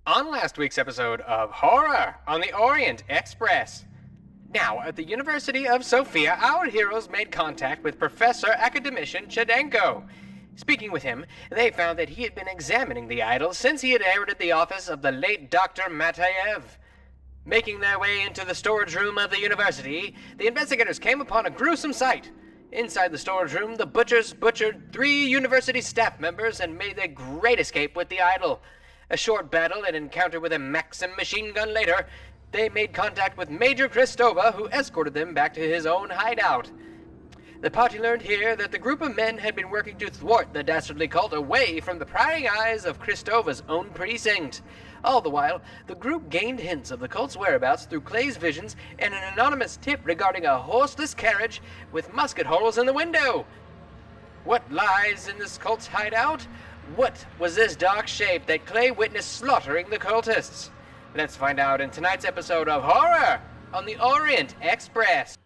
on last week's episode of Horror on the Orient Express. Now, at the University of Sofia, our heroes made contact with Professor Academician Chedenko. Speaking with him, they found that he had been examining the idol since he had inherited the office of the late Dr. Matayev. Making their way into the storage room of the university, the investigators came upon a gruesome sight. Inside the storage room, the butchers butchered 3 university staff members and made their great escape with the idol. A short battle and encounter with a Maxim machine gun later, they made contact with Major Kristova, who escorted them back to his own hideout. The party learned here that the group of men had been working to thwart the dastardly cult away from the prying eyes of Kristova's own precinct. All the while, the group gained hints of the cult's whereabouts through Clay's visions and an anonymous tip regarding a horseless carriage with musket holes in the window. What lies in this cult's hideout? What was this dark shape that Clay witnessed slaughtering the cultists? Let's find out in tonight's episode of Horror on the Orient Express.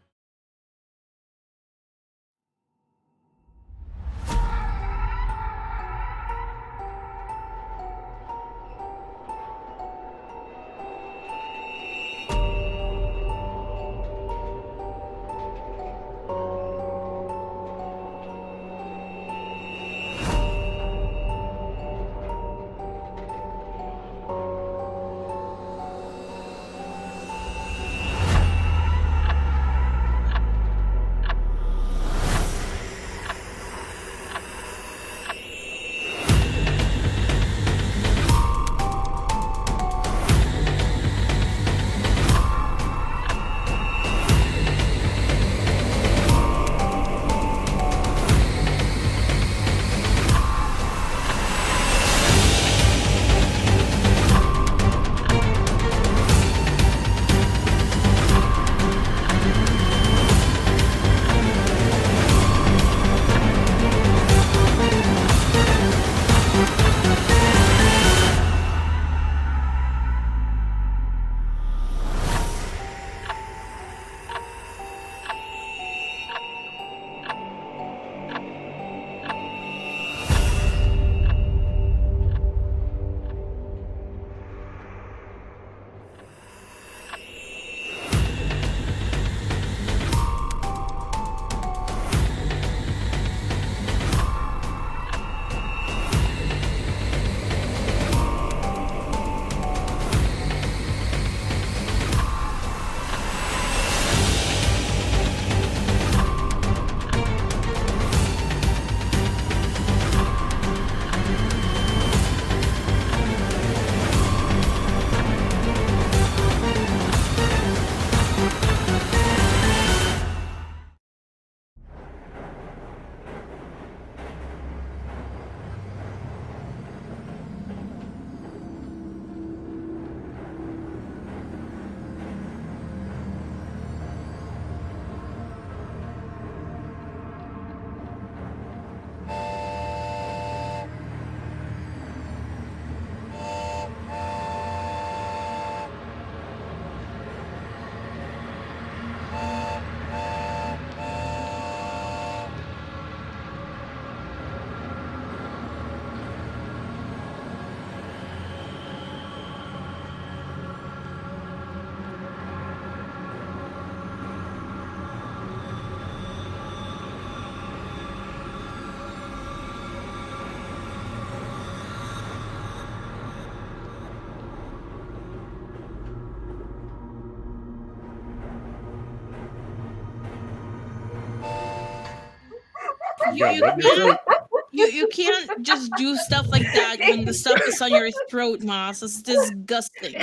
You can't just do stuff like that when the stuff is on your throat, Moss. It's disgusting.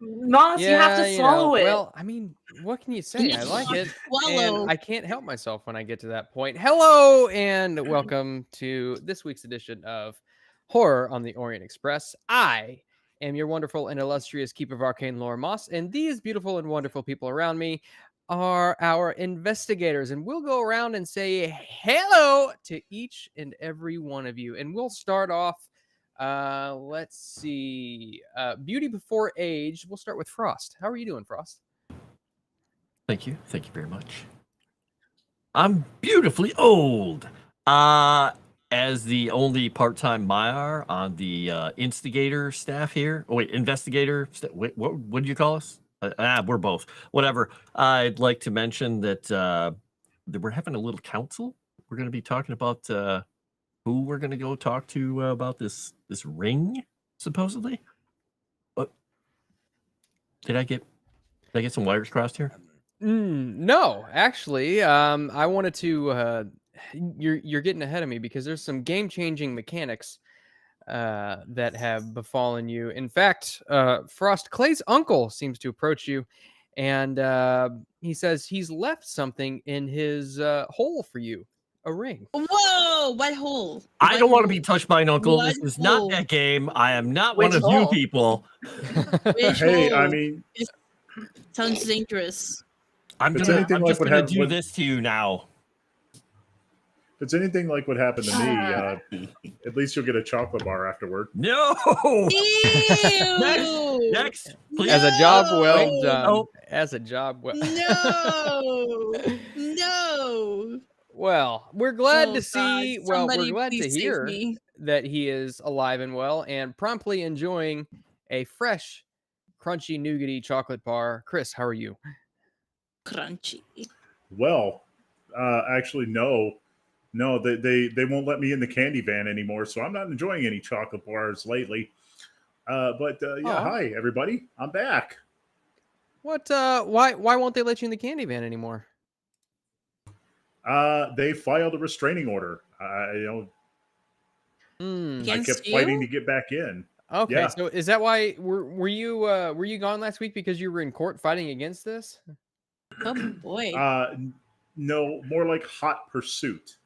Moss, you have to swallow it. Well, I mean, what can you say? I like it. Swallow. And I can't help myself when I get to that point. Hello, and welcome to this week's edition of Horror on the Orient Express. I am your wonderful and illustrious keeper of arcane lore, Moss, and these beautiful and wonderful people around me are our investigators, and we'll go around and say hello to each and every one of you. And we'll start off, let's see, beauty before age. We'll start with Froste. How are you doing, Froste? Thank you very much. I'm beautifully old. as the only part-time Maiar on the instigator staff here. Oh, wait, investigator. What do you call us? We're both. Whatever. I'd like to mention that we're having a little council. We're going to be talking about who we're going to go talk to about this ring, supposedly. What? Did I get some wires crossed here? No, actually, I wanted to. You're getting ahead of me because there's some game-changing mechanics that have befallen you. In fact, Frost, Clay's uncle, seems to approach you, and he says he's left something in his hole for you, a ring. Whoa! What hole? I What don't want to hole? be touched by an uncle. What This is not hole? that game. I am not Which one of hole? you people. Which Hey, I hole? mean, Sounds dangerous. I'm It's just anything like what gonna happened do with- this to you now. if it's anything like what happened to me, at least you'll get a chocolate bar afterward. No. Ew! Next, please. As a job well No. done. Oh. As a job well. No! No! Well, we're glad Oh, to see. God. Well, we're Somebody glad to please save hear me. that he is alive and well and promptly enjoying a fresh, crunchy, nougaty chocolate bar. Chris, how are you? Crunchy. Well, actually, no, they won't let me in the candy van anymore, so I'm not enjoying any chocolate bars lately. But Aw. hi everybody, I'm back. What? Why won't they let you in the candy van anymore? They filed a restraining order. Hmm. I Against kept you? fighting to get back in. Okay, Yeah. so is that why were you gone last week because you were in court fighting against this? Oh boy. No, more like hot pursuit.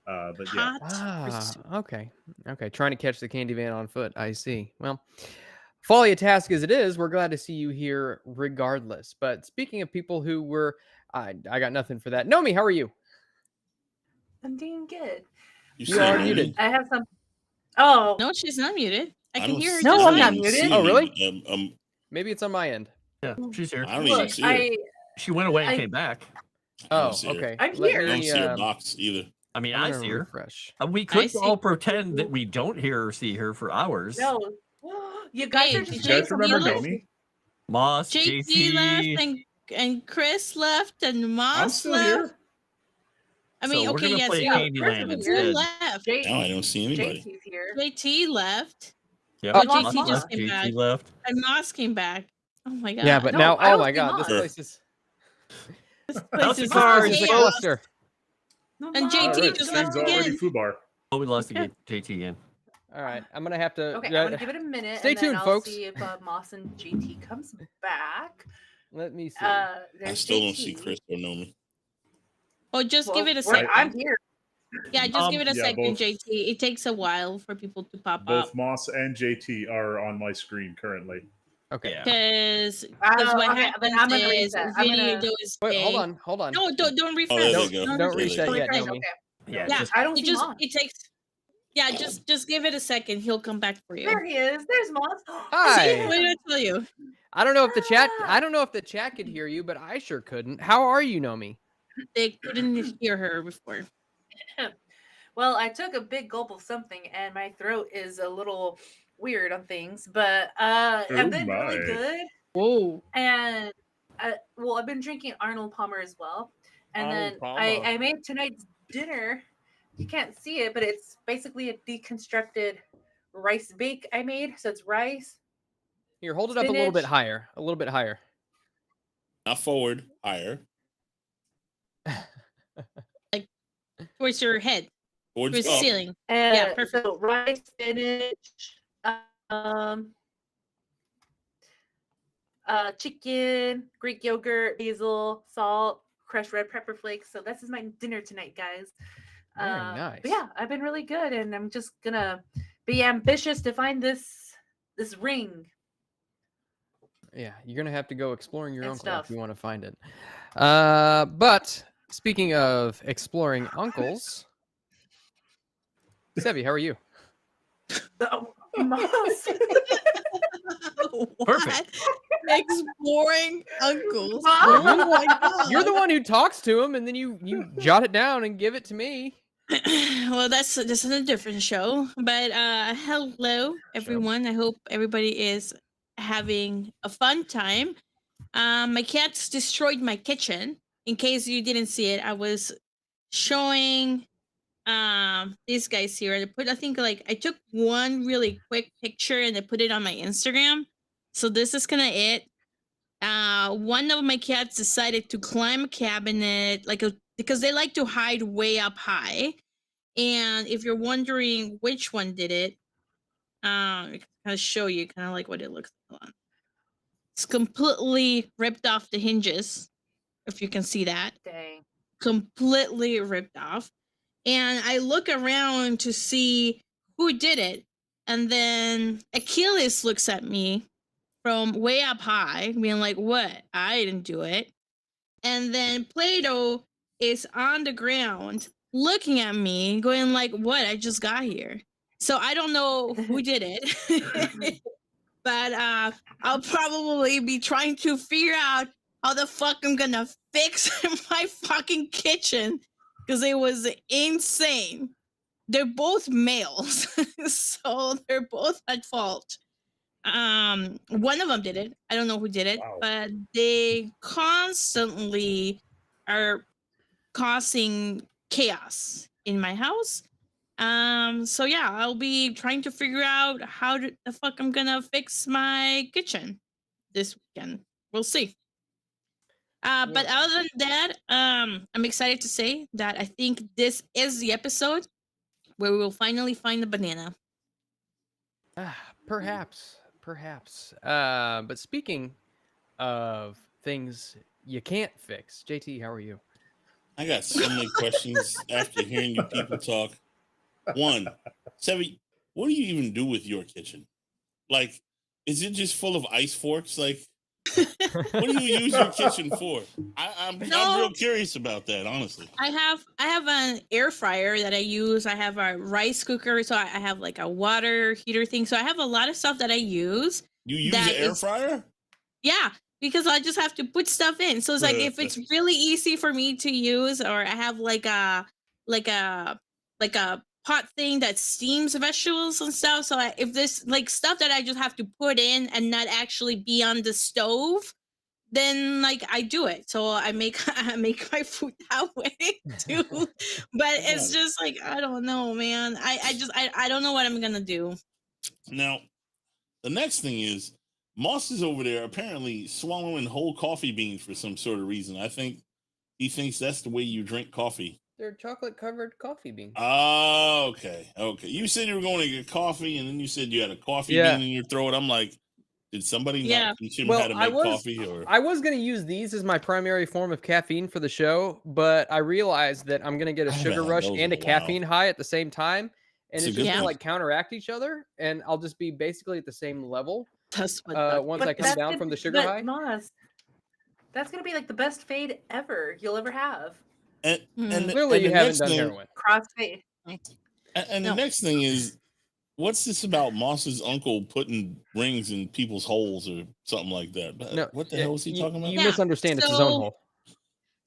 But yeah, Hot pursuit. Okay, trying to catch the candy van on foot. I see. Well, folly a task as it is, we're glad to see you here regardless. But speaking of people who were, I got nothing for that. Nomi, how are you? I'm doing good. You are muted. I have some. Oh, No, she's not muted. I can don't hear her see No, just I'm fine. not even muted. see Oh, really? him. Maybe it's on my end. Yeah, she's here. I don't even look, see her. She went away and I- came back. I don't Oh, see her. okay. I'm Let here. I don't me, see her box either. I mean, I'm I gonna see her. refresh. We could see. all pretend that we don't hear or see her for hours. no. You guys Hey, are did just you guys doing remember something Nomi? Moss, JT JT. left and Chris left and I'm Moss still left. here. I mean, So we're okay, gonna yes, play you Candyland who instead. left? Now I don't see anybody. JT's here. JT left Yeah, Oh, Moss JT just left, came JT back. left. and Moss came back. Oh my god. Yeah, but No, now, I oh don't my see god, Moss. this place is this House place is of Cards this is a chaos. cluster. No, And Mom. JT All right, just Steve's left already again. foobar. Oh, we lost again. JT again. All right, I'm gonna have to. Okay, I'm gonna give it a minute. Stay and tuned, then I'll folks. see if Moss and JT comes back. Let me see. I There's still don't JT. see Chris or Nomi. Oh, just Well, give it a we're- second. I'm here. Yeah, just give it a yeah, second, both- JT. It takes a while for people to pop Both up. Moss and JT are on my screen currently. Okay. Yeah. Because Oh, what okay, then I'm happens gonna is reset. I'm video gonna- is Wait, hold big. on. No, don't refresh. Oh, there Don't- they go. don't There they reset go. yet, Okay, Nomi. okay. Yeah, Yeah, just I don't it see just Moss. it takes. Yeah, just give it a second. He'll come back for you. There he is. There's Moss. Hi. What did I tell you? I don't know if the chat could hear you, but I sure couldn't. How are you, Nomi? They couldn't hear her before. Well, I took a big gulp of something, and my throat is a little weird on things, but I've been really my. good. Whoa. And I've been drinking Arnold Palmer as well, and Arnold then Palmer. I made tonight's dinner. You can't see it, but it's basically a deconstructed rice bake I made. So it's rice. Here, hold it up a little bit Spinach. higher. A little bit higher. Not forward, higher. Towards your head. Towards Towards the up. ceiling. And Yeah, perfect. So rice, spinach, chicken, Greek yogurt, basil, salt, crushed red pepper flakes. So this is my dinner tonight, guys. Very nice. But yeah, I've been really good, and I'm just gonna be ambitious to find this ring. Yeah, you're gonna have to go exploring your And uncle stuff. if you want to find it. But speaking of exploring uncles, Sevvy, how are you? Oh, Moss. Perfect. Exploring uncles. Mom? Oh my god. You're the one who talks to him, and then you jot it down and give it to me. Well, that's a different show. But hello everyone. I hope everybody is having a fun time. My cats destroyed my kitchen. In case you didn't see it, I was showing these guys here. I think like I took one really quick picture and I put it on my Instagram. So this is kind of it. One of my cats decided to climb a cabinet because they like to hide way up high. And if you're wondering which one did it, I can show you kind of like what it looks like. Hold on. It's completely ripped off the hinges, if you can see that. Dang. Completely ripped off. And I look around to see who did it. And then Achilles looks at me from way up high, being like, what? I didn't do it. And then Plato is on the ground looking at me, going like, what? I just got here. So I don't know who did it. But I'll probably be trying to figure out how the fuck I'm gonna fix my fucking kitchen because it was insane. They're both males, so they're both at fault. One of them did it. I don't know who did it, but they constantly are causing chaos in my house. So yeah, I'll be trying to figure out how the fuck I'm gonna fix my kitchen this weekend. We'll see. But other than that, I'm excited to say that I think this is the episode where we will finally find the banana. Perhaps. But speaking of things you can't fix, JT, how are you? I got so many questions after hearing you people talk. One, Sevvy, what do you even do with your kitchen? Like, is it just full of ice forks? Like, what do you use your kitchen for? I'm real curious about that, honestly. I have an air fryer that I use. I have a rice cooker, so I have like a water heater thing. So I have a lot of stuff that I use. You use an air fryer? Yeah, because I just have to put stuff in. So it's like if it's really easy for me to use, or I have like a pot thing that steams vegetables and stuff. So if there's like stuff that I just have to put in and not actually be on the stove, then like I do it. So I make my food that way too. But it's just like I don't know, man. I don't know what I'm gonna do. Now, the next thing is Moss is over there apparently swallowing whole coffee beans for some sort of reason. I think he thinks that's the way you drink coffee. They're chocolate covered coffee beans. Oh, okay. You said you were going to get coffee, and then you said you had a coffee bean in your throat. I'm like, did somebody not teach him how to make coffee? Or I was going to use these as my primary form of caffeine for the show, but I realized that I'm going to get a sugar rush and a caffeine high at the same time, and it's just going to like counteract each other, and I'll just be basically at the same level once I come down from the sugar high. Moss, that's going to be like the best fade ever you'll ever have. And clearly you haven't done heroin. Crossfade. And the next thing is, what's this about Moss's uncle putting rings in people's holes or something like that? No, what the hell is he talking about? You misunderstand. It's his own hole.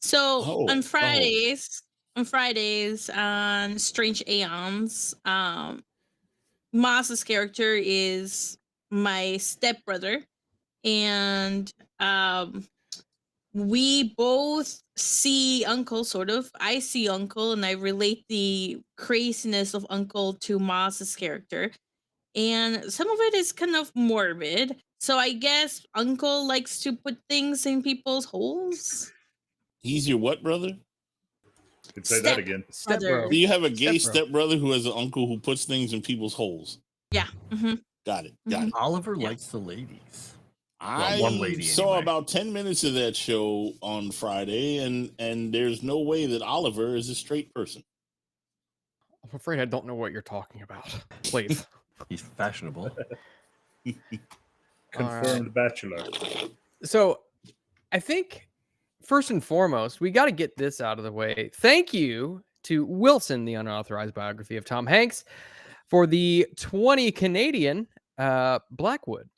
So on Fridays, on Strange Aeons, Moss's character is my stepbrother, and we both see Uncle, sort of. I see Uncle, and I relate the craziness of Uncle to Moss's character. And some of it is kind of morbid. So I guess Uncle likes to put things in people's holes. He's your what, brother? Could say that again. Stepbrother. Do you have a gay stepbrother who has an uncle who puts things in people's holes? Yeah. Mm-hmm. Got it. Oliver likes the ladies. I one lady saw anyway. about 10 minutes of that show on Friday, and there's no way that Oliver is a straight person. I'm afraid I don't know what you're talking about. Please. He's fashionable. Confirmed bachelor. So I think first and foremost, we got to get this out of the way. Thank you to Wilson, the unauthorized biography of Tom Hanks, for the 20 Canadian Blackwood.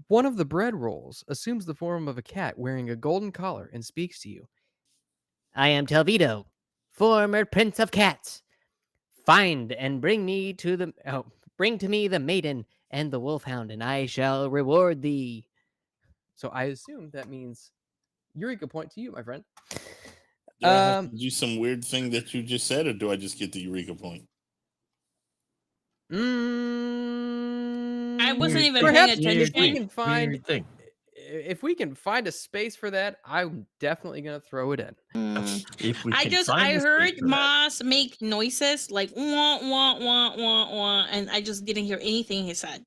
One of the bread rolls assumes the form of a cat wearing a golden collar and speaks to you. I am Telvito, former Prince of Cats. Find and bring to me the maiden and the wolfhound, and I shall reward thee. So I assume that means Eureka point to you, my friend. Do I have to do some weird thing that you just said, or do I just get the Eureka point? I wasn't even Perhaps paying if we attention. can find Weird thing. if we can find a space for that, I'm definitely gonna throw it in. If we I can find I the space heard for that. Moss make noises like wah wah wah wah wah, and I just didn't hear anything he said.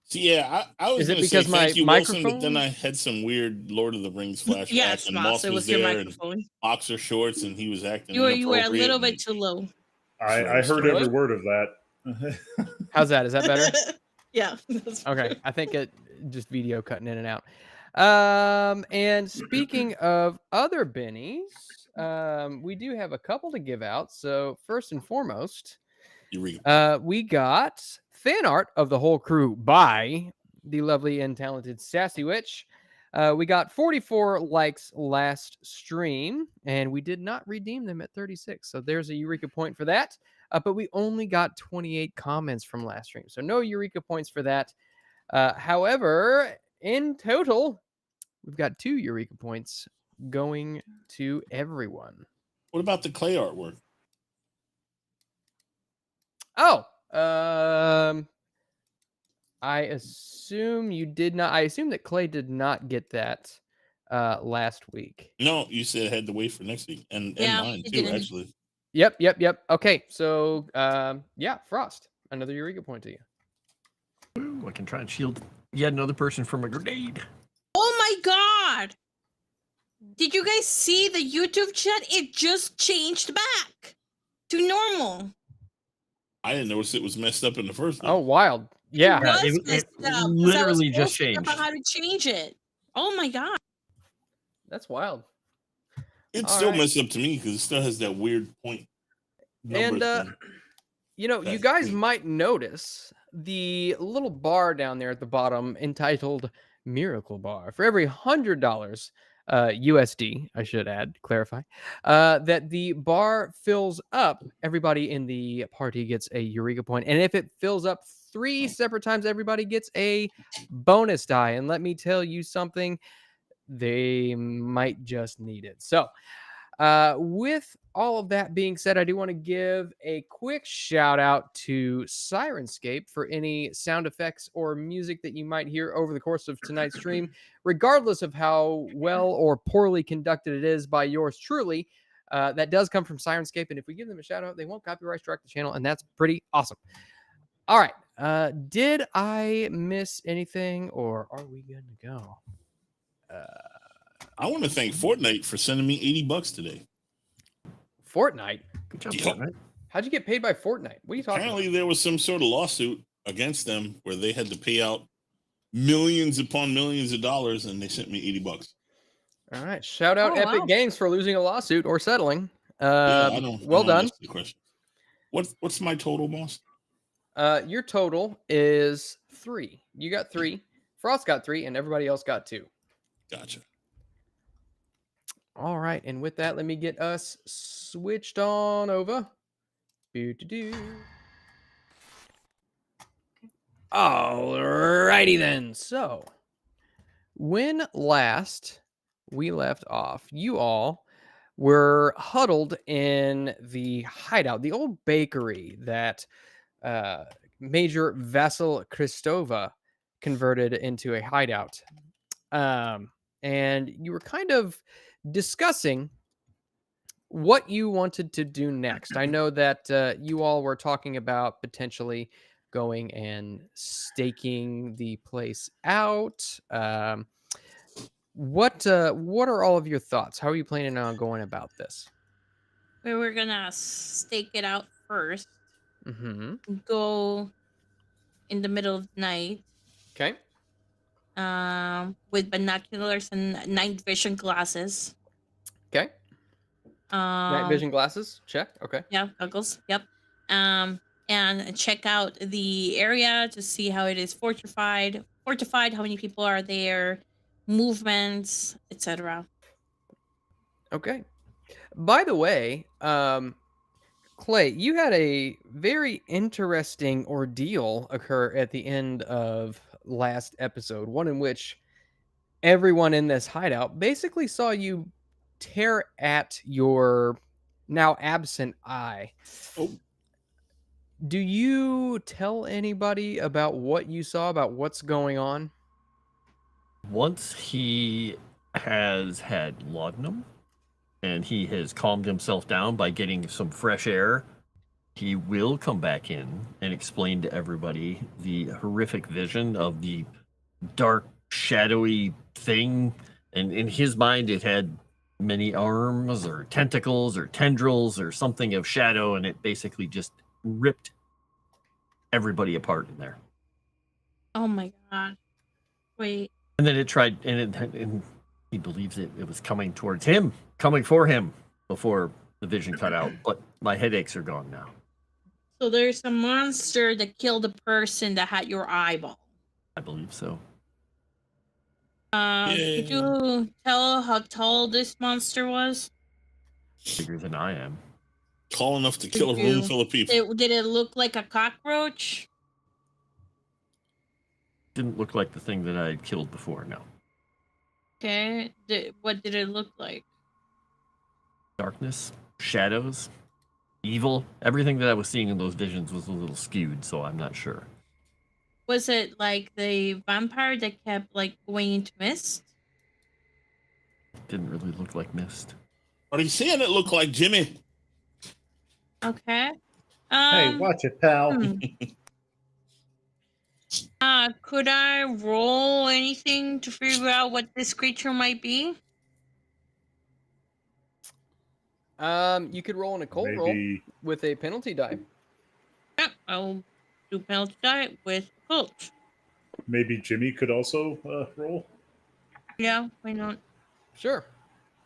See, yeah, I was Is it going to say because my thank you, Wilson, but then microphone? I had some weird Lord of the Rings flashback, Yes, and Moss, Moss it was was your there and microphone. boxer shorts, and he was acting You were a inappropriate, little and bit too low. I heard every word of that. How's that? Is that better? Yeah. that's Okay, true. I think it just video cutting in and out. And speaking of other bennies, we do have a couple to give out. So first and foremost, Eureka. we got fan art of the whole crew by the lovely and talented Sassy Witch. We got 44 likes last stream, and we did not redeem them at 36. So there's a Eureka point for that. But we only got 28 comments from last stream. So no Eureka points for that. However, in total, we've got 2 Eureka points going to everyone. What about the clay artwork? Oh, I assume you did not. I assume that Clay did not get that last week. No, you said I had to wait for next week, and Yeah, mine he too, didn't. actually. Yep. Okay, so yeah, Frost, another Eureka point to you. Ooh, I can try and shield yet another person from a grenade. Oh my god! Did you guys see the YouTube chat? It just changed back to normal. I didn't notice it was messed up in the first place. Oh, wild. Yeah. It was it messed up, 'cause I was literally just posting changed. about how to change it. Oh my god! That's wild. It's All still right. messed up to me because it still has that weird point. And number thing. you know, you That's guys sweet. might notice the little bar down there at the bottom entitled Miracle Bar. For every $100 USD, I should add, clarify, that the bar fills up, everybody in the party gets a Eureka point. And if it fills up 3 separate times, everybody gets a bonus die. And let me tell you something, they might just need it. So, with all of that being said, I do want to give a quick shout out to Sirenscape for any sound effects or music that you might hear over the course of tonight's stream, regardless of how well or poorly conducted it is by yours truly. That does come from Sirenscape, and if we give them a shout out, they won't copyright strike the channel, and that's pretty awesome. All right, did I miss anything, or are we good to go? I want to thank Fortnite for sending me $80 today. Fortnite? Good job, Yep. Fortnite. How'd you get paid by Fortnite? What are you talking Apparently, about? there was some sort of lawsuit against them where they had to pay out millions upon millions of dollars, and they sent me $80. All right, shout out Oh, Epic wow. Games for losing a lawsuit or settling. Yeah, I don't. Well I don't done. ask the question. What's my total, boss? Your total is 3. You got 3. Frost got 3, and everybody else got 2. Gotcha. All right, and with that, let me get us switched on over. Doo-doo-doo. All righty then. So, when last we left off, you all were huddled in the hideout, the old bakery that Major Vasil Kristova converted into a hideout. And you were kind of discussing what you wanted to do next. I know that you all were talking about potentially going and staking the place out. What are all of your thoughts? How are you planning on going about this? We were gonna stake it out first. Mm-hmm. Go in the middle of the night. Okay. With binoculars and night vision glasses. Okay. Night vision glasses. Check. Okay. Yeah, goggles. Yep. And check out the area to see how it is fortified. How many people are there, movements, etc. Okay. By the way, Clay, you had a very interesting ordeal occur at the end of last episode, one in which everyone in this hideout basically saw you tear at your now absent eye. Oh. Do you tell anybody about what you saw, about what's going on? Once he has had laudanum and he has calmed himself down by getting some fresh air, he will come back in and explain to everybody the horrific vision of the dark, shadowy thing. And in his mind, it had many arms or tentacles or tendrils or something of shadow, and it basically just ripped everybody apart in there. Oh my god. Wait. And then it tried, and he believes it was coming towards him, coming for him before the vision cut out. But my headaches are gone now. So there's a monster that killed the person that had your eyeball. I believe so. Could you tell how tall this monster was? Bigger than I am. Tall enough to kill a room full of people. Did it look like a cockroach? Didn't look like the thing that I had killed before, no. Okay. What did it look like? Darkness, shadows, evil. Everything that I was seeing in those visions was a little skewed, so I'm not sure. Was it like the vampire that kept like going into mist? Didn't really look like mist. Are you saying it looked like Jimmy? Okay. Hey, watch it, pal. Could I roll anything to figure out what this creature might be? You could roll an occult roll Maybe with a penalty die. Yeah, I'll do penalty die with occult. maybe Jimmy could also roll. Yeah, why not? Sure.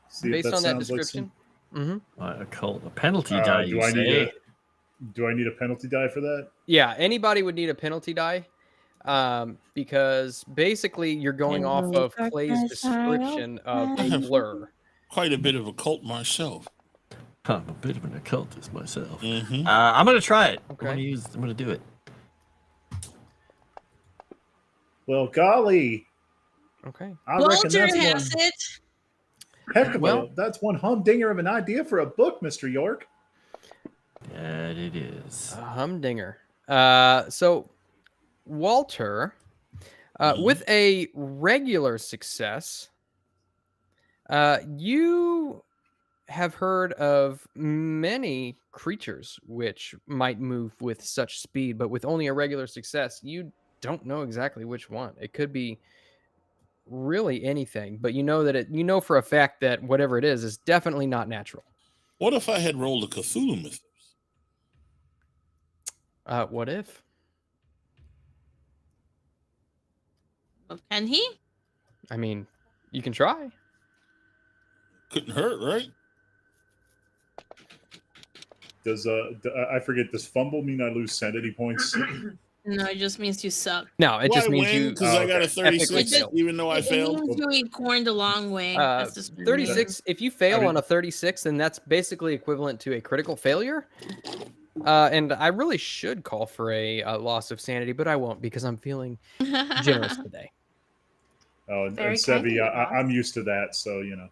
See if Based on that sounds like description. Mm-hmm. A penalty die, do you I say? need a penalty die for that? Yeah, anybody would need a penalty die. Because basically you're going off of Clay's description of a blur. Quite a bit of a cult myself. I'm a bit of an occultist myself. Mm-hmm. I'm gonna try it. Okay. I'm gonna do it. Well, golly, Okay. I reckon Walter that's has one it. heck of Well- that's one humdinger of an idea for a book, Mr. York. That it is. A humdinger. So Walter, with a regular success, you have heard of many creatures which might move with such speed, but with only a regular success, you don't know exactly which one. It could be really anything, but you know that you know for a fact that whatever it is definitely not natural. What if I had rolled a Cthulhu mythos? What if? Well, can he? I mean, you can try. Couldn't hurt, right? Does I forget? Does fumble mean I lose sanity points? No, it just means you suck. No, it just Why means win? you. Because I got a okay. 36, Epically even though I It failed. means you eat corn the long way. That's just what it 36. means. If you fail I mean- on a 36, then that's basically equivalent to a critical failure. And I really should call for a loss of sanity, but I won't because I'm feeling generous today. Oh, and Very kind of Sevvy, you, boss. I'm used to that, so you know.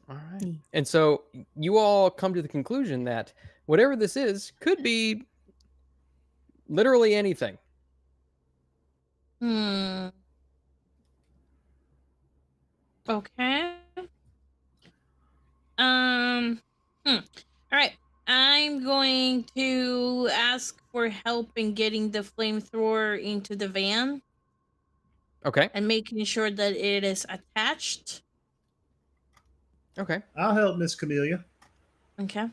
All right. And so you all come to the conclusion that whatever this is could be literally anything. Okay. All right. I'm going to ask for help in getting the flamethrower into the van Okay. and making sure that it is attached. Okay. I'll help Miss Camellia. Okay.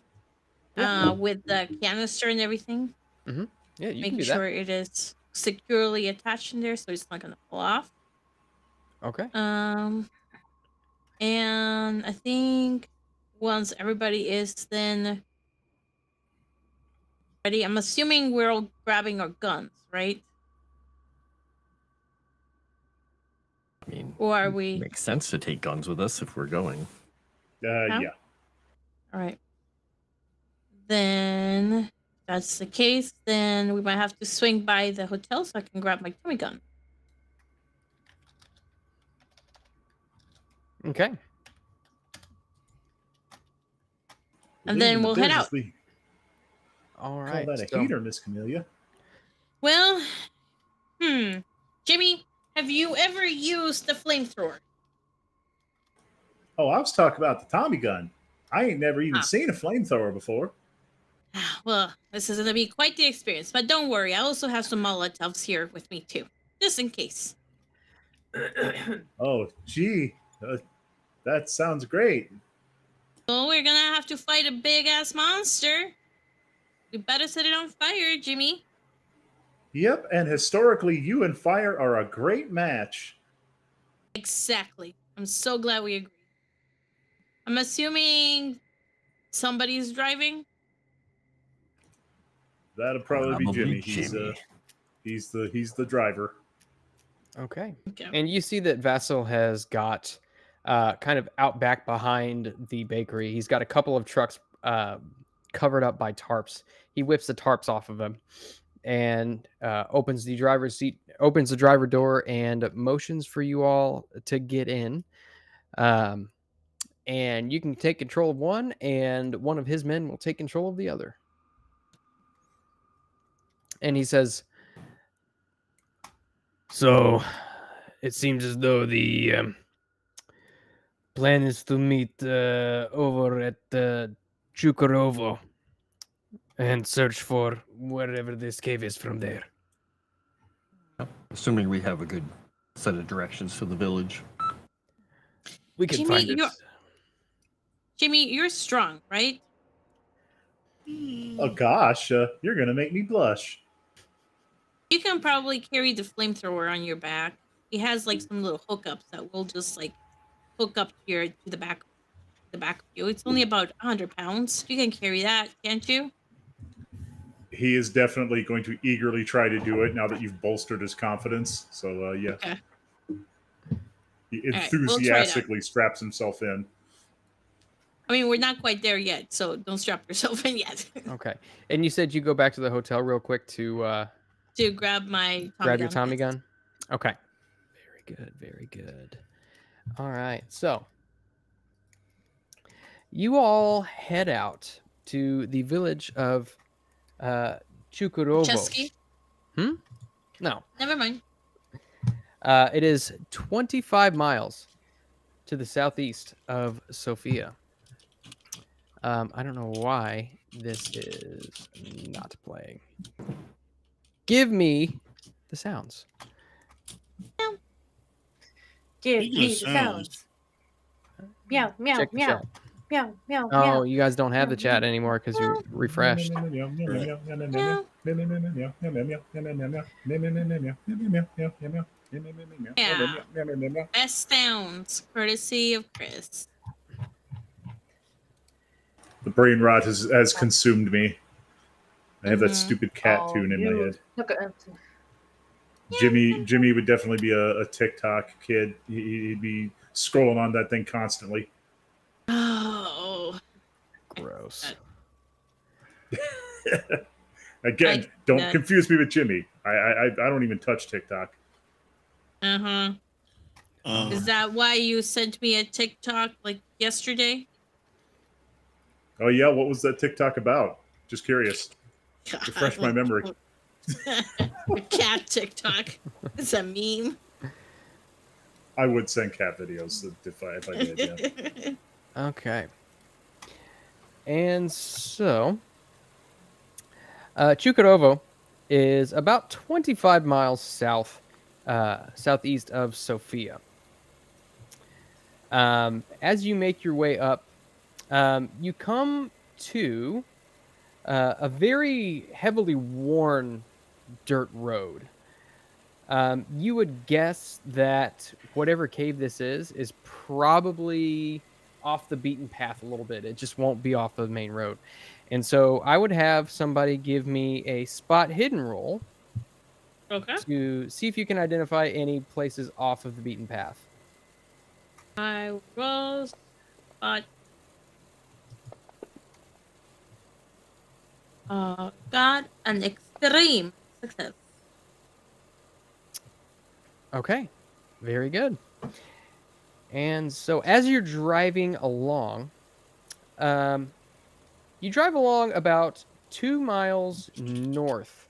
Yeah. With the canister and everything, Yeah, you can making do sure that. it is securely attached in there so it's not gonna fall off. Okay. And I think once everybody is then ready, I'm assuming we're all grabbing our guns, right? I mean, Or are we? makes sense to take guns with us if we're going. Yeah. All right. Then, if that's the case, then we might have to swing by the hotel so I can grab my Tommy gun. Okay. And then we'll head out. All Call right. that a so- heater, Miss Camellia. Well, Jimmy, have you ever used the flamethrower? Oh, I was talking about the Tommy gun. I ain't never even seen a flamethrower before. Well, this is going to be quite the experience, but don't worry. I also have some Molotovs here with me, too, just in case. Oh, gee. That sounds great. Well, we're going to have to fight a big-ass monster. You better set it on fire, Jimmy. Yep, and historically, you and fire are a great match. Exactly. I'm so glad we agree. I'm assuming somebody's driving. That'll probably be Probably Jimmy. Jimmy. He's the driver. Okay. Okay. And you see that Vassal has got kind of out back behind the bakery. He's got a couple of trucks covered up by tarps. He whips the tarps off of him and opens the driver's seat, opens the driver door, and motions for you all to get in. And you can take control of one, and one of his men will take control of the other. And he says, "So, it seems as though the plan is to meet over at Chukarovo and search for wherever this cave is from there." Assuming we have a good set of directions to the village. We can Jimmy, find it. Jimmy, you're strong, right? Oh gosh, you're gonna make me blush. You can probably carry the flamethrower on your back. He has like some little hookups that will just like hook up here to the back of you. It's only about 100 pounds. You can carry that, can't you? He is definitely going to eagerly try to do it now that you've bolstered his confidence. So yeah, Okay. he right, we'll try it out. enthusiastically straps himself in. I mean, we're not quite there yet, so don't strap yourself in yet. Okay. And you said you go back to the hotel real quick to To grab my grab your Tommy gun? Okay. Very good. Very good. All right. So you all head out to the village of Chukurovo. Chesky? No. Never mind. It is 25 miles to the southeast of Sofia. I don't know why this is not playing. Give me the sounds. Give Speaking me of the sounds. sounds. Meow, meow, Check the meow, chat. meow, meow, Oh, meow. you guys don't have the chat anymore because you refreshed. Best sounds, courtesy of Chris. The brain rot has consumed me. I have that Mhm. stupid cat Oh, tune in my you head. took a- Jimmy would definitely be a TikTok kid. He'd be scrolling on that thing constantly. Oh. Gross. Again, don't confuse me with Jimmy. I don't even touch TikTok. Uh-huh. Is that why you sent me a TikTok like yesterday? Oh yeah, what was that TikTok about? Just curious. Refresh my memory. A cat TikTok. It's a meme. I would send cat videos if I did. Yeah. Okay. And so, Chukarovo is about 25 miles southeast of Sofia. As you make your way up, you come to a very heavily worn dirt road. You would guess that whatever cave this is probably off the beaten path a little bit. It just won't be off the main road. And so I would have somebody give me a spot hidden roll Okay. to see if you can identify any places off of the beaten path. I roll spot Got an extreme success. Okay, very good. And so as you're driving along, you drive along about 2 miles north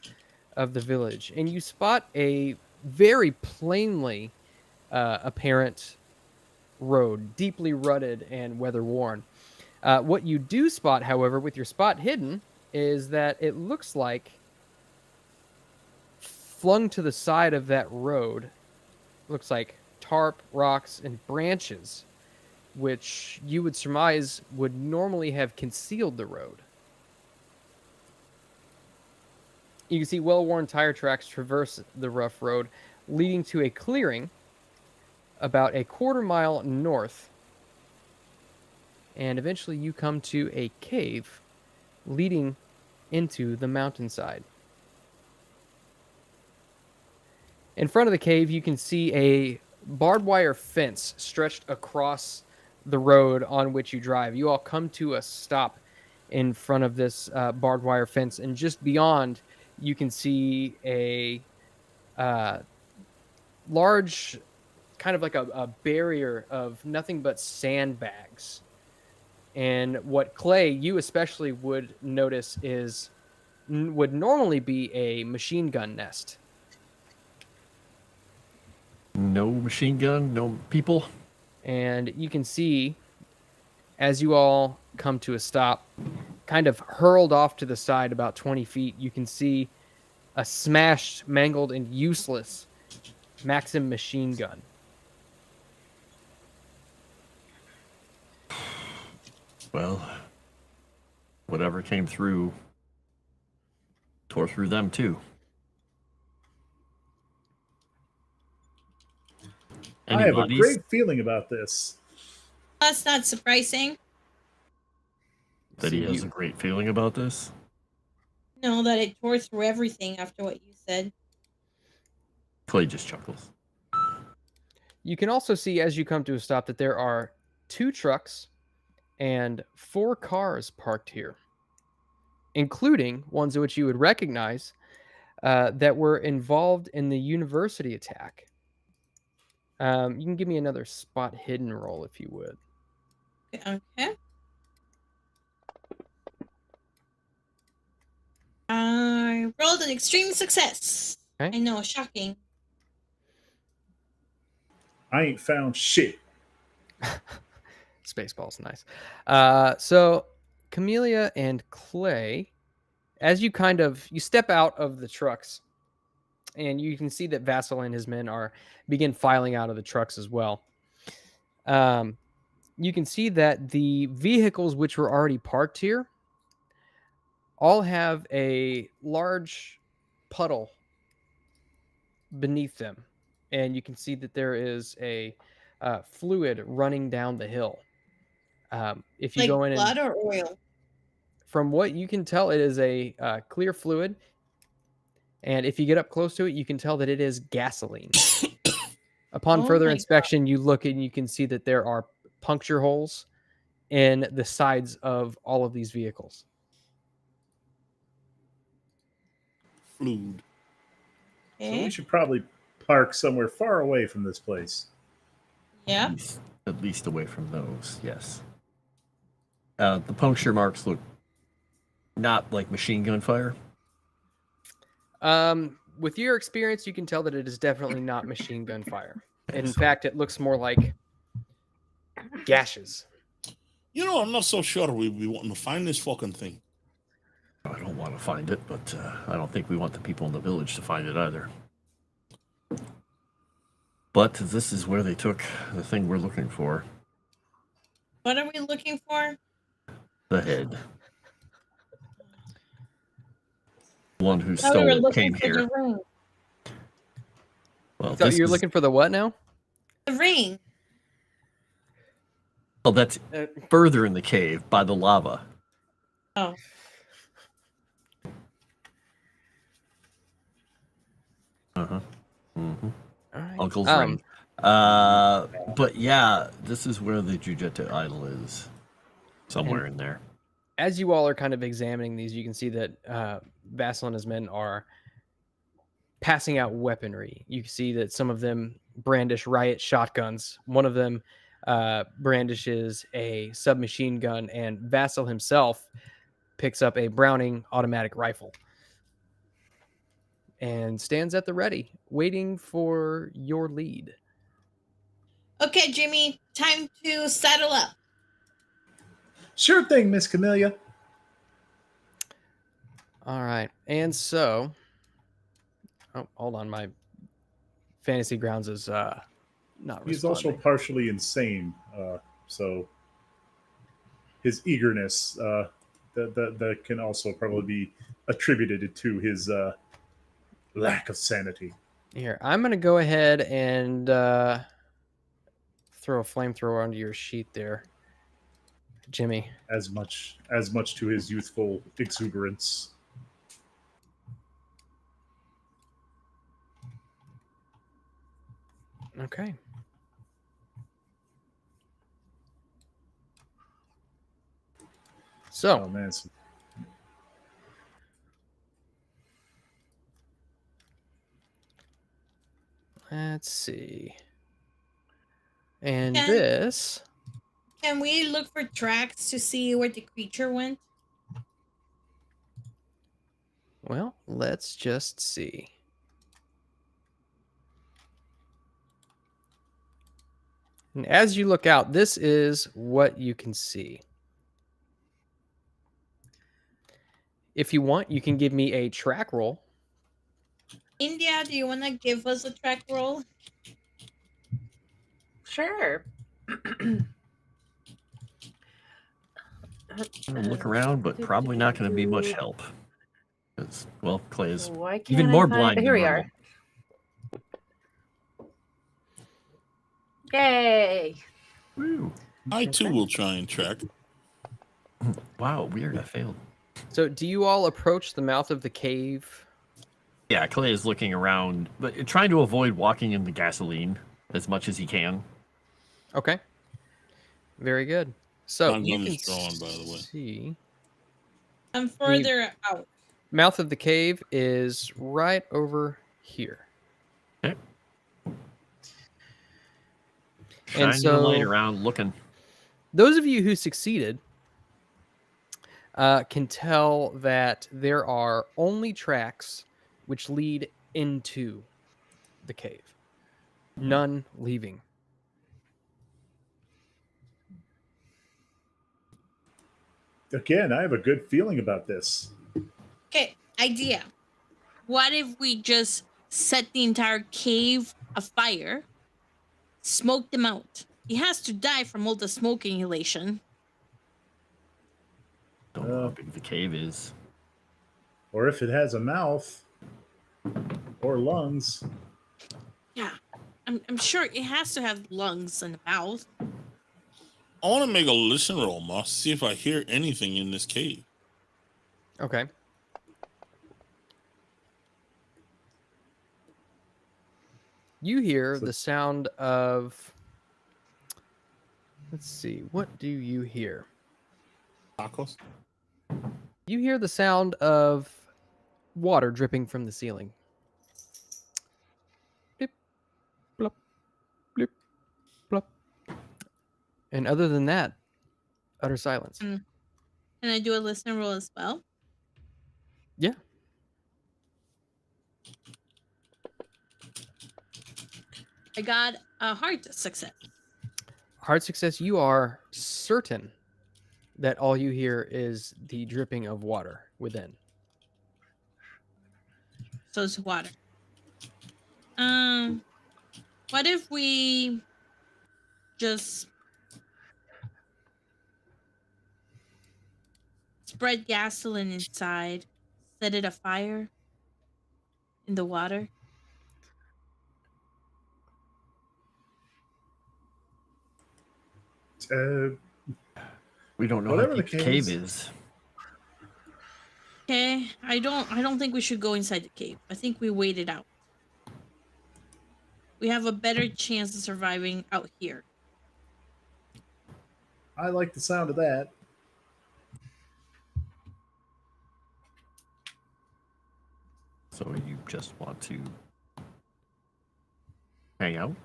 of the village, and you spot a very plainly apparent road, deeply rutted and weather-worn. What you do spot, however, with your spot hidden, is that it looks like flung to the side of that road looks like tarp, rocks, and branches, which you would surmise would normally have concealed the road. You can see well-worn tire tracks traverse the rough road, leading to a clearing about a quarter-mile north. And eventually you come to a cave leading into the mountainside. In front of the cave, you can see a barbed wire fence stretched across the road on which you drive. You all come to a stop in front of this barbed wire fence, and just beyond, you can see a large, kind of like a barrier of nothing but sandbags. And what Clay, you especially would notice is would normally be a machine gun nest. No machine gun, no people. And you can see, as you all come to a stop, kind of hurled off to the side about 20 feet, you can see a smashed, mangled, and useless Maxim machine gun. Well, whatever came through tore through them too. I have a Anybody's- great feeling about this. That's not surprising. that he has a great feeling about this. No, that it tore through everything after what you said. Clay just chuckles. You can also see, as you come to a stop, that there are 2 trucks and 4 cars parked here, including ones which you would recognize that were involved in the university attack. You can give me another spot hidden roll if you would. Okay. I rolled an extreme success. Okay. I know, shocking. I ain't found shit. Spaceball's nice. So Camellia and Clay, as you step out of the trucks, and you can see that Vassal and his men begin filing out of the trucks as well. You can see that the vehicles which were already parked here all have a large puddle beneath them, and you can see that there is a fluid running down the hill. If you Like go in, blood or oil? From what you can tell, it is a clear fluid. And if you get up close to it, you can tell that it is gasoline. Upon further inspection, you look and you can see that there are puncture holes in the sides of all of these vehicles. Fluid. So we should probably park somewhere far away from this place. Yeah. At least away from those, yes. The puncture marks look not like machine gun fire. With your experience, you can tell that it is definitely not machine gun fire. In fact, it looks more like gashes. You know, I'm not so sure we want to find this fucking thing. I don't want to find it, but I don't think we want the people in the village to find it either. But this is where they took the thing we're looking for. What are we looking for? The head. One who Thought we were stole it looking came for here. the ring. Well, So this you're is- looking for the what now? The ring. Oh, that's further in the cave by the lava. Oh. Uh-huh. Mm-hmm. All right. Uncle's ring. But yeah, this is where the Jujeta idol is. Somewhere in there. as you all are kind of examining these, you can see that Vassal and his men are passing out weaponry. You can see that some of them brandish riot shotguns. One of them brandishes a submachine gun, and Vassal himself picks up a Browning automatic rifle and stands at the ready, waiting for your lead. Okay, Jimmy, time to saddle up. Sure thing, Miss Camellia. All right. And so, oh, hold on. My Fantasy Grounds is not He's responding. also partially insane, so his eagerness that can also probably be attributed to his lack of sanity. Here, I'm going to go ahead and throw a flamethrower onto your sheet there, Jimmy. As much to his youthful exuberance. Okay. So, Oh man, let's see. And Can- this, Can we look for tracks to see where the creature went? well, let's just see. And as you look out, this is what you can see. If you want, you can give me a track roll. India, do you want to give us a track roll? Sure. I'm gonna look around, but probably not going to be much help. Because, well, Clay is Why can't even I more find- blind. Here than we normal. are. Yay! Woo. I too will try and track. Wow, weird. I failed. So, do you all approach the mouth of the cave? Yeah, Clay is looking around, but trying to avoid walking in the gasoline as much as he can. Okay. Very good. So, My you gun can is drawn, by the way. see I'm further out. mouth of the cave is right over here. Okay. And Shining the light so- around, looking. Those of you who succeeded can tell that there are only tracks which lead into the cave, none leaving. Again, I have a good feeling about this. Okay, idea. What if we just set the entire cave afire, smoke them out? He has to die from all the smoke inhalation. Don't know how big the cave is. Or if it has a mouth or lungs. Yeah, I'm sure it has to have lungs and a mouth. I want to make a listen roll, Moss, see if I hear anything in this cave. Okay. You hear the sound of... Let's see. What do you hear? Tacos? You hear the sound of water dripping from the ceiling. Blip, blop, blip, blop. And other than that, utter silence. Can I do a listener roll as well? Yeah. I got a hard success. Hard success, you are certain that all you hear is the dripping of water within. So it's water. What if we just spread gasoline inside, set it afire in the water? We don't know Whatever how the deep the cave cave is. is. Okay, I don't think we should go inside the cave. I think we wait it out. We have a better chance of surviving out here. I like the sound of that. So you just want to hang out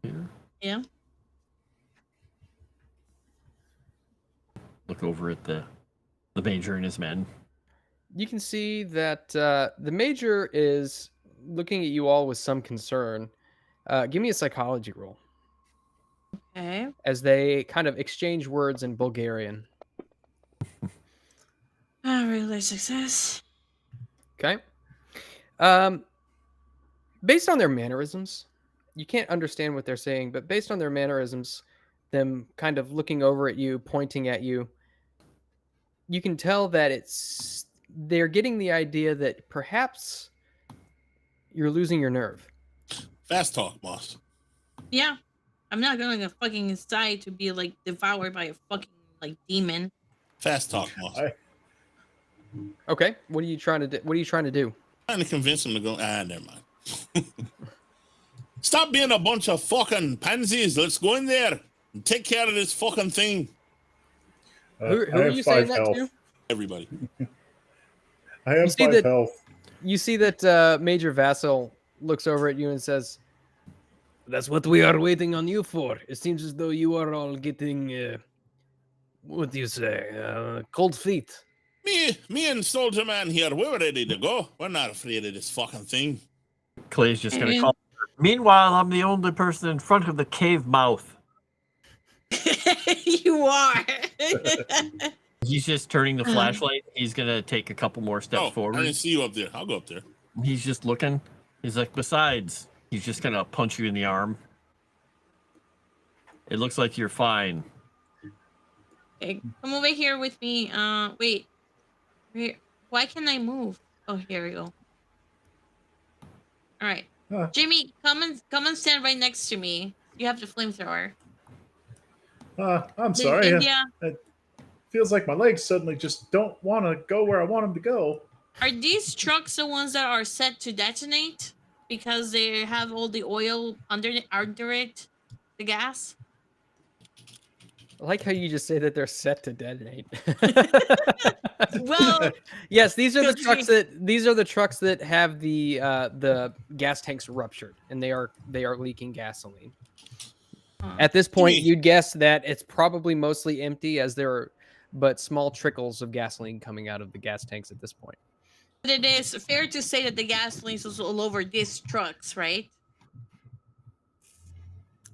here? Yeah. Look over at the major and his men. You can see that the major is looking at you all with some concern. Give me a psychology roll Okay. as they kind of exchange words in Bulgarian. Regular success. Okay. Based on their mannerisms, you can't understand what they're saying, but based on their mannerisms, them kind of looking over at you, pointing at you, you can tell that they're getting the idea that perhaps you're losing your nerve. Fast talk, boss. Yeah. I'm not going to fucking inside to be like devoured by a fucking like demon. Fast talk, boss. Okay, what are you trying to do? Trying to convince him to go. Never mind. Stop being a bunch of fucking pansies. Let's go in there and take care of this fucking thing. Who I are have you saying 5 that health. to? Everybody. I have see 5 that- health. You see that Major Vassal looks over at you and says, "That's what we are waiting on you for. It seems as though you are all getting, what do you say, cold feet." Me and Soldier Man here, we're ready to go. We're not afraid of this fucking thing. Clay's just going to call. Meanwhile, I'm the only person in front of the cave mouth. You are. He's just turning the flashlight. He's going to take a couple more steps I forward. didn't see you up there. I'll go up there. He's just looking. He's like, besides, he's just going to punch you in the arm. It looks like you're fine. Okay, come over here with me. Wait. Why can't I move? Oh, here we go. All right. Huh. Jimmy, come and stand right next to me. You have the flamethrower. I'm sorry. India, It feels like my legs suddenly just don't want to go where I want them to go. are these trucks the ones that are set to detonate because they have all the oil under it, the gas? I like how you just say that they're set to detonate. Well, yes, these are the because trucks that have the gas tanks ruptured and they are leaking gasoline. At this point, Jimmy. you'd guess that it's probably mostly empty, as there are but small trickles of gasoline coming out of the gas tanks at this point. But it is fair to say that the gasoline is all over these trucks, right?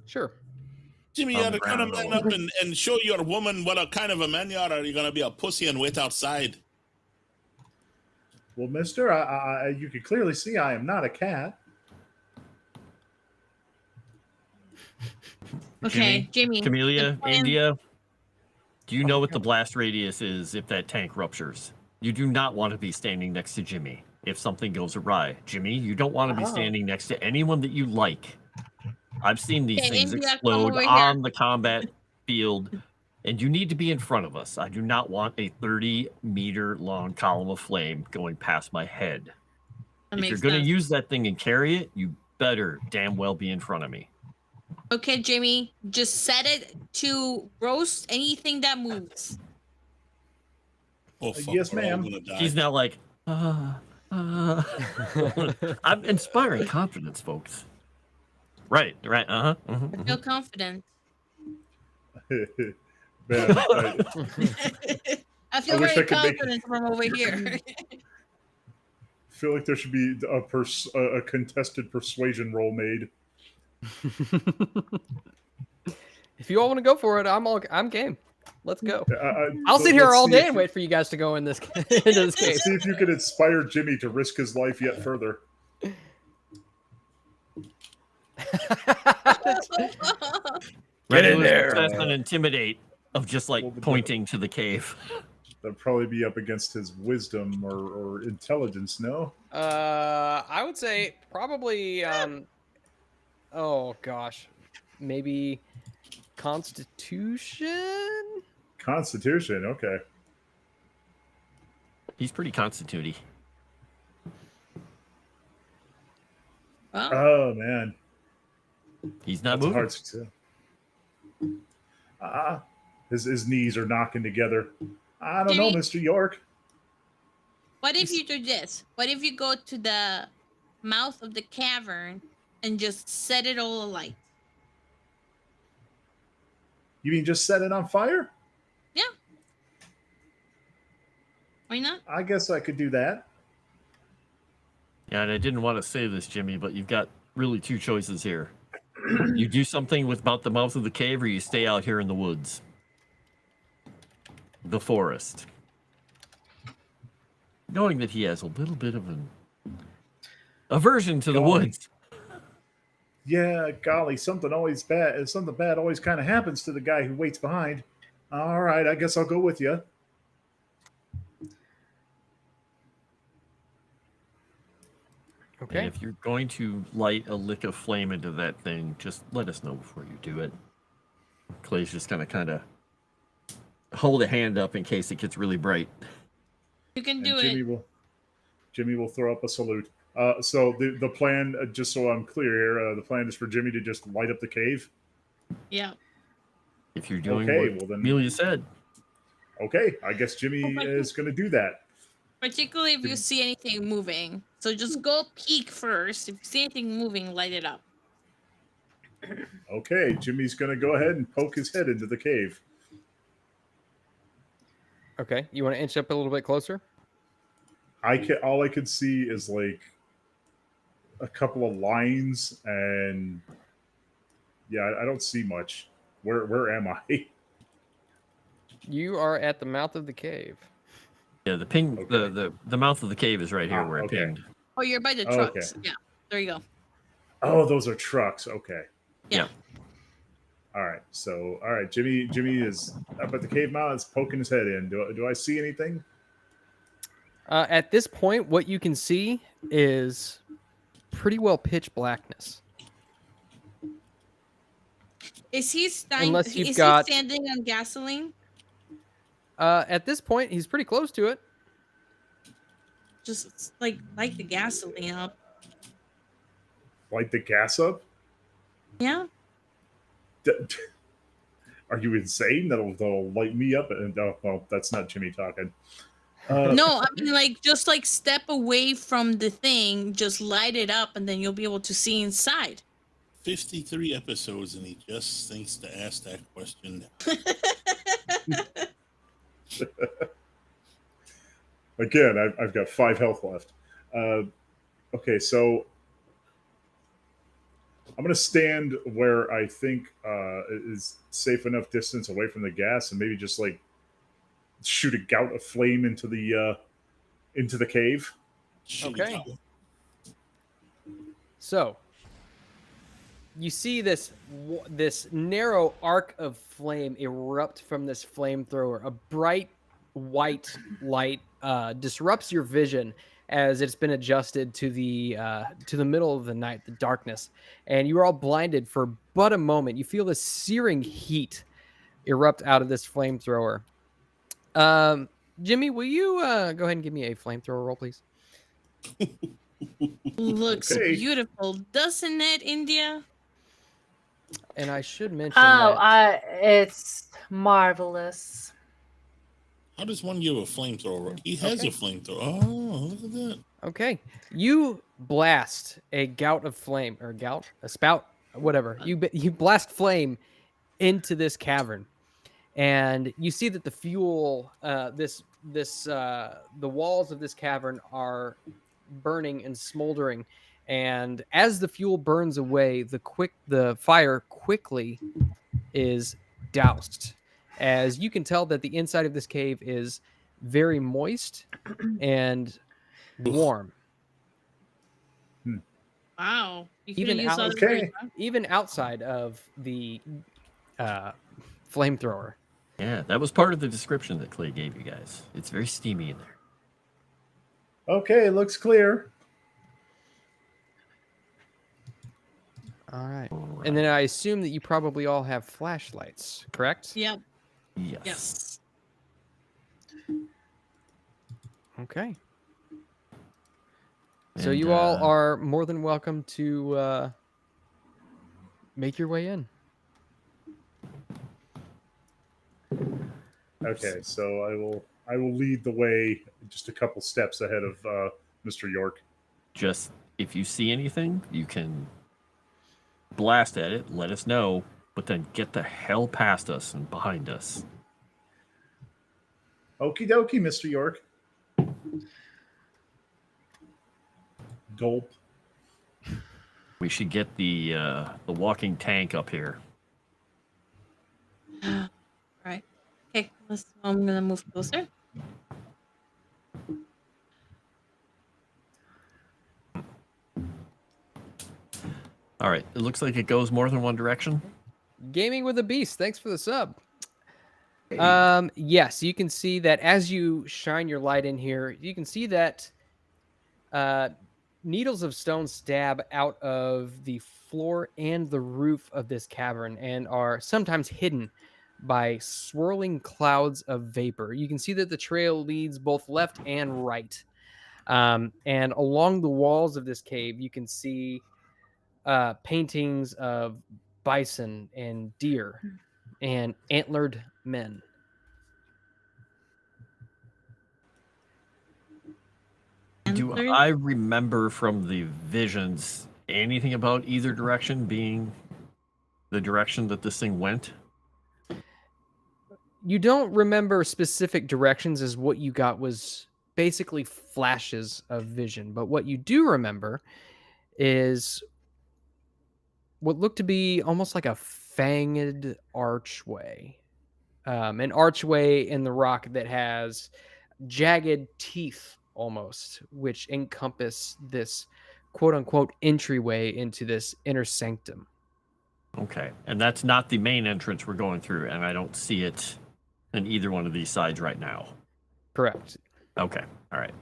Sure. Jimmy, you On ought the to kind of ground, man up and show your woman what a kind of a man you are. Are you going to be a pussy and wait outside? Well, mister, you can clearly see I am not a cat. Okay, Jimmy. Camellia, the plan- India, do you know what the blast radius is if that tank ruptures? You do not want to be standing next to Jimmy if something goes awry. Jimmy, you don't want to be standing next to anyone that you like. I've seen these Okay, things India, come explode over on here. the combat field, and you need to be in front of us. I do not want a 30-meter long column of flame going past my head. That If you're makes going to sense. use that thing and carry it, you better damn well be in front of me. Okay, Jimmy, just set it to roast anything that moves. Oh, fuck. Yes, we're all ma'am. gonna die. He's now like, I'm inspiring confidence, folks. Right. I feel confident. Man, I I feel wish very I could make- confident from over here. feel like there should be a contested persuasion roll made. If you all want to go for it, I'm game. Let's go. I'll Let's sit here all see day if and you- wait for you guys to go in this into this cave. See if you can inspire Jimmy to risk his life yet further. Get in there. That's an intimidate of just like Well, but- pointing to the cave. That'd probably be up against his wisdom or intelligence, no? I would say probably. Oh gosh, maybe Constitution. Constitution, okay. He's pretty constituty. Well, Oh, man. He's not That's a moving. hard success. His knees are knocking together. I don't know, Jimmy. Mr. York. What if you do this? What if you go to the mouth of the cavern and just set it all alight? You mean just set it on fire? Yeah. Why not? I guess I could do that. Yeah, and I didn't want to say this, Jimmy, but you've got really two choices here. You do something with about the mouth of the cave, or you stay out here in the woods. The forest. Knowing that he has a little bit of an aversion to the Golly. woods. Yeah, golly, something bad always kind of happens to the guy who waits behind. All right, I guess I'll go with you. And Okay. if you're going to light a lick of flame into that thing, just let us know before you do it. Clay's just gonna kind of hold a hand up in case it gets really bright. You can And do it. Jimmy will throw up a salute. So the plan, just so I'm clear here, the plan is for Jimmy to just light up the cave. Yeah. If you're doing Okay, what well then- Amelia said. Okay, I guess Jimmy is going to do that. Particularly if you see anything moving. So just go peek first. If you see anything moving, light it up. Okay, Jimmy's going to go ahead and poke his head into the cave. Okay. You want to inch up a little bit closer? All I could see is like a couple of lines, and yeah, I don't see much. Where am I? You are at the mouth of the cave. Yeah, the ping, Okay. the mouth of the cave is right here where it okay. pinged. Oh, you're by the Oh, okay. trucks. Yeah. There you go. Oh, those are trucks. Okay. Yeah. All right. So, all right, Jimmy is up at the cave mouth. It's poking his head in. Do I see anything? At this point, what you can see is pretty well pitch blackness. Is he Unless you've is got- he standing on gasoline? At this point, he's pretty close to it. Just like light the gasoline up. Light the gas up? Yeah. Are you insane? That'll light me up. And well, that's not Jimmy talking. No, I mean like just like step away from the thing, just light it up, and then you'll be able to see inside. 53 episodes, and he just thinks to ask that question. Again, I've got 5 health left. Okay, so I'm going to stand where I think is safe enough distance away from the gas, and maybe just like shoot a gout of flame into the cave. Okay. So you see this narrow arc of flame erupt from this flamethrower. A bright white light disrupts your vision as it's been adjusted to the middle of the night, the darkness, and you are all blinded for but a moment. You feel this searing heat erupt out of this flamethrower. Jimmy, will you go ahead and give me a flamethrower roll, please? Looks Okay. beautiful, doesn't it, India? And I should mention that It's marvelous. How does one give a flamethrower? He has a flamethrower. Oh, look at that. okay, you blast a gout of flame or a spout, whatever. You blast flame into this cavern, and you see that the fuel, the walls of this cavern are burning and smoldering, and as the fuel burns away, the fire quickly is doused, as you can tell that the inside of this cave is very moist and warm. Wow. You Even could've used all out- this Okay. great, huh? Even outside of the flamethrower. Yeah, that was part of the description that Clay gave you guys. It's very steamy in there. Okay, looks clear. All right. Alright. And then I assume that you probably all have flashlights, correct? Yep. Yes. Yes. Okay. So And, you all are more than welcome to make your way in. Okay, so I will lead the way just a couple steps ahead of Mr. York. Just if you see anything, you can blast at it, let us know, but then get the hell past us and behind us. Okie dokie, Mr. York. Gulp. We should get the walking tank up here. Right. Okay, I'm gonna move closer. All right, it looks like it goes more than one direction. Gaming with a Beast, thanks for the sub. Yes, you can see that as you shine your light in here, you can see that needles of stone stab out of the floor and the roof of this cavern and are sometimes hidden by swirling clouds of vapor. You can see that the trail leads both left and right. And along the walls of this cave, you can see paintings of bison and deer and antlered men. Do I remember from the visions anything about either direction being the direction that this thing went? You don't remember specific directions, as what you got was basically flashes of vision. But what you do remember is what looked to be almost like a fanged archway. An archway in the rock that has jagged teeth almost, which encompass this quote unquote entryway into this inner sanctum. Okay, and that's not the main entrance we're going through, and I don't see it in either one of these sides right now. Correct. Okay, all right.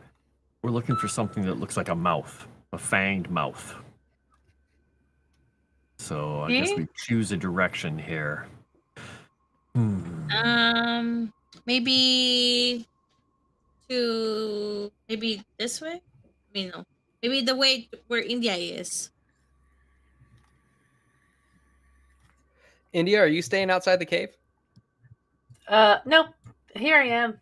We're looking for something that looks like a mouth, a fanged mouth. So I guess we choose a direction here. Maybe this way. I mean, no. Maybe the way where India is. India, are you staying outside the cave? No. Here I am.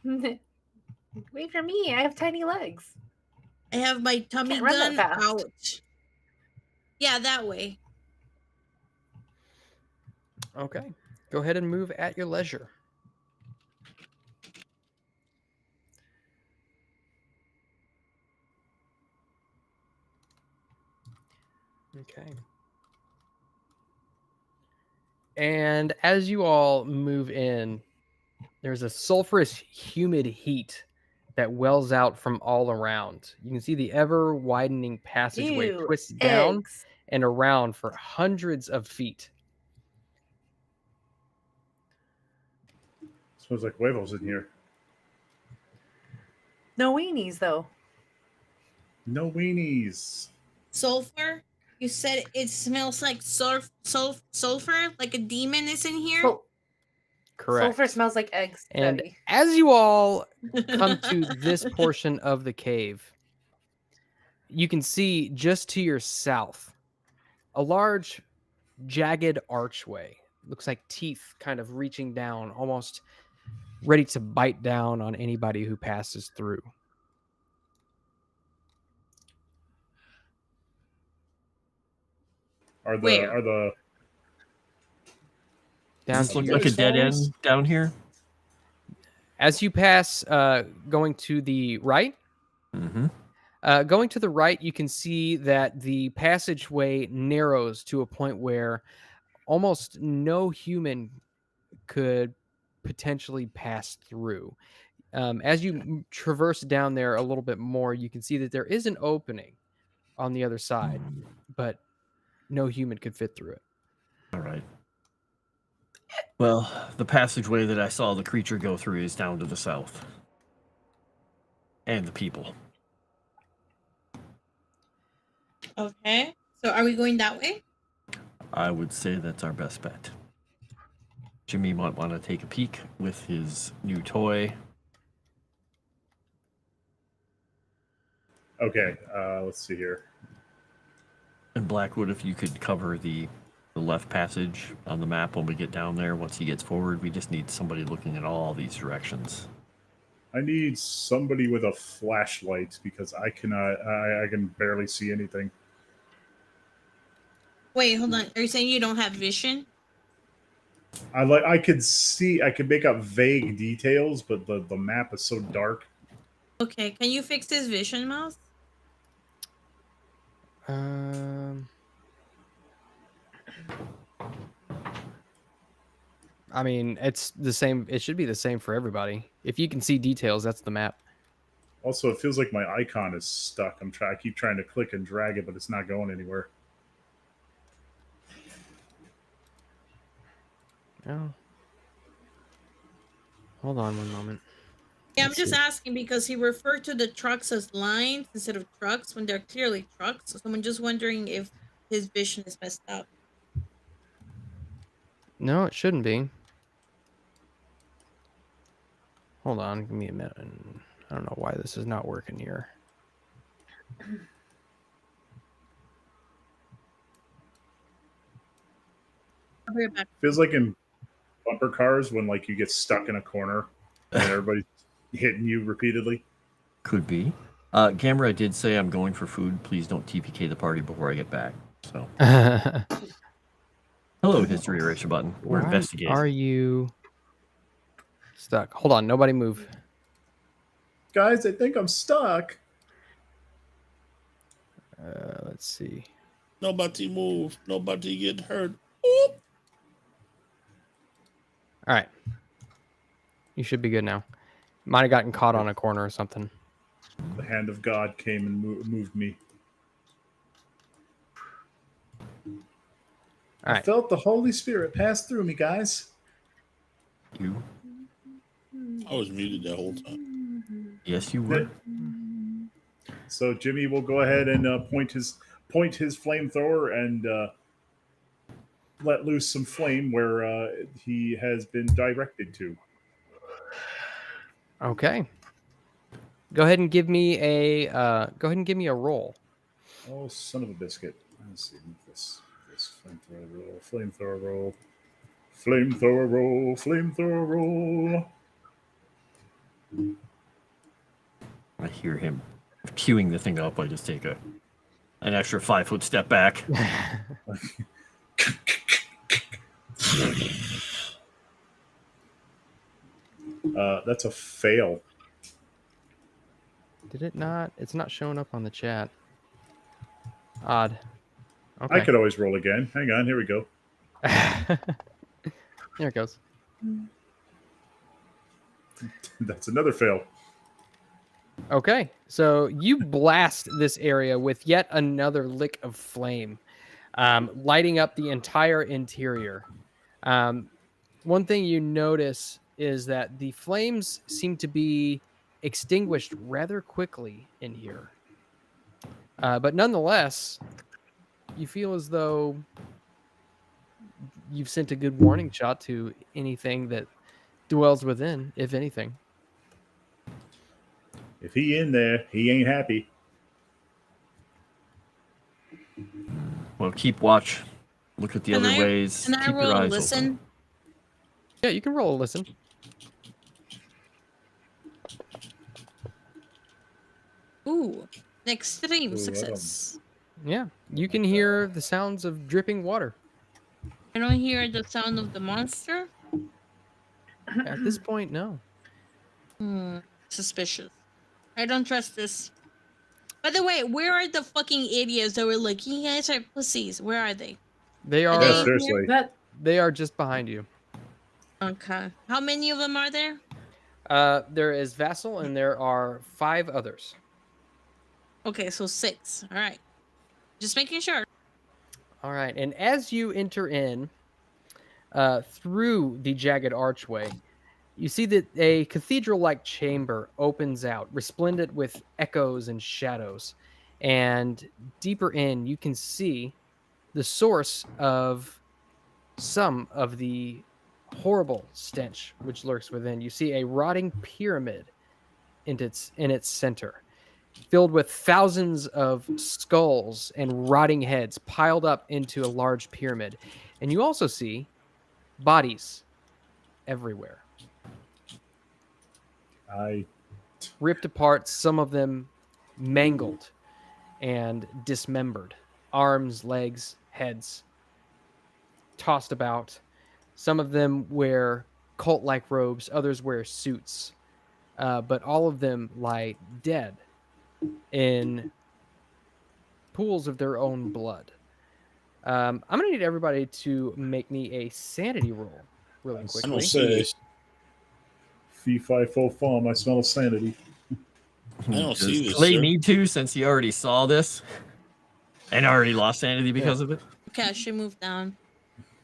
Wait for me. I have tiny legs. I have my tummy Can't run gun that fast. out. Yeah, that way. Okay. Go ahead and move at your leisure. Okay. And as you all move in, there's a sulfurous, humid heat that wells out from all around. You can see the ever-widening passageway Ew, twists down eggs. and around for hundreds of feet. Smells like huevos in here. No weenies, though. No weenies. Sulfur? You said it smells like sulfur? Like a demon is in here? Correct. Sulfur smells like eggs. And Sevvy. as you all come to this portion of the cave, you can see just to your south a large, jagged archway. Looks like teeth kind of reaching down, almost ready to bite down on anybody who passes through. Are Where? the Down Does to this look your like a dead end walls? down here? As you pass, going to the right, going to the right, you can see that the passageway narrows to a point where almost no human could potentially pass through. As you traverse down there a little bit more, you can see that there is an opening on the other side, but no human could fit through it. All right. Well, the passageway that I saw the creature go through is down to the south. And the people. Okay. So are we going that way? I would say that's our best bet. Jimmy might want to take a peek with his new toy. Okay, let's see here. And Blackwood, if you could cover the the left passage on the map when we get down there. Once he gets forward, we just need somebody looking at all these directions. I need somebody with a flashlight because I cannot. I can barely see anything. Wait, hold on. Are you saying you don't have vision? I could see. I could make out vague details, but the map is so dark. Okay, can you fix his vision, Mouse? I mean, it's the same. It should be the same for everybody. If you can see details, that's the map. Also, it feels like my icon is stuck. I keep trying to click and drag it, but it's not going anywhere. Oh. Hold on one moment. Yeah, I'm Let's just see. asking because he referred to the trucks as lines instead of trucks when they're clearly trucks. So I'm just wondering if his vision is messed up. No, it shouldn't be. Hold on, give me a minute. I don't know why this is not working here. I'll be right back. Feels like in bumper cars when like you get stuck in a corner and everybody's hitting you repeatedly. Could be. Gamera did say I'm going for food. Please don't TPK the party before I get back. So, hello, history eraser button. We're Why investigating. are you stuck? Hold on, nobody move. Guys, I think I'm stuck. Let's see. Nobody move. Nobody get hurt. Oop. All right. You should be good now. Might have gotten caught on a corner or something. The hand of God came and moved me. All I right. felt the Holy Spirit pass through me, guys. You? I was muted that whole time. Yes, you were. So Jimmy will go ahead and point his flamethrower and let loose some flame where he has been directed to. Okay. Go ahead and give me a roll. Oh, son of a biscuit! Let's see this flamethrower roll, flamethrower roll, flamethrower roll. I hear him queuing the thing up. I just take an extra 5-foot step back. That's a fail. Did it not? It's not showing up on the chat. Odd. I Okay. could always roll again. Hang on, here we go. Here it goes. That's another fail. Okay, so you blast this area with yet another lick of flame, lighting up the entire interior. One thing you notice is that the flames seem to be extinguished rather quickly in here. But nonetheless, you feel as though you've sent a good warning shot to anything that dwells within, if anything. If he in there, he ain't happy. Well, keep watch. Look at the other ways. Can I Keep roll your a eyes listen? open. Yeah, you can roll a listen. Ooh, extreme Ooh, success. Yeah, you can hear the sounds of dripping water. I don't hear the sound of the monster. At this point, no. Suspicious. I don't trust this. By the way, where are the fucking idiots that were like, you guys are pussies? Where are they? They Are are they Yeah, seriously. they are just behind you. Okay. How many of them are there? There is Vassal, and there are 5 others. Okay, so 6. All right. Just making sure. All right, and as you enter in through the jagged archway, you see that a cathedral-like chamber opens out, resplendent with echoes and shadows. And deeper in, you can see the source of some of the horrible stench which lurks within. You see a rotting pyramid in its center, filled with thousands of skulls and rotting heads piled up into a large pyramid. And you also see bodies everywhere, ripped apart, some of them mangled and dismembered, arms, legs, heads tossed about. Some of them wear cult-like robes, others wear suits, but all of them lie dead in pools of their own blood. I'm gonna need everybody to make me a sanity roll really I don't quickly. see this. Fee, fi, fo, fum. I smell sanity. I don't see Does this, Clay sir. need to, since he already saw this and already lost sanity because of it? Okay, I should move down.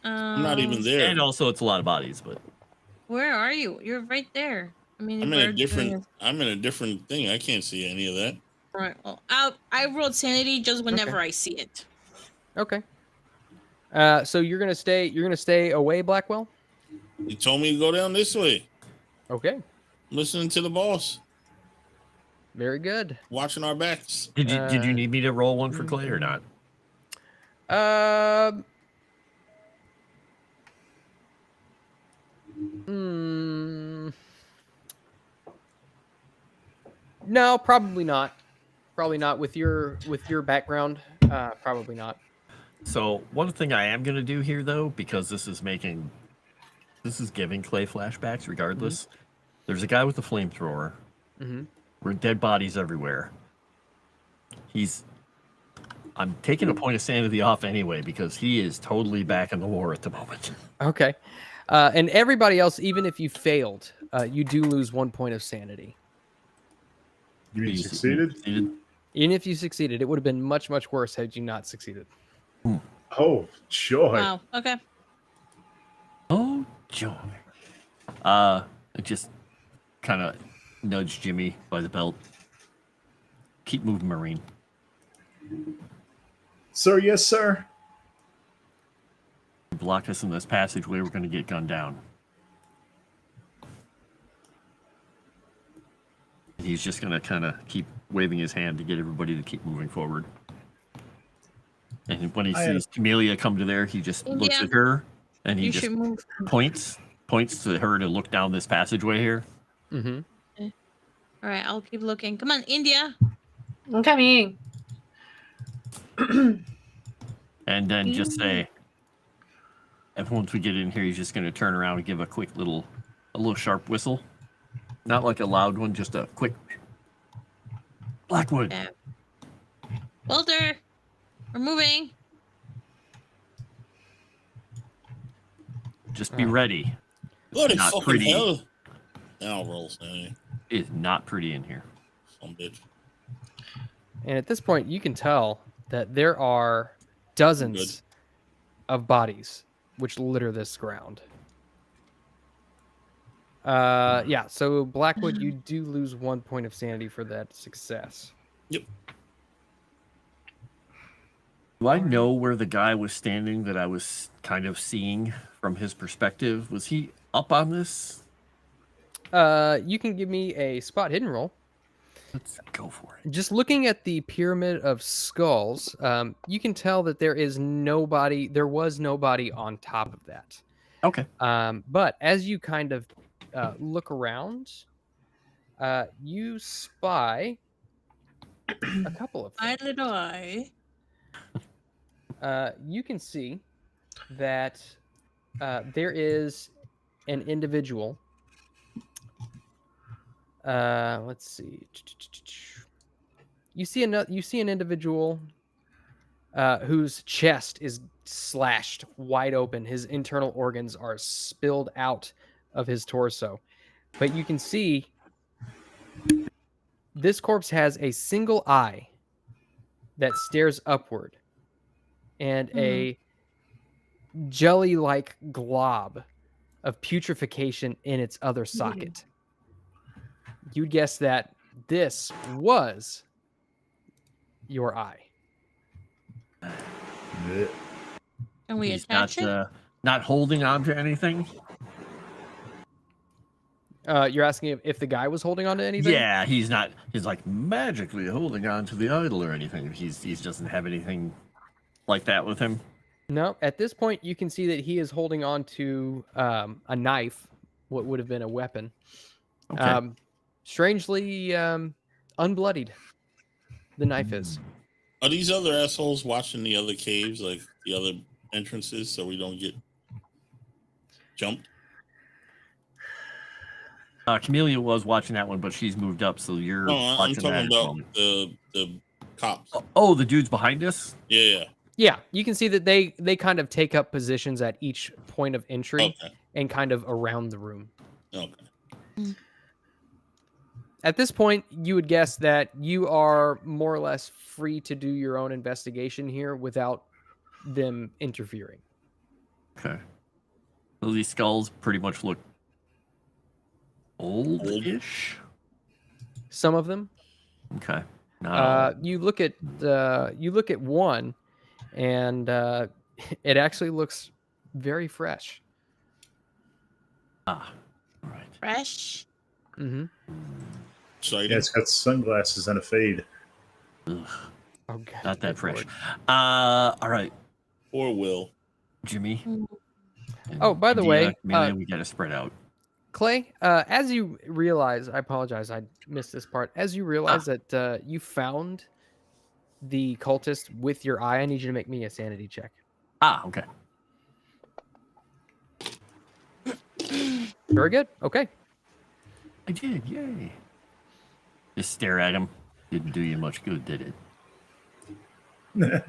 I'm not even there. And also, it's a lot of bodies, but Where are you? You're right there. I mean, I'm if in a we're doing different. I'm in a different thing. I can't see any of that. it- Right. Well, I rolled sanity just whenever I see it. Okay. So you're gonna stay away, Blackwell? He told me to go down this way. Okay. I'm listening to the boss, Very good. watching our backs. did you need me to roll one for Clay or not? No, probably not. Probably not with your background. Probably not. So one thing I am gonna do here, though, because this is giving Clay flashbacks regardless. There's a guy with a flamethrower. Mm-hmm. We're dead bodies everywhere. I'm taking a point of sanity off anyway because he is totally back in the war at the moment. Okay. And everybody else, even if you failed, you do lose 1 point of sanity. You mean succeeded? Even if you succeeded, it would have been much, much worse had you not succeeded. Oh, joy. Wow. Okay. Oh, joy. I just kind of nudge Jimmy by the belt. Keep moving, Marine. Sir, yes, sir. Block us in this passageway, we're going to get gunned down. He's just going to kind of keep waving his hand to get everybody to keep moving forward. And when he sees Camellia come to there, he just looks Yeah. at her and he You just should move. points to her to look down this passageway here. Mm-hmm. All right, I'll keep looking. Come on, India. I'm coming. And then just say, and once we get in here, he's just going to turn around and give a quick little sharp whistle. Not like a loud one, just a quick Blackwood. Yeah. Walter, we're moving. Just be ready. Bloody Not fucking pretty. hell. Now I'll roll sanity. It is not pretty in here. Some bitch. And at this point, you can tell that there are dozens of bodies which litter this ground. Yeah, so Blackwood, you do lose 1 point of sanity for that success. Yep. Do I know where the guy was standing that I was kind of seeing from his perspective? Was he up on this? You can give me a spot hidden roll. Let's go for it. Just looking at the pyramid of skulls, you can tell that there was nobody on top of that. Okay. But as you kind of look around, you spy a couple of things. My little eye. You can see that there is an individual. Let's see. You see an individual whose chest is slashed wide open. His internal organs are spilled out of his torso. But you can see this corpse has a single eye that stares upward and a jelly-like glob of putrefaction in its other socket. You'd guess that this was your eye. Can we He's attach it? not holding on to anything. You're asking if the guy was holding on to anything? Yeah, he's not. He's like magically holding on to the idol or anything. He doesn't have anything like that with him. No, at this point, you can see that he is holding on to a knife, what would have been a weapon. Okay. Strangely unbloodied, the knife is. Are these other assholes watching the other caves, like the other entrances, so we don't get jumped? Camellia was watching that one, but she's moved up, so you're No, I'm watching that talking at the about moment. the cops. Oh, the dudes behind us? Yeah. Yeah, you can see that they kind of take up positions at each point of entry Okay. and kind of around the room. Okay. At this point, you would guess that you are more or less free to do your own investigation here without them interfering. Okay. So these skulls pretty much look old-ish. Some of them. Okay. Not all. You look at one, and it actually looks very fresh. All right. Fresh. Mm-hmm. Exciting. Yeah, it's got sunglasses and a fade. Ugh, Oh, God, not that good fresh. Lord. All right, Or Will. Jimmy. and Oh, by the way, Camellia, we got to spread out. Clay, as you realize, I apologize, I missed this part. As you realize that you found the cultist with your eye, I need you to make me a sanity check. Okay. Very good. Okay. I did, yay. Just stare at him. Didn't do you much good, did it?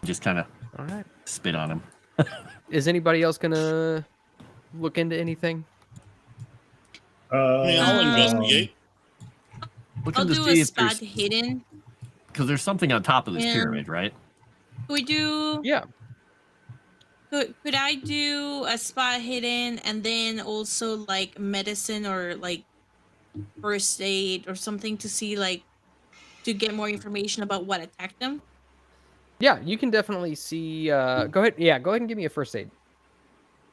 Just kind of All right. spit on him. Is anybody else gonna look into anything? I mean, I'll Um, investigate. Looking I'll to do see a if spot there's, hidden. because there's something on top of this Yeah. pyramid, right? Could we do? Yeah. Could I do a spot hidden and then also like medicine or like first aid or something to see like to get more information about what attacked them? Yeah, you can definitely see. Go ahead. Yeah, go ahead and give me a first aid.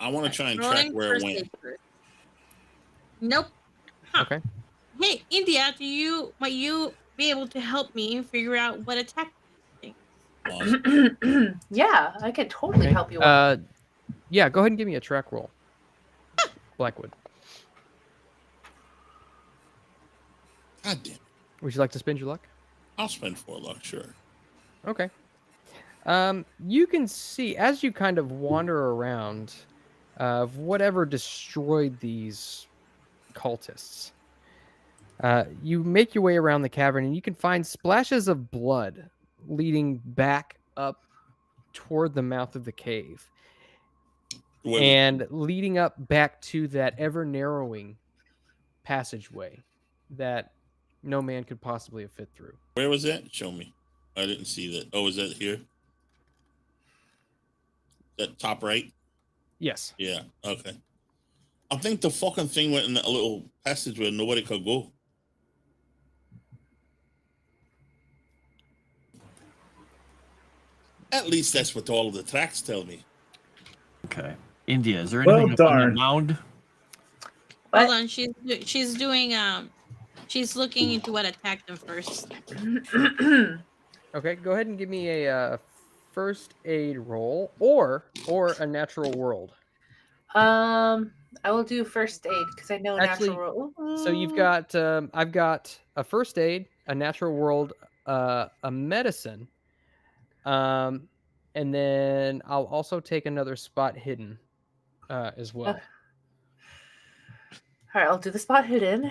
I want to try and track Rolling where it first went. aid first. Nope. Huh. Okay. Hey, India, might you be able to help me figure out what attacked things? Awesome. Yeah, I could totally Okay. help you out. Yeah, go ahead and give me a track roll. Blackwood. God damn it. Would you like to spend your luck? I'll spend 4 luck, sure. Okay. You can see as you kind of wander around of whatever destroyed these cultists. You make your way around the cavern and you can find splashes of blood leading back up toward the mouth of the cave Wait, and leading up back to that ever narrowing passageway that no man could possibly have fit through. where was that? Show me. I didn't see that. Oh, is that here? That top right? Yes. Yeah, okay. I think the fucking thing went in a little passage where nobody could go. At least that's what all of the tracks tell me. Okay. India, is there Well, anything up on darn. the mound? What? Hold on, she's doing she's looking into what attacked them first. Okay, go ahead and give me a first aid roll or a natural world. I will do first aid because I know Actually, natural. So you've got I've got a first aid, a natural world, a medicine, and then I'll also take another spot hidden as well. All right, I'll do the spot hidden.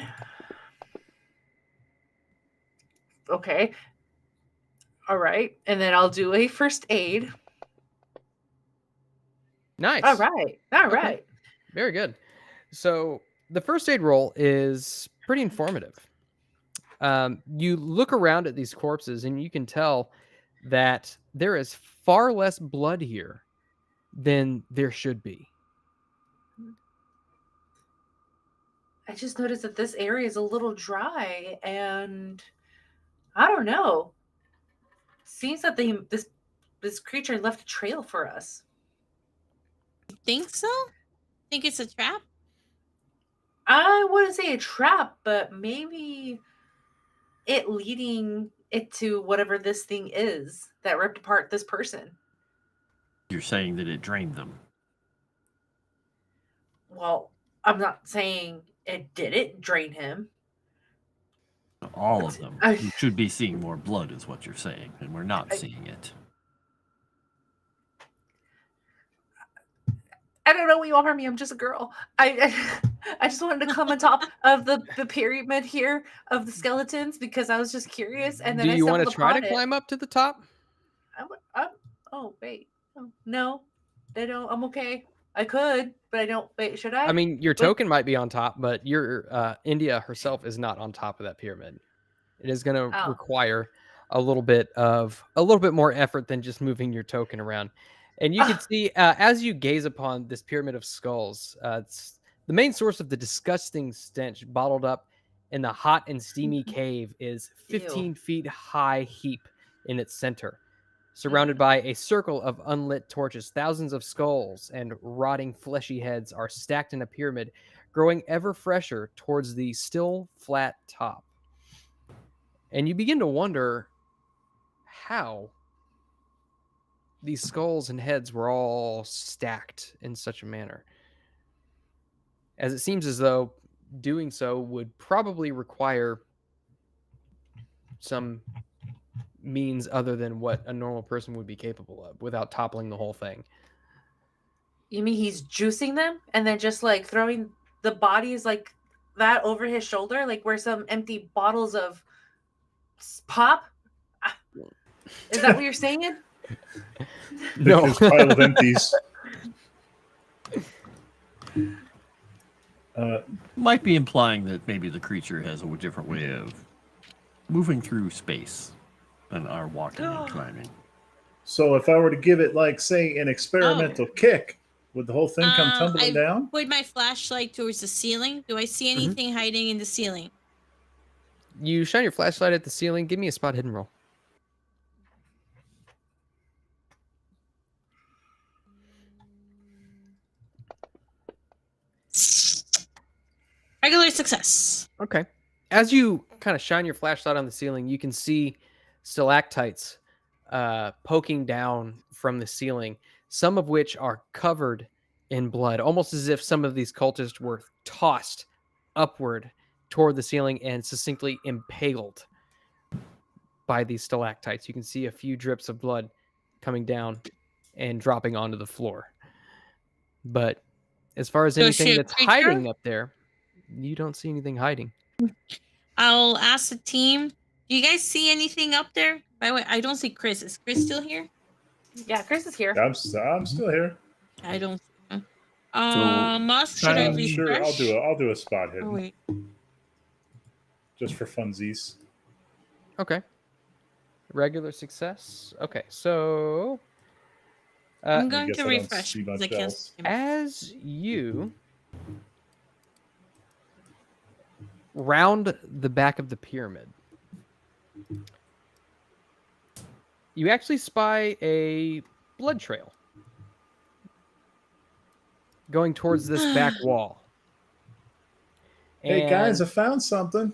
Okay. All right, and then I'll do a first aid. Nice. All right. All Okay. right. Very good. So the first aid roll is pretty informative. You look around at these corpses and you can tell that there is far less blood here than there should be. I just noticed that this area is a little dry, and I don't know. Seems that this creature left a trail for us. Think so? Think it's a trap? I wouldn't say a trap, but maybe it leading it to whatever this thing is that ripped apart this person. You're saying that it drained them. Well, I'm not saying it didn't drain him. All of them. I- You should be seeing more blood, is what you're saying, and we're not seeing it. I don't know what you want from me. I'm just a girl. I just wanted to come on top of the pyramid here of the skeletons because I was just curious. And then Do I you want to stumbled try upon to it. climb up to the top? Oh wait, no, I don't. I'm okay. I could, but I don't. Wait, should I? I mean, your Wait. token might be on top, but your India herself is not on top of that pyramid. It is going to Oh. require a little bit more effort than just moving your token around. And you can see as you gaze upon this pyramid of skulls, it's the main source of the disgusting stench bottled up in the hot and steamy cave is 15 feet high heap in its center. Surrounded by a circle of unlit torches, thousands of skulls and rotting fleshy heads are stacked in a pyramid, growing ever fresher towards the still flat top. And you begin to wonder how these skulls and heads were all stacked in such a manner, as it seems as though doing so would probably require some means other than what a normal person would be capable of without toppling the whole thing. You mean he's juicing them and then just like throwing the bodies like that over his shoulder, like where some empty bottles of pop? Is that what you're saying? No. This pile of empties. Might be implying that maybe the creature has a different way of moving through space than our walking and climbing. So if I were to give it, like, say, an experimental kick, would the whole thing come tumbling down? Put my flashlight towards the ceiling. Do I see anything hiding in the ceiling? You shine your flashlight at the ceiling. Give me a spot hidden roll. Regular success. Okay. As you kind of shine your flashlight on the ceiling, you can see stalactites poking down from the ceiling, some of which are covered in blood, almost as if some of these cultists were tossed upward toward the ceiling and succinctly impaled by these stalactites. You can see a few drips of blood coming down and dropping onto the floor. But as far as So is she anything a that's creature? hiding up there, you don't see anything hiding. I'll ask the team. Do you guys see anything up there? By the way, I don't see Chris. Is Chris still here? Yeah, Chris is here. I'm still here. I don't see him. Must should I I'm refresh? sure I'll do a spot hidden Oh wait. just for funsies. Okay. Regular success. Okay, so I'm going guess to I don't refresh. see because much I can't else. see him. as you round the back of the pyramid, you actually spy a blood trail going towards this back wall. Hey guys, I And found something.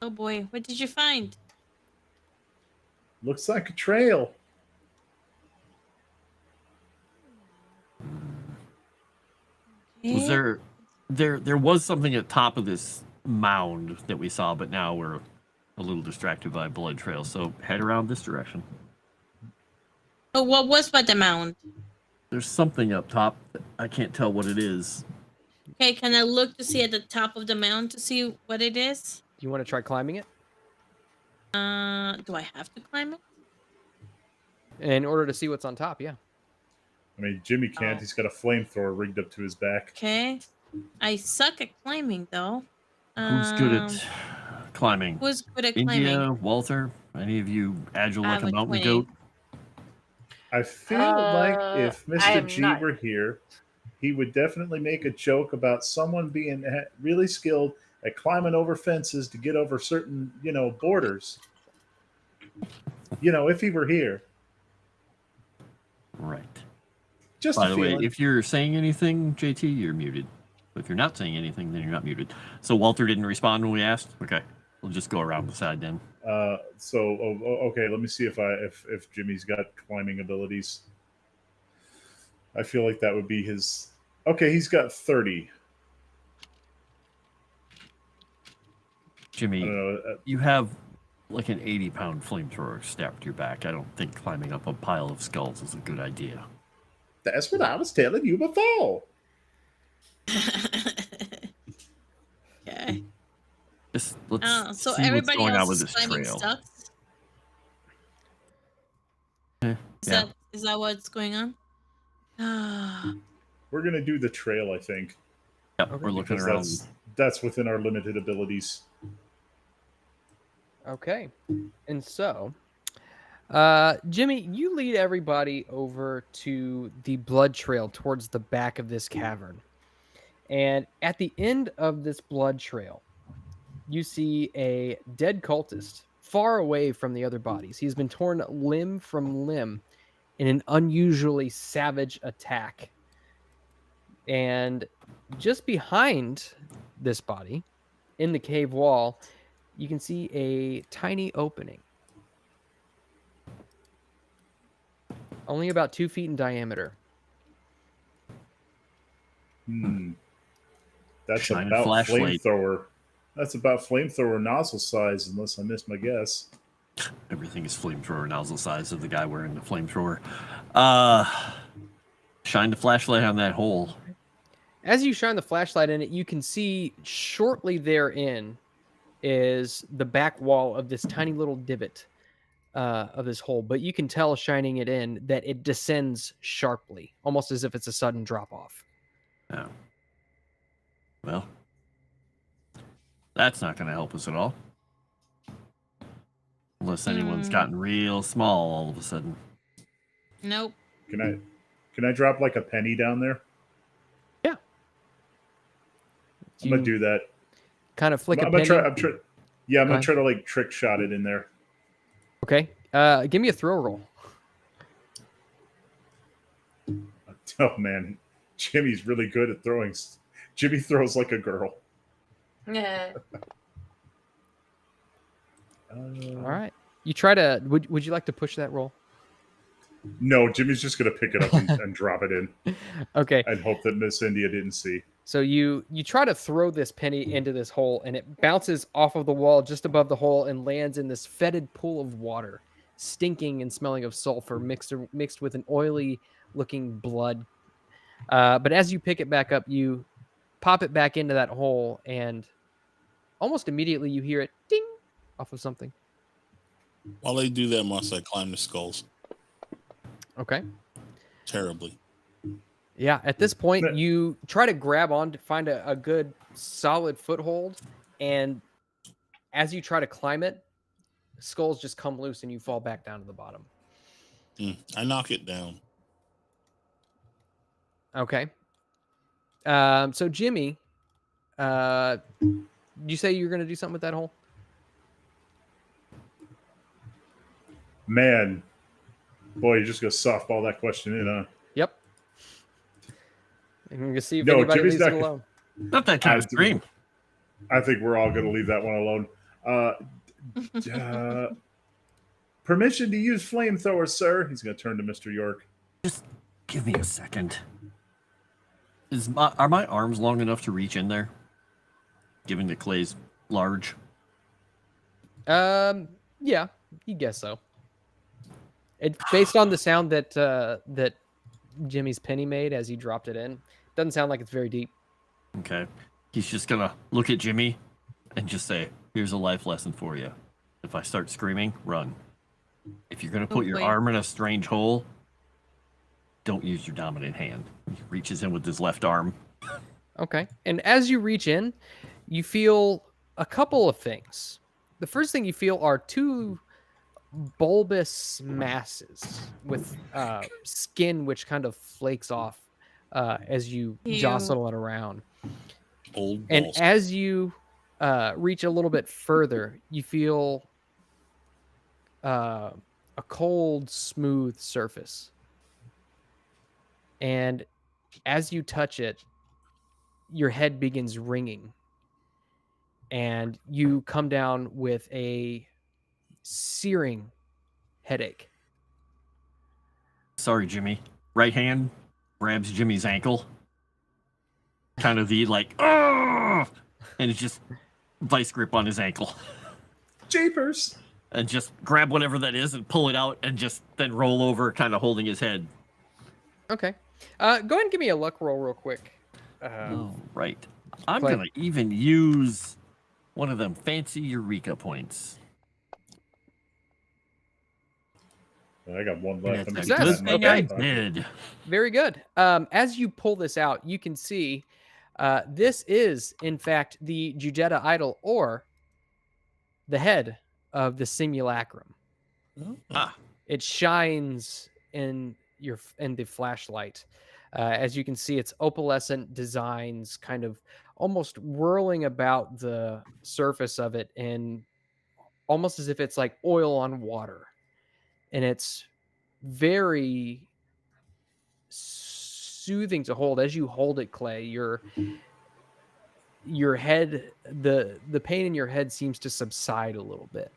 Oh boy, what did you find? Looks like a trail. Was there was something at top of this mound that we saw, but now we're a little distracted by blood trail. So head around this direction. Oh, what was by the mound? There's something up top. I can't tell what it is. Okay, can I look to see at the top of the mound to see what it is? do you want to try climbing it? Do I have to climb it? In order to see what's on top, yeah. I mean, Jimmy can't. Oh. He's got a flamethrower rigged up to his back. Okay. I suck at climbing though. Who's good at climbing? Who's good at climbing? India, Walter, any of you agile I like have a a mountain 20. goat? I feel like if I Mr. am G not. were here, he would definitely make a joke about someone being really skilled at climbing over fences to get over certain, borders. If he were here. Right. Just By a the way, feeling. if you're saying anything, JT, you're muted. But if you're not saying anything, then you're not muted. So Walter didn't respond when we asked? Okay. We'll just go around the side then. Okay, let me see if Jimmy's got climbing abilities. I feel like that would be his. Okay, he's got 30. Jimmy, I don't know. you have like an 80-pound flamethrower strapped to your back. I don't think climbing up a pile of skulls is a good idea. That's what I was telling you before. Okay. Let's So see what's everybody going on else with is this climbing trail. stuff. Yeah. Is that what's going on? Ah. We're gonna do the trail, I think, Yep, Okay. we're looking because around. that's within our limited abilities. Okay. And so, Jimmy, you lead everybody over to the blood trail towards the back of this cavern. And at the end of this blood trail, you see a dead cultist far away from the other bodies. He's been torn limb from limb in an unusually savage attack. And just behind this body, in the cave wall, you can see a tiny opening. Only about 2 feet in diameter. That's Shine a about flashlight. flamethrower. That's about flamethrower nozzle size, unless I missed my guess. Everything is flamethrower nozzle size of the guy wearing the flamethrower. Shine the flashlight on that hole. As you shine the flashlight in it, you can see shortly therein is the back wall of this tiny little divot of this hole. But you can tell shining it in that it descends sharply, almost as if it's a sudden drop off. Oh. Well, that's not going to help us at all. Unless anyone's gotten real small all of a sudden. Nope. Can I drop like a penny down there? Yeah. I'm gonna do that. Kind of flick I'm a gonna penny. I'm gonna try to like trick shot it in there. Okay. Give me a throw roll. Oh man, Jimmy's really good at throwing. Jimmy throws like a girl. Yeah. All right. You try to. Would you like to push that roll? No, Jimmy's just gonna pick it up and drop it in, Okay. and hope that Miss India didn't see. So you try to throw this penny into this hole, and it bounces off of the wall just above the hole and lands in this fetid pool of water, stinking and smelling of sulfur mixed with an oily-looking blood. But as you pick it back up, you pop it back into that hole, and almost immediately you hear it ding off of something. While they do that, must I climb the skulls? Okay. Terribly. Yeah, at this point, you try to grab on to find a good solid foothold, and as you try to climb it, skulls just come loose and you fall back down to the bottom. I knock it down. Okay. So Jimmy, you say you're going to do something with that hole? Man, boy, you're just gonna softball that question in, huh? Yep. I'm going to see if No, anybody Jimmy's leaves it not- alone. Not that kind of scream. I think we're all gonna leave that one alone. Permission to use flamethrower, sir. He's gonna turn to Mr. York. Just give me a second. Are my arms long enough to reach in there? Given that clay's large. Yeah, you guess so. It based on the sound that that Jimmy's penny made as he dropped it in. Doesn't sound like it's very deep. Okay. He's just gonna look at Jimmy and just say, "Here's a life lesson for you. If I start screaming, run. If you're gonna put your arm in a strange hole, don't use your dominant hand." He reaches in with his left arm. Okay. And as you reach in, you feel a couple of things. The first thing you feel are two bulbous masses with skin which kind of flakes off as you jostle it around. Old And balls. as you reach a little bit further, you feel a cold, smooth surface. And as you touch it, your head begins ringing. and you come down with a searing headache. Sorry, Jimmy. Right hand grabs Jimmy's ankle. Kind of the like, oh, and it's just vice grip on his ankle. Japers. And just grab whatever that is and pull it out and just then roll over, kind of holding his head. Okay. Go ahead and give me a luck roll real quick. Right. I'm Clay. going to even use one of them fancy Eureka points. I got one left. And I'm it's keeping a that in my good back thing pocket. I did. Very good. As you pull this out, you can see this is, in fact, the Jujeta idol, or the head of the simulacrum. Ah, It shines in the flashlight. As you can see, it's opalescent designs kind of almost whirling about the surface of it, and almost as if it's like oil on water. And it's very soothing to hold. As you hold it, Clay, your head, the pain in your head seems to subside a little bit.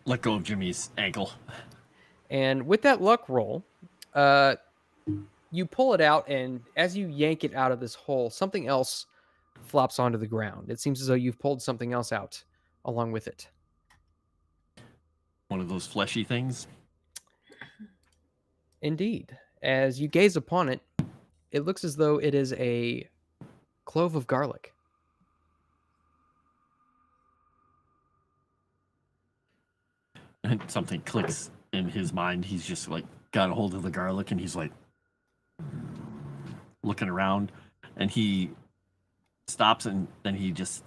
let go of Jimmy's ankle. And with that luck roll, you pull it out, and as you yank it out of this hole, something else flops onto the ground. It seems as though you've pulled something else out along with it. One of those fleshy things. Indeed. As you gaze upon it, it looks as though it is a clove of garlic. And something clicks in his mind. He's just like got a hold of the garlic, and he's like looking around, and he stops, and then he just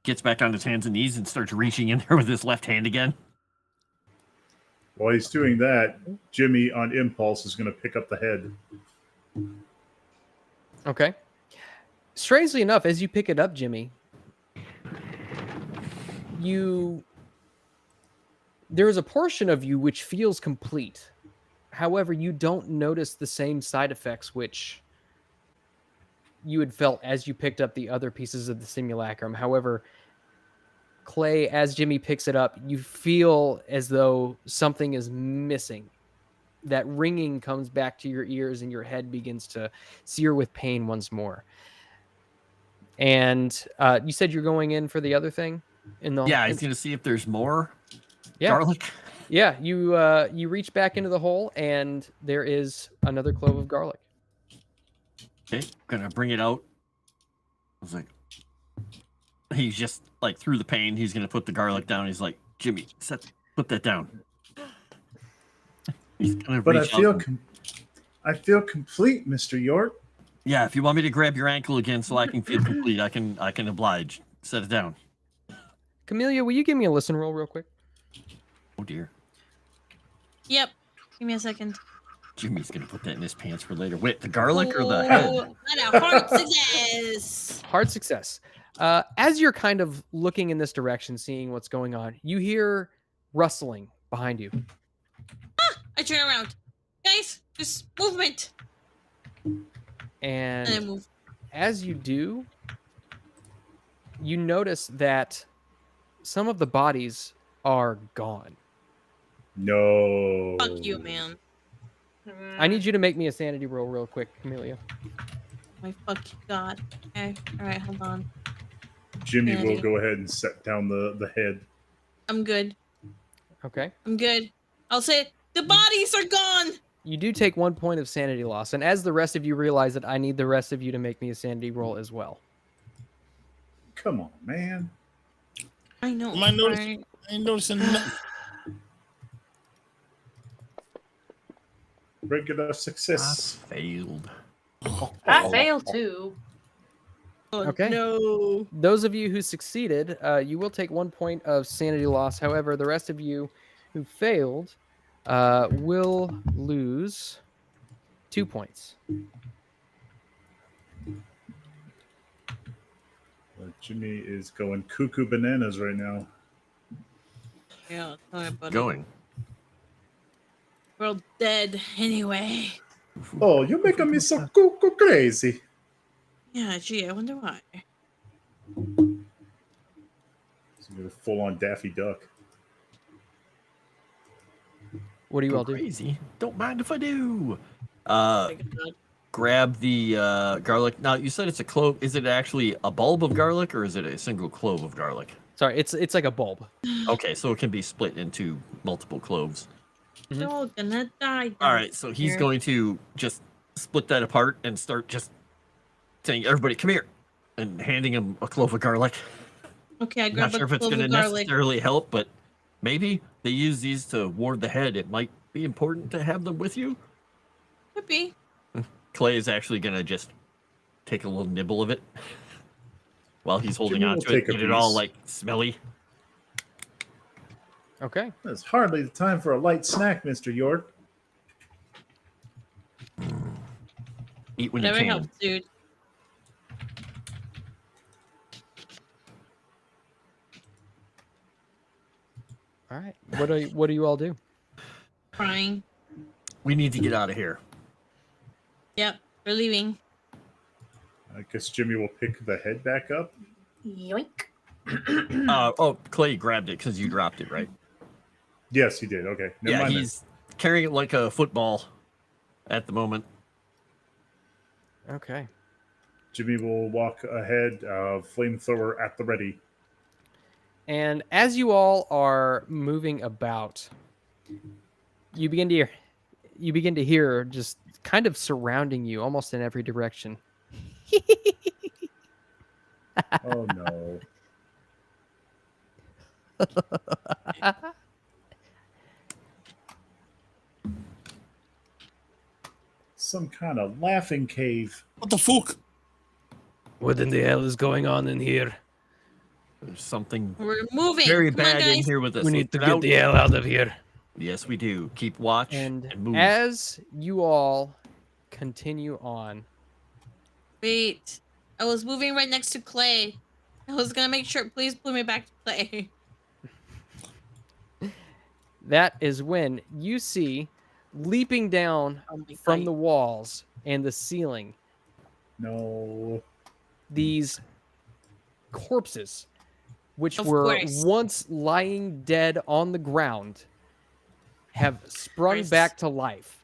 gets back on his hands and knees and starts reaching in there with his left hand again. While he's doing that, Jimmy, on impulse, is going to pick up the head. Okay. Strangely enough, as you pick it up, Jimmy, there is a portion of you which feels complete. However, you don't notice the same side effects which you had felt as you picked up the other pieces of the simulacrum. However, Clay, as Jimmy picks it up, you feel as though something is missing. That ringing comes back to your ears, and your head begins to sear with pain once more. And you said you're going in for the other thing? Yeah, he's going to see if there's more Yeah. garlic. Yeah, you reach back into the hole, and there is another clove of garlic. Okay, gonna bring it out. I was like, he's just like through the pain. He's gonna put the garlic down. He's like, Jimmy, put that down. He's gonna But I reach feel, out and- I feel complete, Mr. York. yeah. If you want me to grab your ankle again so I can feel complete, I can oblige. Set it down. Camellia, will you give me a listen roll real quick? Oh dear, Yep. Give me a second. Jimmy's gonna put that in his pants for later. Wait, the garlic or the head? Oh, and a heart success. Hard success. As you're kind of looking in this direction, seeing what's going on, you hear rustling behind you. I turn around. Guys, just movement. And I And move. as you do, you notice that some of the bodies are gone. No. Fuck you, man. I need you to make me a sanity roll real quick, Camellia. My fuck God. Okay. All right, hold on. Jimmy will Sanity. go ahead and set down the head. I'm good. Okay. I'm good. I'll say the bodies are gone. You do take 1 point of sanity loss, and as the rest of you realize that, I need the rest of you to make me a sanity roll as well. Come on, man. I know. Am I noticing? right? I ain't noticing nothing. Regular I success. failed. I failed too. Oh, Okay. No. Those of you who succeeded, you will take 1 point of sanity loss. However, the rest of you who failed will lose 2 points. Jimmy is going cuckoo bananas right now. Yeah. Sorry, buddy. Going. We're all dead anyway. Oh, you're making me so cuckoo crazy. Yeah, gee, I wonder why. You're full on Daffy Duck. What do you Go all do? crazy. Don't mind if I do. Oh my God. Grab the garlic. Now you said it's a clove. Is it actually a bulb of garlic or is it a single clove of garlic? Sorry, it's like a bulb. Okay, so it can be split into multiple cloves. They're all gonna die. down All right, so he's here. going to just split that apart and start just saying, "Everybody, come here," and handing him a clove of garlic. Okay, I Not grab sure a if it's clove going to of garlic. necessarily help, but maybe they use these to ward the head. It might be important to have them with you. Could be. Clay is actually going to just take a little nibble of it while he's holding Jimmy on will to it, take a get it all piece. like smelly. Okay. It's hardly the time for a light snack, Mr. York. Eat when you Never can. helps, dude. All right. What do you all do? Crying. We need to get out of here. Yep, we're leaving. I guess Jimmy will pick the head back up. Yoink. Oh, Clay grabbed it because you dropped it, right? Yes, he did. Okay. Never Yeah, mind he's carrying it like a football at the moment. Okay. Jimmy will walk ahead, flamethrower at the ready. And as you all are moving about, you begin to hear just kind of surrounding you almost in every direction. Oh no. Some kind of laughing cave. What the fuck? What in the hell is going on in here? There's something We're moving. very Come on, bad in guys. here with us. We need to Let's get out. the hell out of here. Yes, we do. Keep watch and, And move. as you all continue on, Wait. I was moving right next to Clay. I was gonna make sure. Please pull me back to Clay. that is when you see leaping down Oh my from God. the walls and the ceiling No. these corpses, which Of were course. once lying dead on the ground, have sprung course. back to life.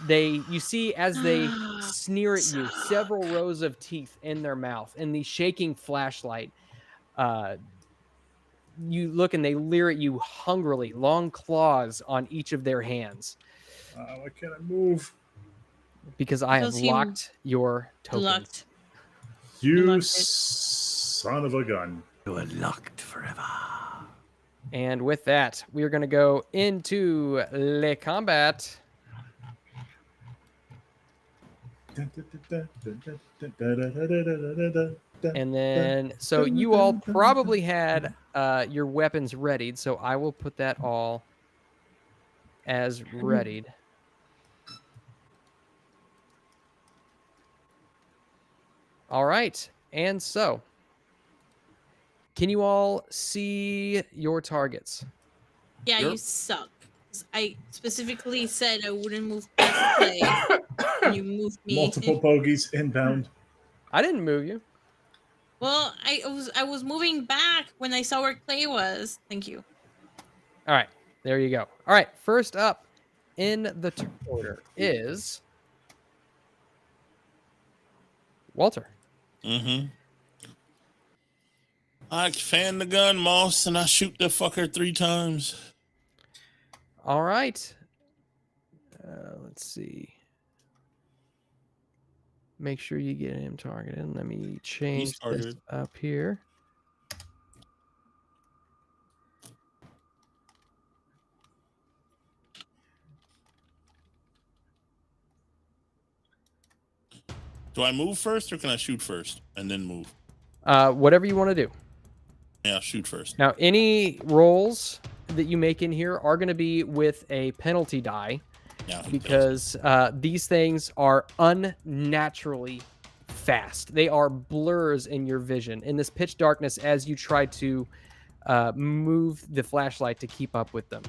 You see as they sneer at you, several rows of teeth in their mouth, and the shaking flashlight. You look and they leer at you hungrily, long claws on each of their hands, Why can't I move? because I have Those seem locked your tokens. Locked. You Locked it. son of a gun. You are locked forever. And with that, we are going to go into le combat. And then, so you all probably had your weapons readied, so I will put that all as readied. All right, and so, can you all see your targets? Yeah, Yep. you suck. I specifically said I wouldn't move past Clay. and you moved me. Multiple bogeys inbound. I didn't move you. Well, I was moving back when I saw where Clay was. Thank you. All right, there you go. All right, first up in the turn order is Walter. Mm-hmm. I fan the gun, Moss, and I shoot the fucker 3 times. All right. Let's see. Make sure you get him targeted. Let me change this targeted. up here. Do I move first or can I shoot first and then move? Whatever you want to do. Yeah, I'll shoot first. Now, any rolls that you make in here are going to be with a penalty die, Yeah, because these things are unnaturally fast. They are blurs in your vision in this pitch darkness as you try to move the flashlight to keep up with them.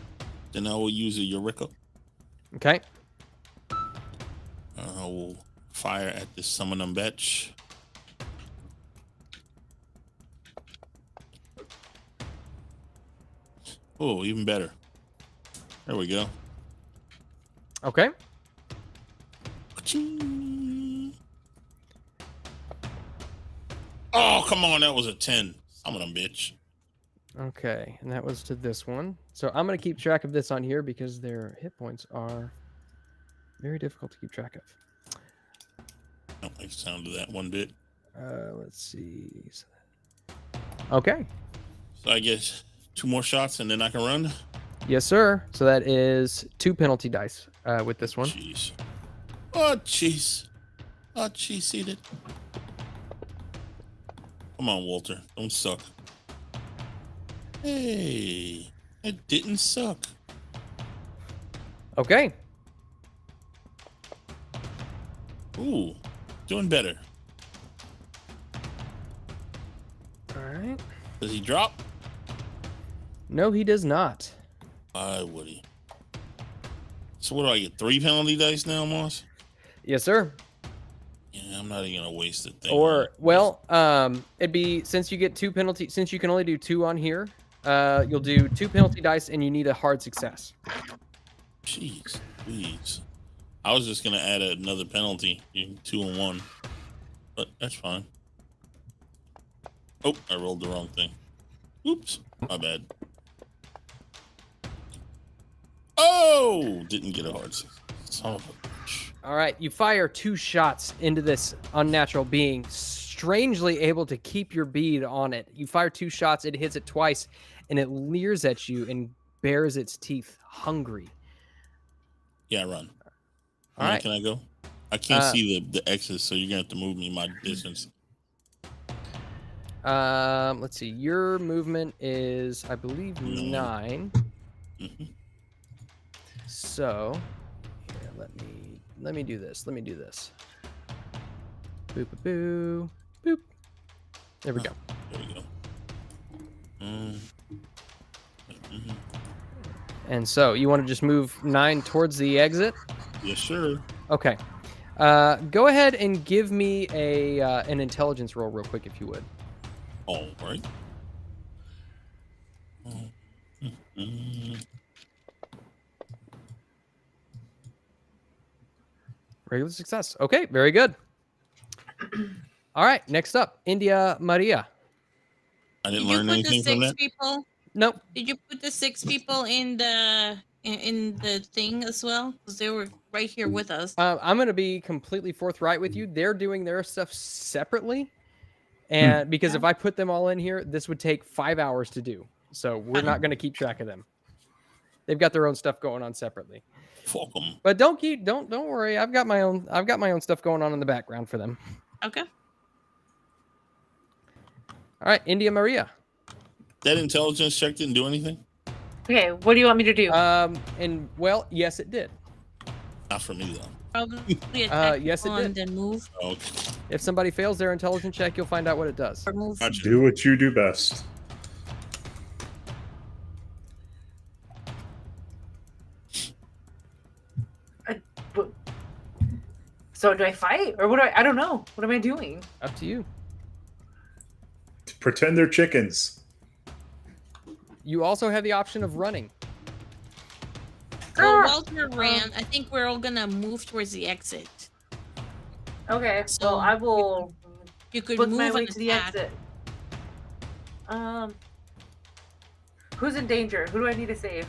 then I will use a Eureka. Okay. I will fire at this summon bitch. Oh, even better. There we go. Okay. Oh, come on. That was a 10. Summon them, bitch. Okay, and that was to this one. So I'm going to keep track of this on here because their hit points are very difficult to keep track of. I don't like the sound of that one bit. Let's see. Okay. So I guess 2 more shots and then I can run. Yes, sir. So that is 2 penalty dice with this one. Jeez. Oh, jeez. Oh, jeez, eat it. Come on, Walter. Don't suck. Hey, it didn't suck. Okay. Ooh, doing better. All right. Does he drop? No, he does not. Why would he? So what do I get? 3 penalty dice now, Moss? Yes, sir. Yeah, I'm not even gonna waste it. Or, well, it'd be, since you get 2 penalty, since you can only do 2 on here, you'll do 2 penalty dice and you need a hard success. Jeez, please. I was just gonna add another penalty, 2 and 1, but that's fine. Oh, I rolled the wrong thing. Oops, my bad. Oh, didn't get a hard success. Son of a bitch. All right, you fire 2 shots into this unnatural being, strangely able to keep your bead on it. You fire 2 shots, it hits it twice, and it leers at you and bares its teeth, hungry. Yeah, run. All right. Can I go? I can't see the X's, so you're gonna have to move me my distance. Let's see. Your movement is, I believe, 9. Mm-hmm. So, here, let me do this. Let me do this. Boop, boop, boop, boop. There we go. There we go. Mm-hmm. And so, you want to just move 9 towards the exit? Yes, sir. Okay. Go ahead and give me an intelligence roll real quick, if you would. All right. Mm-hmm. Regular success. Okay, very good. All right, next up, India Maria. I didn't Did you learn put the anything from 6 that. people? Nope. Did you put the 6 people in the thing as well? Because they were right here with us. I'm going to be completely forthright with you. They're doing their stuff separately. And because if I put them all in here, this would take 5 hours to do. So we're not going to keep track of them. They've got their own stuff going on separately. Fuck them. But don't worry. I've got my own stuff going on in the background for them. Okay. All right, India Maria. That intelligence check didn't do anything. Okay, what do you want me to do? And well, yes, it did. Not for me though. Probably attack yes, it people did. and then move. Okay. If somebody fails their intelligence check, you'll find out what it does. Or move. Gotcha. Do what you do best. So do I fight or what? I don't know. What am I doing? Up to you. Pretend they're chickens. You also have the option of running. Well, Walter ran. I think we're all gonna move towards the exit. Okay, So well I will You could book move my and way to the attack. exit. Who's in danger? Who do I need to save?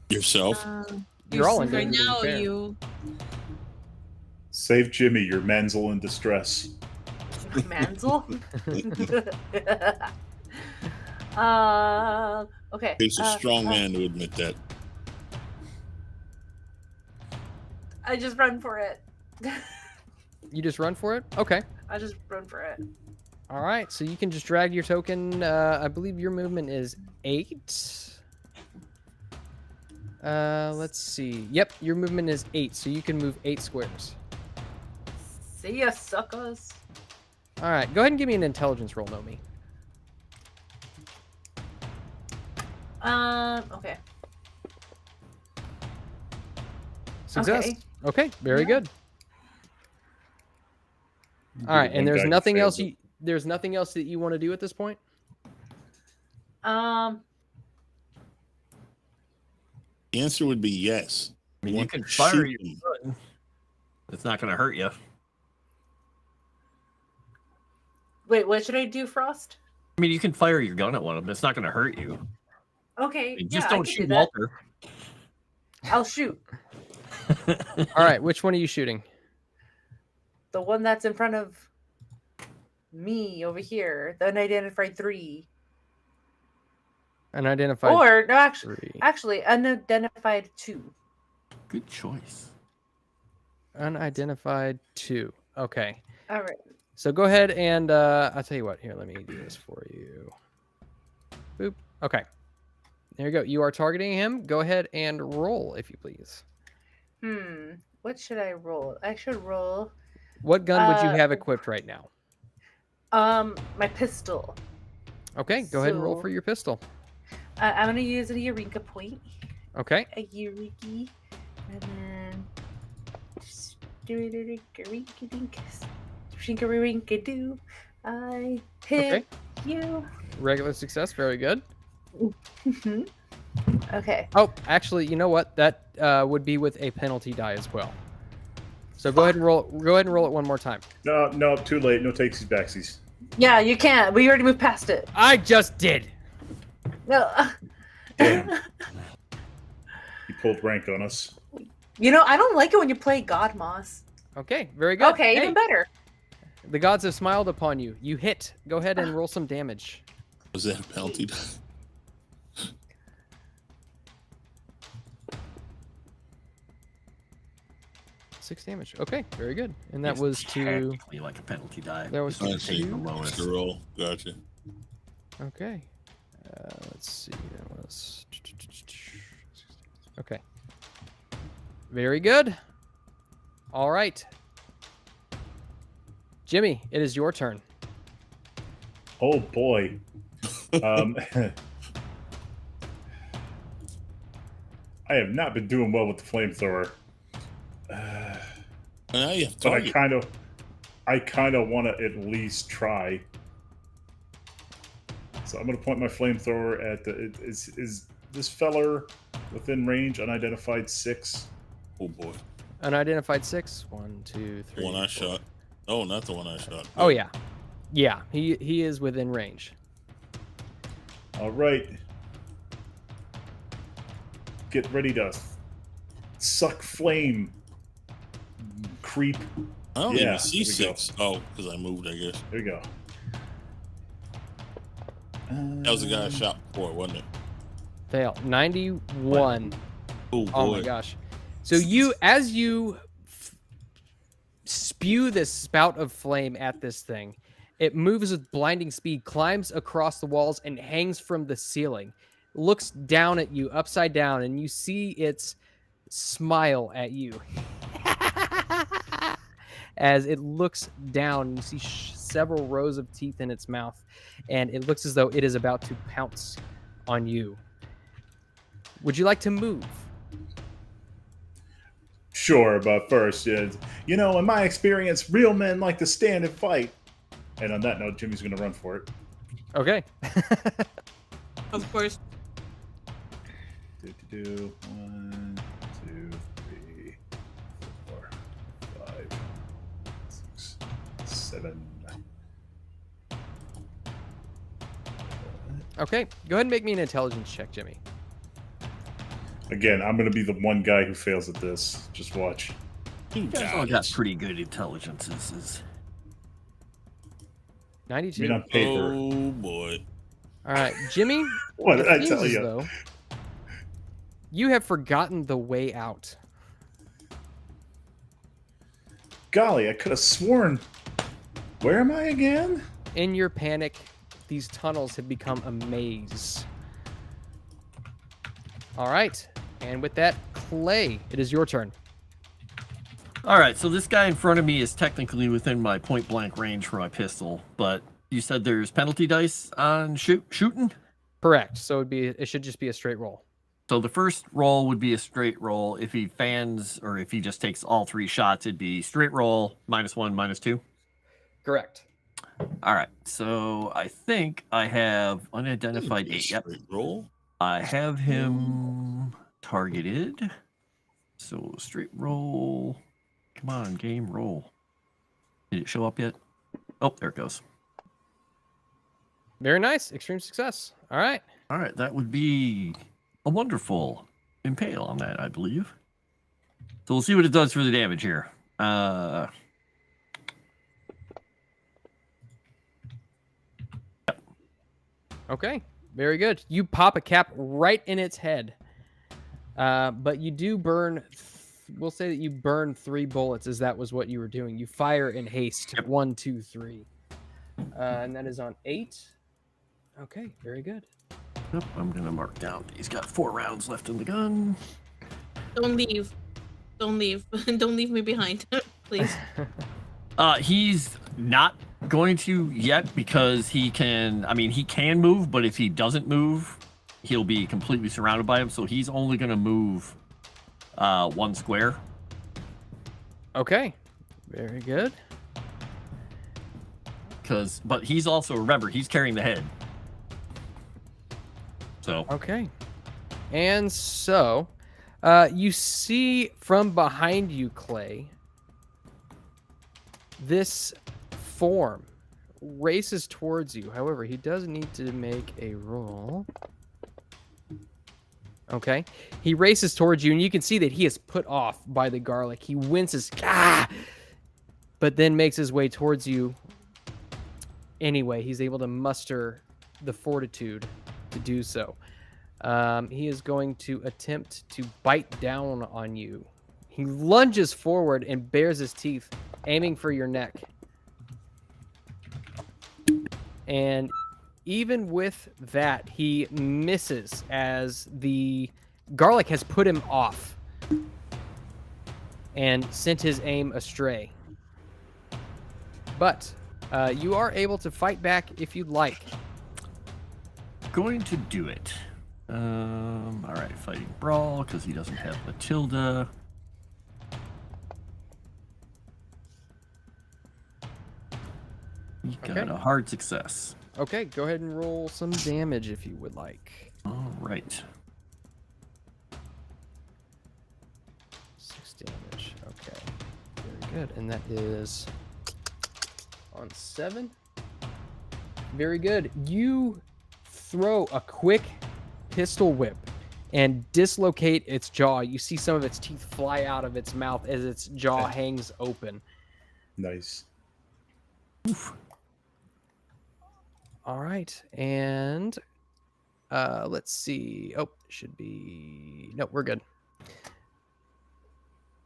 Yourself. You're all in Right danger, to be now, fair. you. Save Jimmy, your manzel in distress. Mansell? Okay. Takes a strong man to admit that. I just run for it. You just run for it? Okay. I just run for it. All right. So you can just drag your token. I believe your movement is 8. Let's see. Yep, your movement is 8, so you can move 8 squares. See ya, suckers. All right. Go ahead and give me an intelligence roll, Nomi. Okay. Success. Okay. Okay. Very Yeah. good. All right, and One there's guy who nothing failed else. it. There's nothing else that you want to do at this point. Um, The answer would be yes. I mean, you want can to fire shoot your him. gun. It's not going to hurt you. wait, what should I do, Frost? I mean, you can fire your gun at one of them. It's not going to hurt you. Okay, I mean, yeah, just I don't can shoot do that. Walter. I'll shoot All right, which one are you shooting? the one that's in front of me over here, the unidentified 3. Unidentified. Or no, 3. actually, unidentified 2. Good choice. Unidentified 2. Okay. All right. So go ahead and I'll tell you what. Here, let me do this for you. Boop. Okay. There you go. You are targeting him. Go ahead and roll, if you please. What should I roll? I should roll What gun would you have equipped right now? my pistol. Okay, go ahead and roll So- for your pistol. I'm gonna use a Eureka point. Okay. A Eureka, and then Shinka-rinka-doo. I hit you. Regular success. Very good. Okay. Oh, actually, you know what? That would be with a penalty die as well. So go ahead and roll. Go ahead and roll it one more time. No, too late. No takesies, backsies. Yeah, you can't. We already moved past it. I just did. No. Damn. He pulled rank on us. You know, I don't like it when you play God Moss. Okay, very good. Okay, Hey, even better. the gods have smiled upon you. You hit. Go ahead and roll some damage. Was that a penalty? 6 damage. Okay, very good. And that It's was to. technically like a penalty die. That was You I can see. take the two. lowest. The roll. Gotcha. Okay. Let's see. That was. Okay. Very good. All right. Jimmy, it is your turn. Oh boy. I have not been doing well with the flamethrower. Now you have But target. I kind of want to at least try. So I'm going to point my flamethrower at the. Is this feller within range? Unidentified 6. Oh boy. Unidentified 6. 1, 2, 3. One I 4. shot. Oh, not the one I shot. Oh yeah, yeah. He is within range. All right. Get ready to suck flame. Creep. I don't Yeah, even see there we go. 6. Oh, because I moved, I guess. There we go. That was the guy I shot before, wasn't it? Fail. 91. Oh boy. Oh my gosh. So as you spew this spout of flame at this thing, it moves with blinding speed, climbs across the walls, and hangs from the ceiling. Looks down at you, upside down, and you see its smile at you. As it looks down, you see several rows of teeth in its mouth, and it looks as though it is about to pounce on you. Would you like to move? Sure, but first, you know, in my experience, real men like to stand and fight. And on that note, Jimmy's going to run for it. Okay. Of course. 1, 2, 3, 4, 5, 6, 7. Okay. Go ahead and make me an intelligence check, Jimmy. Again, I'm going to be the one guy who fails at this. Just watch. You You guys all got got it. pretty good intelligences. 92. I mean, on paper. Oh boy. All right, Jimmy. What it did I seems tell as you? though you have forgotten the way out. Golly, I could have sworn. Where am I again? In your panic, these tunnels have become a maze. All right, and with that, Clay, it is your turn. All right, so this guy in front of me is technically within my point blank range for my pistol, but you said there's penalty dice on shooting? Correct. So it should just be a straight roll. So the first roll would be a straight roll. If he fans or if he just takes all 3 shots, it'd be straight roll, -1, -2. Correct. All right. So I think I have unidentified 8. Yep. Straight roll. I have him targeted. So straight roll. Come on, game roll. Did it show up yet? Oh, there it goes. Very nice. Extreme success. All right. All right. That would be a wonderful impale on that, I believe. So we'll see what it does for the damage here. Okay. Very good. You pop a cap right in its head. But you do burn. We'll say that you burn 3 bullets, as that was what you were doing. You fire in haste. Yep. 1, 2, 3. And that is on 8. Okay. Very good. Yep, I'm going to mark down. He's got 4 rounds left in the gun. Don't leave. Don't leave. Don't leave me behind, please. He's not going to yet because he can move, but if he doesn't move, he'll be completely surrounded by him. So he's only going to move 1 square. Okay. Very good. But he's also, remember, he's carrying the head. So. Okay. And so, you see from behind you, Clay, this form races towards you. However, he does need to make a roll. Okay. He races towards you, and you can see that he is put off by the garlic. He winces, but then makes his way towards you. Anyway, he's able to muster the fortitude to do so. He is going to attempt to bite down on you. He lunges forward and bares his teeth, aiming for your neck. And even with that, he misses as the garlic has put him off and sent his aim astray. But you are able to fight back if you'd like. Going to do it. All right, fighting brawl because he doesn't have Matilda. You got a hard success. Okay, go ahead and roll some damage if you would like. All right. 6 damage. Okay. Very good. And that is on 7. Very good. You throw a quick pistol whip and dislocate its jaw. You see some of its teeth fly out of its mouth as its jaw hangs open. Nice. Oof. All right. And let's see. Oh, should be... No, we're good.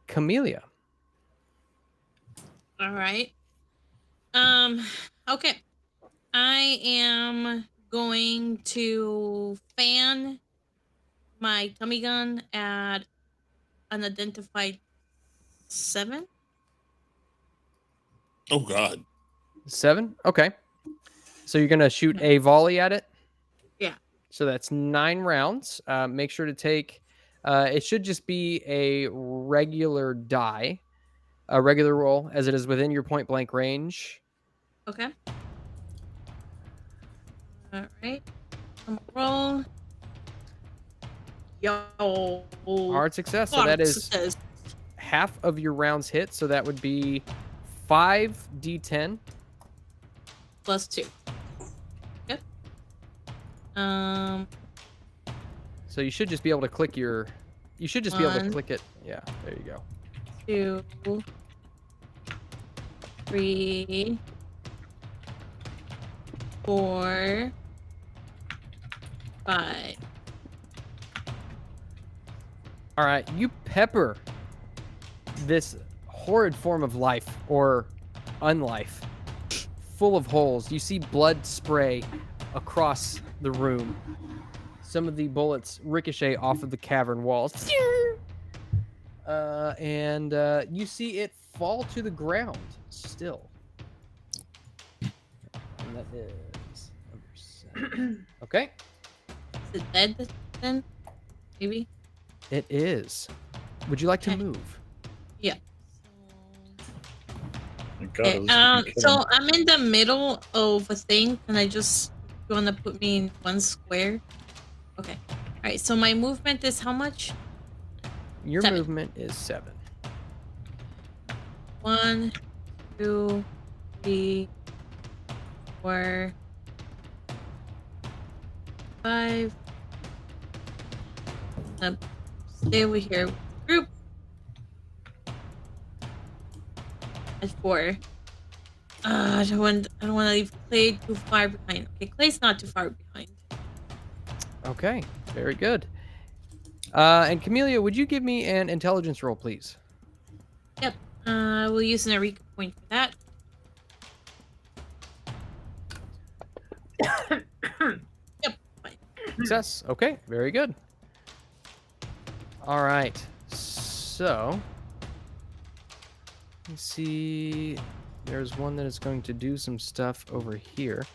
Camellia. All right. Okay. I am going to fan my tummy gun at unidentified 7. Oh God. 7? Okay. So you're going to shoot a volley at it? Yeah. So that's 9 rounds. Make sure to take... it should just be a regular die. A regular roll, as it is within your point-blank range. Okay. All right. Roll. Yo. Hard success. So that is half of your rounds hit. So that would be 5d10. Plus 2. Yep. So you should just be able to click your... You should just be able to click it. Yeah, there you go. 2, 3, 4, 5. All right, you pepper this horrid form of life, or unlife, full of holes. You see blood spray across the room. Some of the bullets ricochet off of the cavern walls. And you see it fall to the ground still. And that is number 7. Okay. Is it dead then? Maybe? It is. Would you like to Okay. move? Yeah. I God. Okay, I was gonna kill so him. I'm in the middle of a thing, and you want to put me in one square? Okay. All right. So my movement is how much? Your 7. movement is 7. 1, 2, 3, 4, 5. Stay over here. Group. At 4. I don't want to leave Clay too far behind. Okay, Clay's not too far behind. Okay, very good. And Camellia, would you give me an intelligence roll, please? Yep. We'll use an Eureka point for that. Yep. Fine. Success. Okay, very good. All right. So, let's see. There's one that is going to do some stuff over here.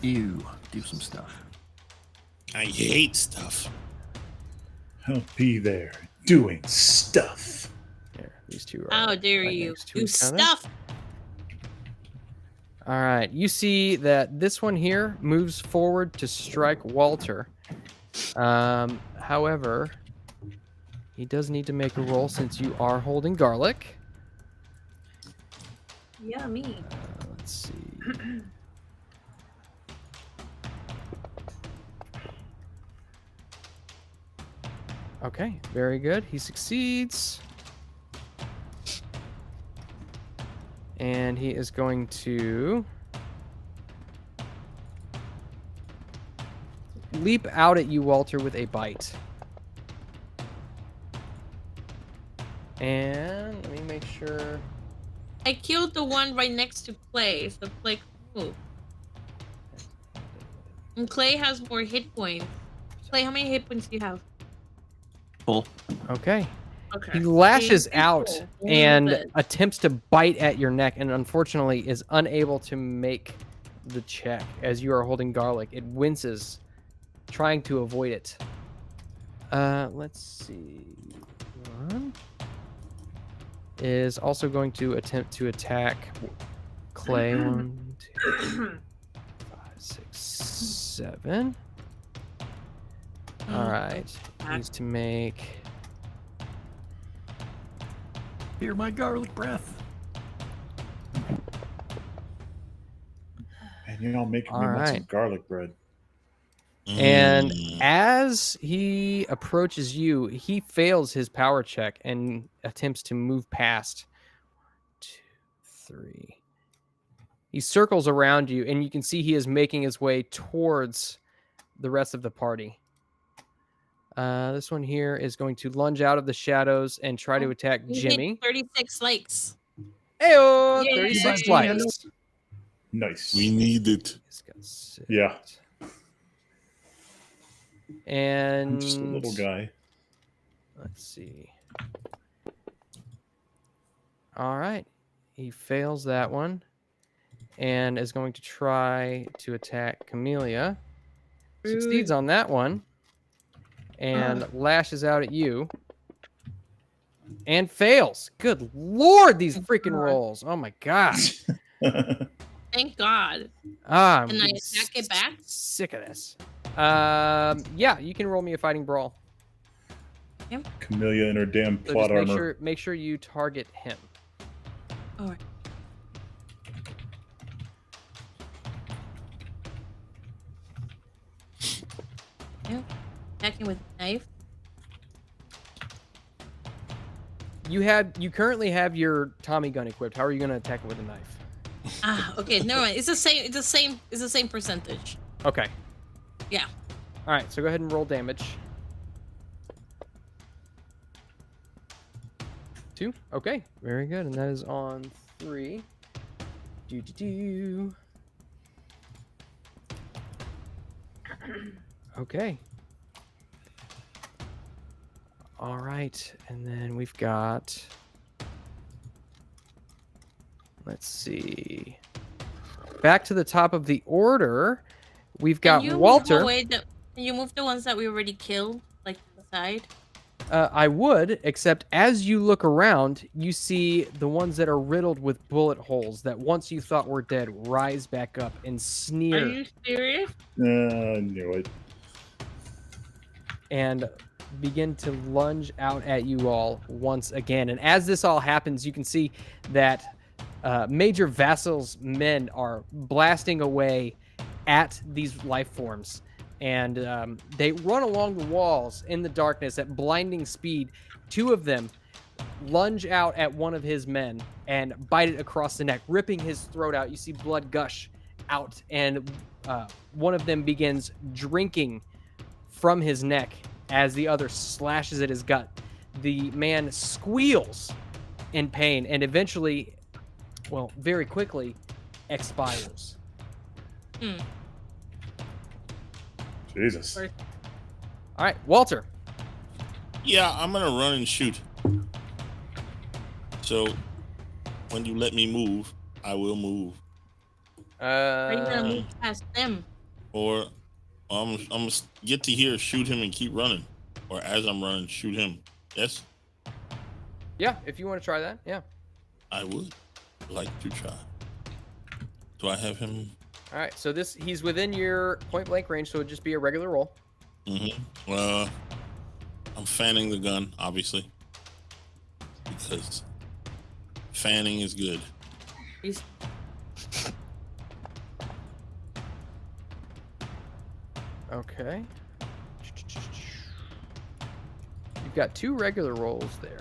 You do some stuff. I hate stuff. I'll be there doing stuff. Here, these two are. How dare right you next to do each other. stuff? All right. You see that this one here moves forward to strike Walter. However, he does need to make a roll since you are holding garlic. Yeah, me. Let's see. Okay, very good. He succeeds. And he is going to leap out at you, Walter, with a bite. And let me make sure. I killed the one right next to Clay, so Clay can move. And Clay has more hit points. Clay, how many hit points do you have? Full. Okay. Okay. He lashes Okay, out cool. and Good. attempts to bite at your neck, and unfortunately is unable to make the check as you are holding garlic. It winces, trying to avoid it. Let's see. One is also going to attempt to attack Clay. 1, 2, 5, 6, 7. All right. Needs to make. Hear my garlic breath. And you're all making me All want some right. garlic bread. And Mm. as he approaches you, he fails his power check and attempts to move past. 1, 2, 3. He circles around you, and you can see he is making his way towards the rest of the party. This one here is going to lunge out of the shadows and try to attack You hit Jimmy. 36 likes. Ayo! Yay! 36 Yay! likes. Nice. We need it. He's got 6. Yeah. And I'm just a little guy. let's see. All right. He fails that one and is going to try to attack Camellia. Succeeds on that one and lashes out at you and fails. Good Lord, these freaking rolls. Oh my gosh. Thank God. I'm Can I getting attack it back? sick of this. Yeah, you can roll me a fighting brawl. Camellia in her damn So plot just armor. make sure you target him. All right. Yeah. Attacking with a knife. You currently have your Tommy gun equipped. How are you going to attack it with a knife? Okay, never mind. It's the same percentage. Okay. Yeah. All right, so go ahead and roll damage. 2. Okay, very good. And that is on 3. Okay. All right, and then we've got. Let's see. Back to the top of the order, we've got Can you Walter. Can you move the ones that we already killed, like to the side? I would, except as you look around, you see the ones that are riddled with bullet holes that once you thought were dead rise back up and Are sneer you serious? Knew it. and begin to lunge out at you all once again. And as this all happens, you can see that Major Vassal's men are blasting away at these life forms. And they run along the walls in the darkness at blinding speed. Two of them lunge out at one of his men and bite it across the neck, ripping his throat out. You see blood gush out, and one of them begins drinking from his neck as the other slashes at his gut. The man squeals in pain and eventually, well, very quickly, expires. Jesus. Or- All right, Walter. Yeah, I'm gonna run and shoot. So when you let me move, I will move. Are you gonna move past them? Or I'm gonna get to here, shoot him, and keep running. Or as I'm running, shoot him. Yes, Yeah, if you want to try that, yeah. I would like to try. Do I have him? All right, so he's within your point blank range, so it'd just be a regular roll. Mm-hmm. I'm fanning the gun, obviously, because fanning is good. He's- Okay. You've got 2 regular rolls there.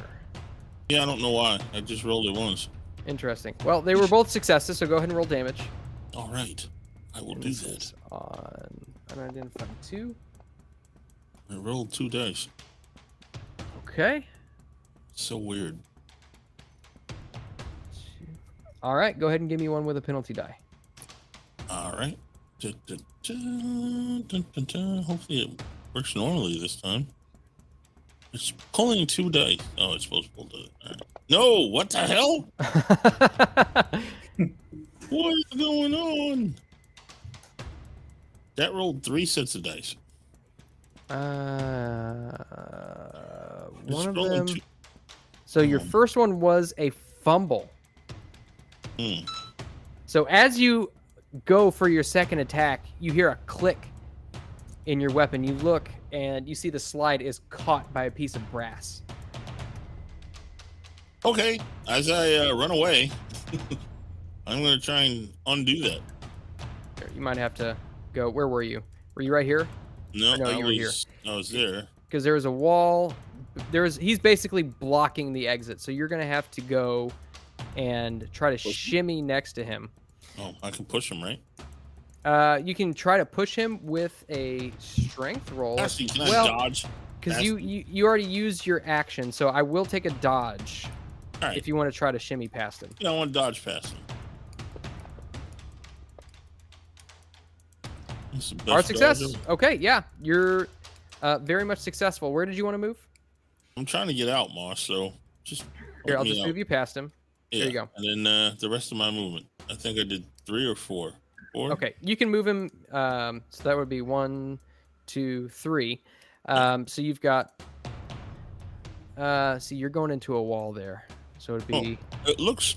Yeah, I don't know why. I just rolled it once. Interesting. Well, they were both successes, so go ahead and roll damage. All right, I will do This that. is on unidentified 2. I rolled 2 dice. Okay. So weird. All right, go ahead and give me one with a penalty die. All right. Hopefully it works normally this time. It's pulling 2 dice. Oh, it's supposed to pull the. All right. No, what the hell? What is going on? That rolled 3 sets of dice. One of rolling them. 2. So your first one was a fumble. Hmm. So as you go for your second attack, you hear a click in your weapon. You look and you see the slide is caught by a piece of brass. Okay, as I run away, I'm going to try and undo that. Here, you might have to go. Where were you? Were you right here? No, No, you were here. I was there. Because there was a wall. He's basically blocking the exit. So you're going to have to go and try to shimmy next to him. Oh, I can push him, right? You can try to push him with a strength roll. Actually, can I dodge? Because you already used your action, so I will take a dodge All right. if you want to try to shimmy past him. Yeah, I want to dodge past him. That's the best Our success. dodge ever. Okay, yeah, you're very much successful. Where did you want to move? I'm trying to get out, Moss, so just Here, help I'll me just out. move you past him. Yeah. There you go. And then the rest of my movement. I think I did 3 or 4. 4? Okay, you can move him. So that would be 1, 2, 3. So you've got. See, you're going into a wall there, so it'd be It looks.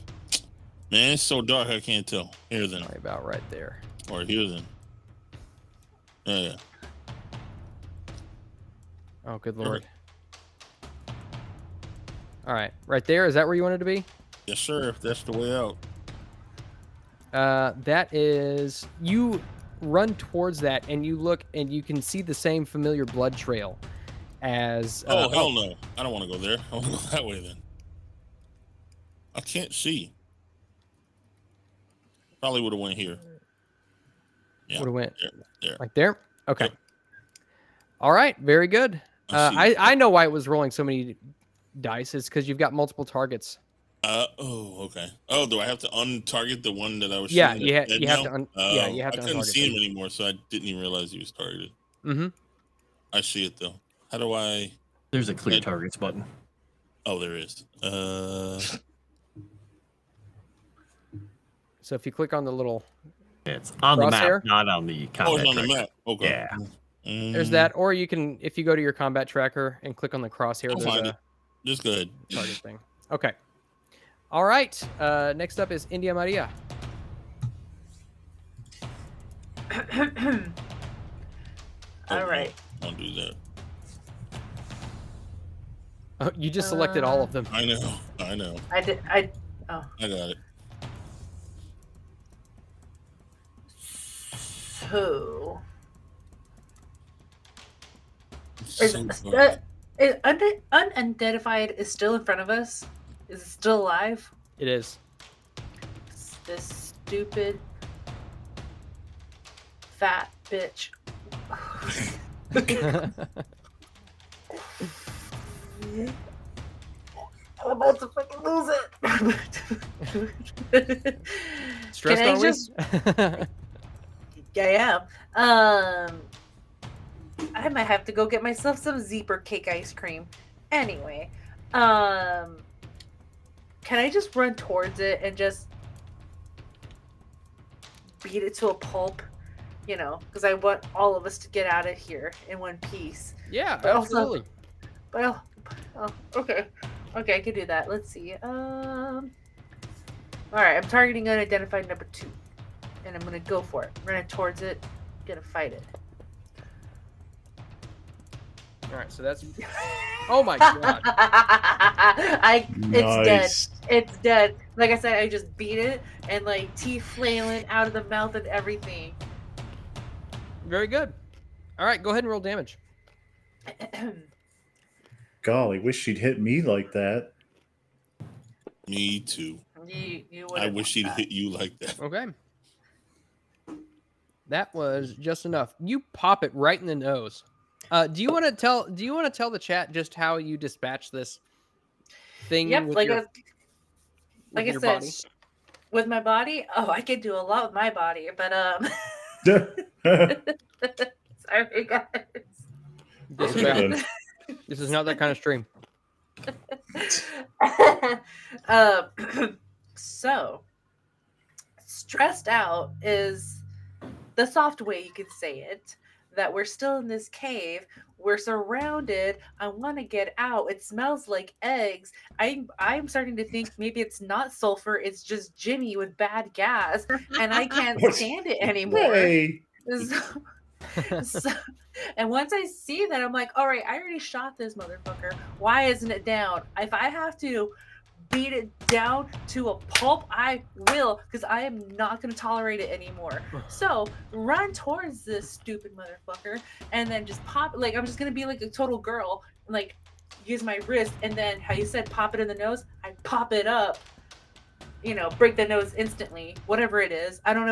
Man, it's so dark I can't tell. Here then. probably about right there. Or here then. Yeah. Oh, good lord. All right, right there. Is that where you wanted to be? Yes, sir. If that's the way out. That is, you run towards that and you look and you can see the same familiar blood trail as. Oh, hell no. I don't want to go there. I want to go that way then. I can't see. Probably would have went here. Yeah. Would have went There. like there. Okay. Yep. All right. Very good. I see. I know why it was rolling so many dice. It's because you've got multiple targets. Oh, okay. Oh, do I have to untarget the one that I was Yeah, shooting you at have now? to. Yeah, you have I to. couldn't untarget see him them. anymore, so I didn't even realize he was targeted. Mm-hmm. I see it though. How do I? There's a clear targets button. Oh, there is. So if you click on the little. Yeah, it's on the Crosshair? map, not on the Oh, combat it's on the tracker. map. Okay. Yeah. There's that, or you can, if you go to your combat tracker and click on the crosshair, I'll there's find a it. Just go ahead. target thing. Okay. All right. Next up is India Maria. All right. Don't do that. Oh, you just selected all of them. I know. I know. I did. I got it. So, So far. is unidentified is still in front of us? Is it still alive? It is. This stupid fat bitch. I'm about to fucking lose it. Stressed, Can I are we? just- Yeah, I am. I might have to go get myself some zebra cake ice cream. Anyway, can I just run towards it and just beat it to a pulp? You know, because I want all of us to get out of here in one piece. Yeah, But also- absolutely. Well, okay, I can do that. Let's see. All right, I'm targeting unidentified number 2, and I'm gonna go for it. Running towards it, gonna fight it. All right, so that's. Oh my god! It's dead. Nice. It's dead. Like I said, I just beat it and like teeth flailing out of the mouth and everything. Very good. All right, go ahead and roll damage. Golly, wish she'd hit me like that. Me too. you I wish she'd hit you like that. Okay. That was just enough. You pop it right in the nose. Do you want to tell the chat just how you dispatch this thing? Yep, with like your, I with your said, body? with my body. Oh, I could do a lot with my body, but sorry guys. Dispatch. This is not that kind of stream. So, stressed out is the soft way you could say it. That we're still in this cave. We're surrounded. I want to get out. It smells like eggs. I'm starting to think maybe it's not sulfur. It's just Jimmy with bad gas, and I can't stand it anymore. Hey. So, and once I see that, I'm like, all right, I already shot this motherfucker. Why isn't it down? If I have to beat it down to a pulp, I will, because I am not going to tolerate it anymore. So run towards this stupid motherfucker and then just pop. Like, I'm just going to be like a total girl, like use my wrist, and then how you said pop it in the nose, I pop it up. You know, break the nose instantly, whatever it is. I don't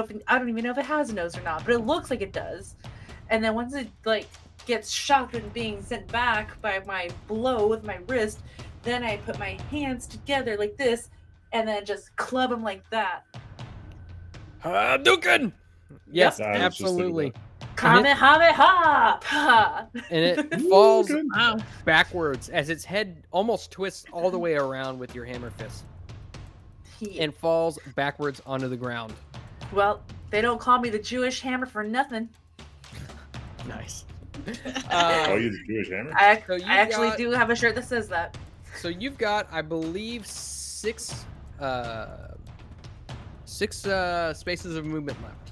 even know if it has a nose or not, but it looks like it does. And then once it like gets shocked and being sent back by my blow with my wrist, then I put my hands together like this, and then just club him like that. Hadouken! Yes, Yep. I was just thinking absolutely. Kamehameha! And it falls Wow. backwards as its head almost twists all the way around with your hammer fist and falls backwards onto the ground. Well, they don't call me the Jewish hammer for nothing. Nice. Oh, you the Jewish hammer? I So you actually got- do have a shirt that says that. So you've got, I believe, six spaces of movement left.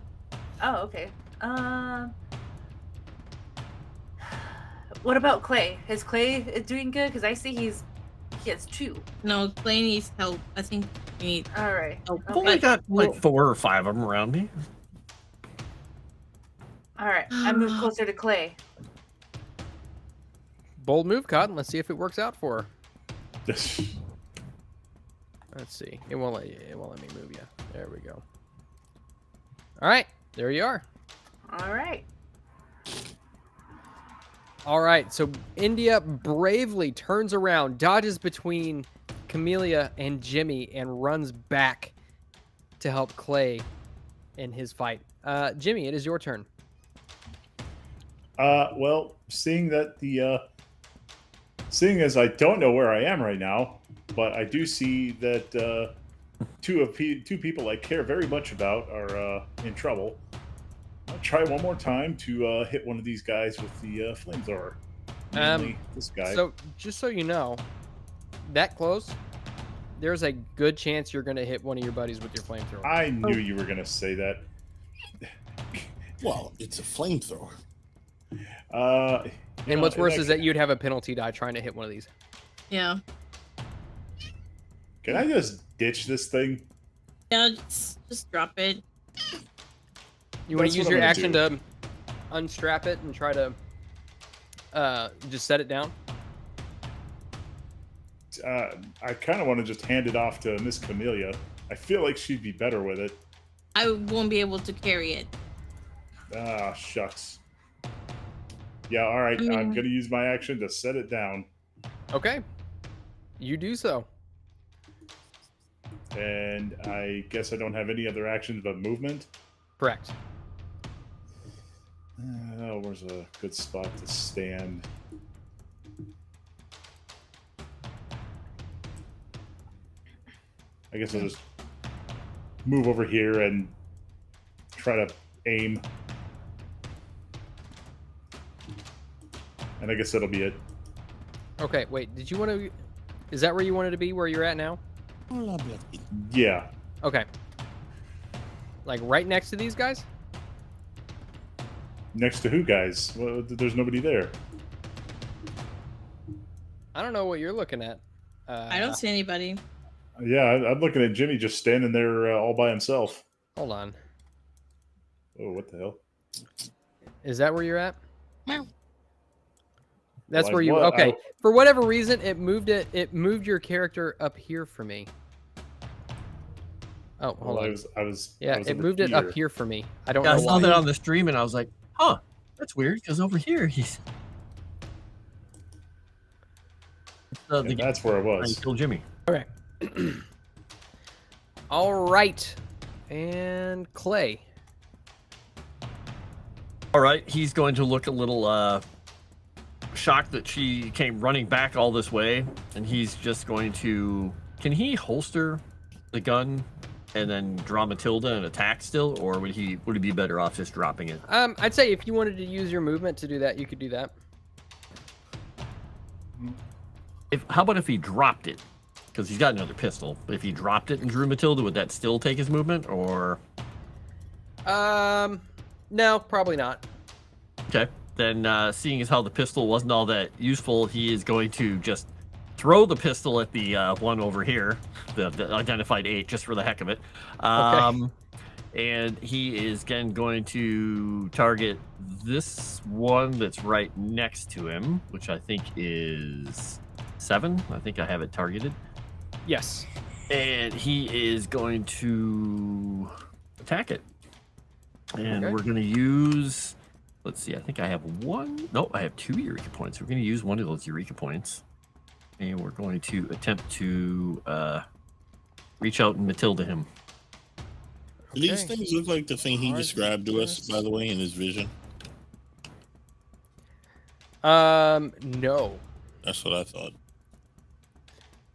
Oh, okay. What about Clay? Is Clay doing good? Because I see he has 2. No, Clay needs help. I think we need All right. help. I've only But got like we'll- 4 or 5 of them around me. All right. I move closer to Clay. Bold move, Cotton. Let's see if it works out for her. Let's see. It won't let me move you. There we go. All right, there you are. All right. All right, so India bravely turns around, dodges between Camellia and Jimmy, and runs back to help Clay in his fight. Jimmy, it is your turn. Well, seeing as I don't know where I am right now, but I do see that two people I care very much about are in trouble. I'm try one more time to hit one of these guys with the flamethrower. Mainly this guy. So, just so you know, that close, there's a good chance you're going to hit one of your buddies with your flamethrower. I knew you were going to say that. Well, it's a flamethrower. And what's worse is that you'd have a penalty die trying to hit one of these. Yeah. Can I just ditch this thing? Yeah, just drop it. You want That's to use what your I'm action gonna to unstrap it and try to just set it down? I kind of want to just hand it off to Miss Camellia. I feel like she'd be better with it. I won't be able to carry it. Ah, shucks. Yeah, all right. I'm going to use my action to set it down. Okay. You do so. And I guess I don't have any other actions but movement. Correct. Oh, where's a good spot to stand? I guess I'll just move over here and try to aim. And I guess that'll be it. Okay, wait. Did you want to... Is that where you wanted to be, where you're at now? Yeah. Okay. Like right next to these guys? Next to who, guys? Well, there's nobody there. I don't know what you're looking at. I don't see anybody. Yeah, I'm looking at Jimmy just standing there all by himself. Hold on. Oh, what the hell? Is that where you're at? Meow. That's Like where you... what? Okay. For whatever reason, it moved your character up here for me. Oh, hold Well, on. I was Yeah, over it moved it up here for me. I don't Yeah, I know saw why. that on the stream and I was like, huh, that's weird because over here he's. And that's where I trying was. to kill Jimmy. Okay. All right. And Clay. All right, he's going to look a little shocked that she came running back all this way, and he's just going to. Can he holster the gun and then draw Matilda and attack still, or would he be better off just dropping it? I'd say if you wanted to use your movement to do that, you could do that. How about if he dropped it? Because he's got another pistol. But if he dropped it and drew Matilda, would that still take his movement, or? No, probably not. Okay. Then, seeing as how the pistol wasn't all that useful, he is going to just throw the pistol at the one over here, the identified 8, just for the heck of it. And he is again going to target this one that's right next to him, which I think is 7. I think I have it targeted. Yes. And he is going to attack it. And Okay. we're going to use... Let's see, I think I have 1... No, I have 2 Eureka points. We're going to use one of those Eureka points. And we're going to attempt to reach out and Matilda him. Do these things look like the thing he described to us, by the way, in his vision? No. That's what I thought.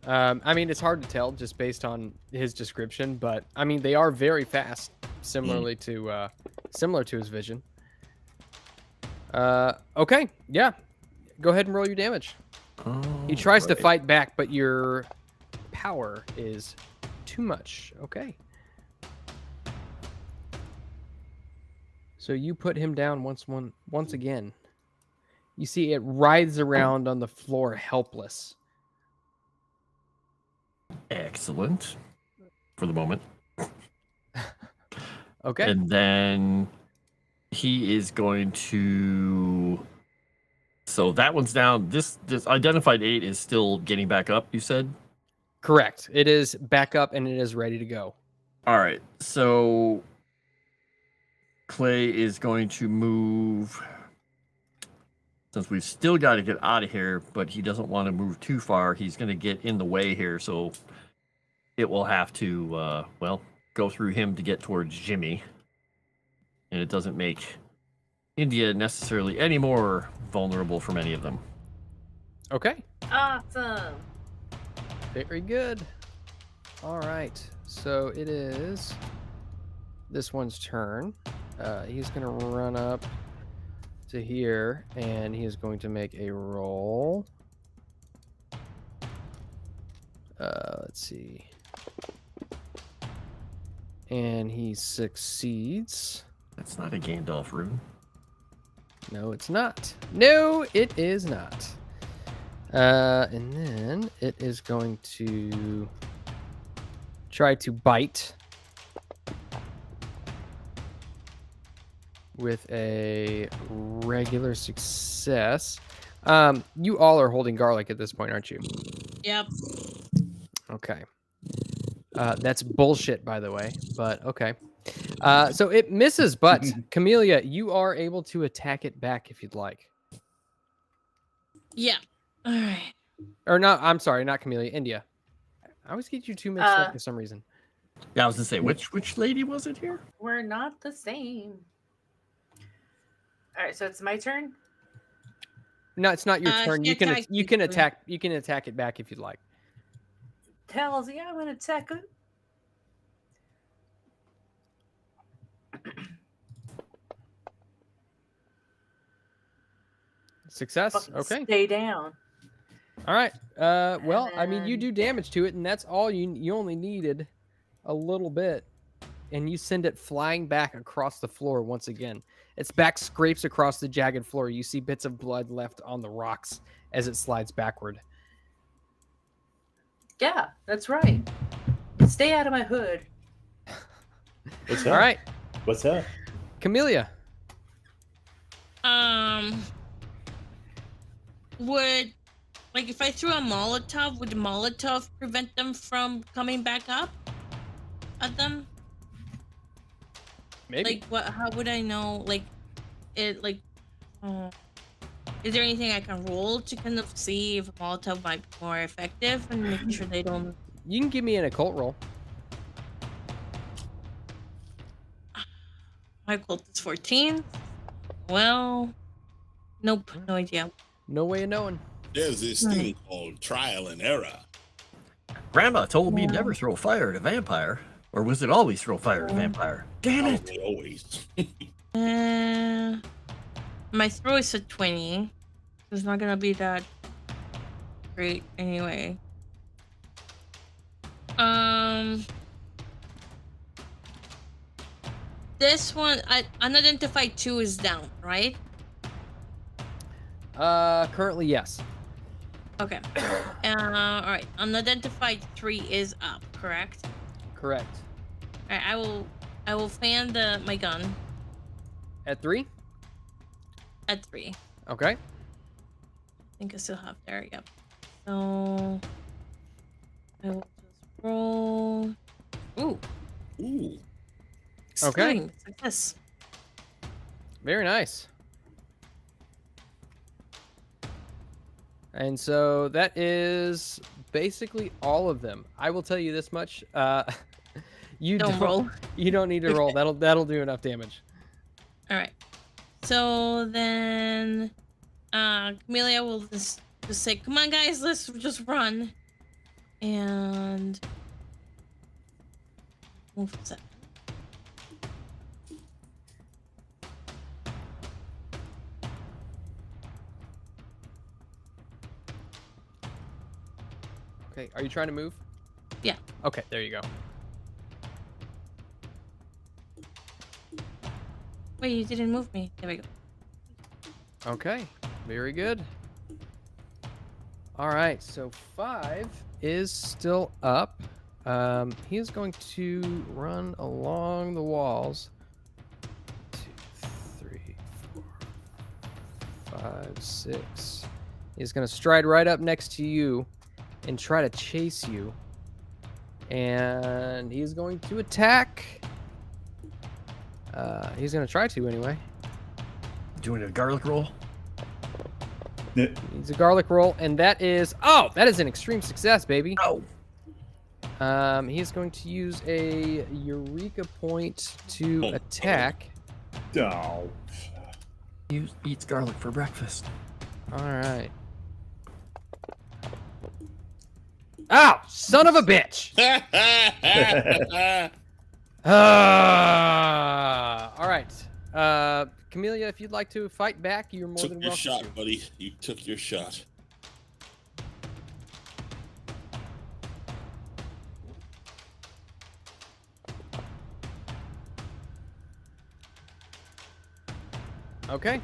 I mean, it's hard to tell just based on his description, but I mean, they are very fast, similar to his vision. Okay, yeah. Go ahead and roll your damage. He tries to fight back, but your power is too much. Okay. So you put him down once again. You see it writhes around on the floor helpless. Excellent. For the moment. Okay. And then he is going to... So that one's down. This identified 8 is still getting back up, you said? Correct. It is back up and it is ready to go. All right. So Clay is going to move... Since we've still got to get out of here, but he doesn't want to move too far, he's going to get in the way here, so it will have to, go through him to get towards Jimmy. And it doesn't make India necessarily any more vulnerable from any of them. Okay. Awesome. Very good. All right. So it is this one's turn. He's going to run up to here, and he is going to make a roll. Let's see. And he succeeds. That's not a Gandalf rune. No, it's not. No, it is not. And then it is going to try to bite with a regular success. You all are holding garlic at this point, aren't you? Yep. Okay. That's bullshit, by the way, but okay. So it misses, but Camellia, you are able to attack it back if you'd like. Yeah. All right. Or not, I'm sorry, not Camellia, India. I always get you two mixed up for some reason. Yeah, I was gonna say, which lady was it here? We're not the same. All right, so it's my turn. No, it's not your turn. she You can attacked you can you. attack it back if you'd like. Tells you I'm gonna attack it. Success. Fucking Okay. Stay down. All right. Well, I mean, you then- do damage to it, and that's all you only needed a little bit, and you send it flying back across the floor once again. Its back scrapes across the jagged floor. You see bits of blood left on the rocks as it slides backward. Yeah, that's right. Stay out of my hood. What's All up? right, What's up? Camellia. Would, like, if I threw a Molotov, would Molotov prevent them from coming back up at them? Maybe. Like, what? How would I know? Like, it, like, is there anything I can roll to kind of see if a Molotov might be more effective and make sure they don't? You can give me an occult roll. My occult is 14. Well, nope, no idea. No way of knowing. There's this thing called trial and error. Grandma told me never throw fire at a vampire. Or was it always throw fire at a vampire? Damn it! Probably always. My throw is a 20. It's not gonna be that great anyway. This one, unidentified 2 is down, right? Currently, yes. Okay. All right. Unidentified 3 is up, correct? Correct. All right. I will fan my gun At 3? at 3. Okay. I think I still have there. Yep. So I will just roll. Ooh. Ooh. Okay. Extreme success. Very nice. And so that is basically all of them. I will tell you this much. You Don't roll. You don't need to roll. That'll do enough damage. All right. So then, Camellia will just say, "Come on, guys, let's just run," and move to 7. Okay. Are you trying to move? Yeah. Okay. There you go. Wait, you didn't move me. There we go. Okay. Very good. All right. So 5 is still up. He is going to run along the walls. 2, 3, 4, 5, 6. He's going to stride right up next to you and try to chase you. And he's going to attack. He's going to try to anyway. Doing a garlic roll. Needs a garlic roll, and that is an extreme success, baby. Oh. He's going to use a Eureka point to attack. Oh. He eats garlic for breakfast. All right. Ow! Son of a bitch! All right. Camellia, if you'd like to fight back, you're more Took than your welcome shot, to. buddy. You took your shot. Okay.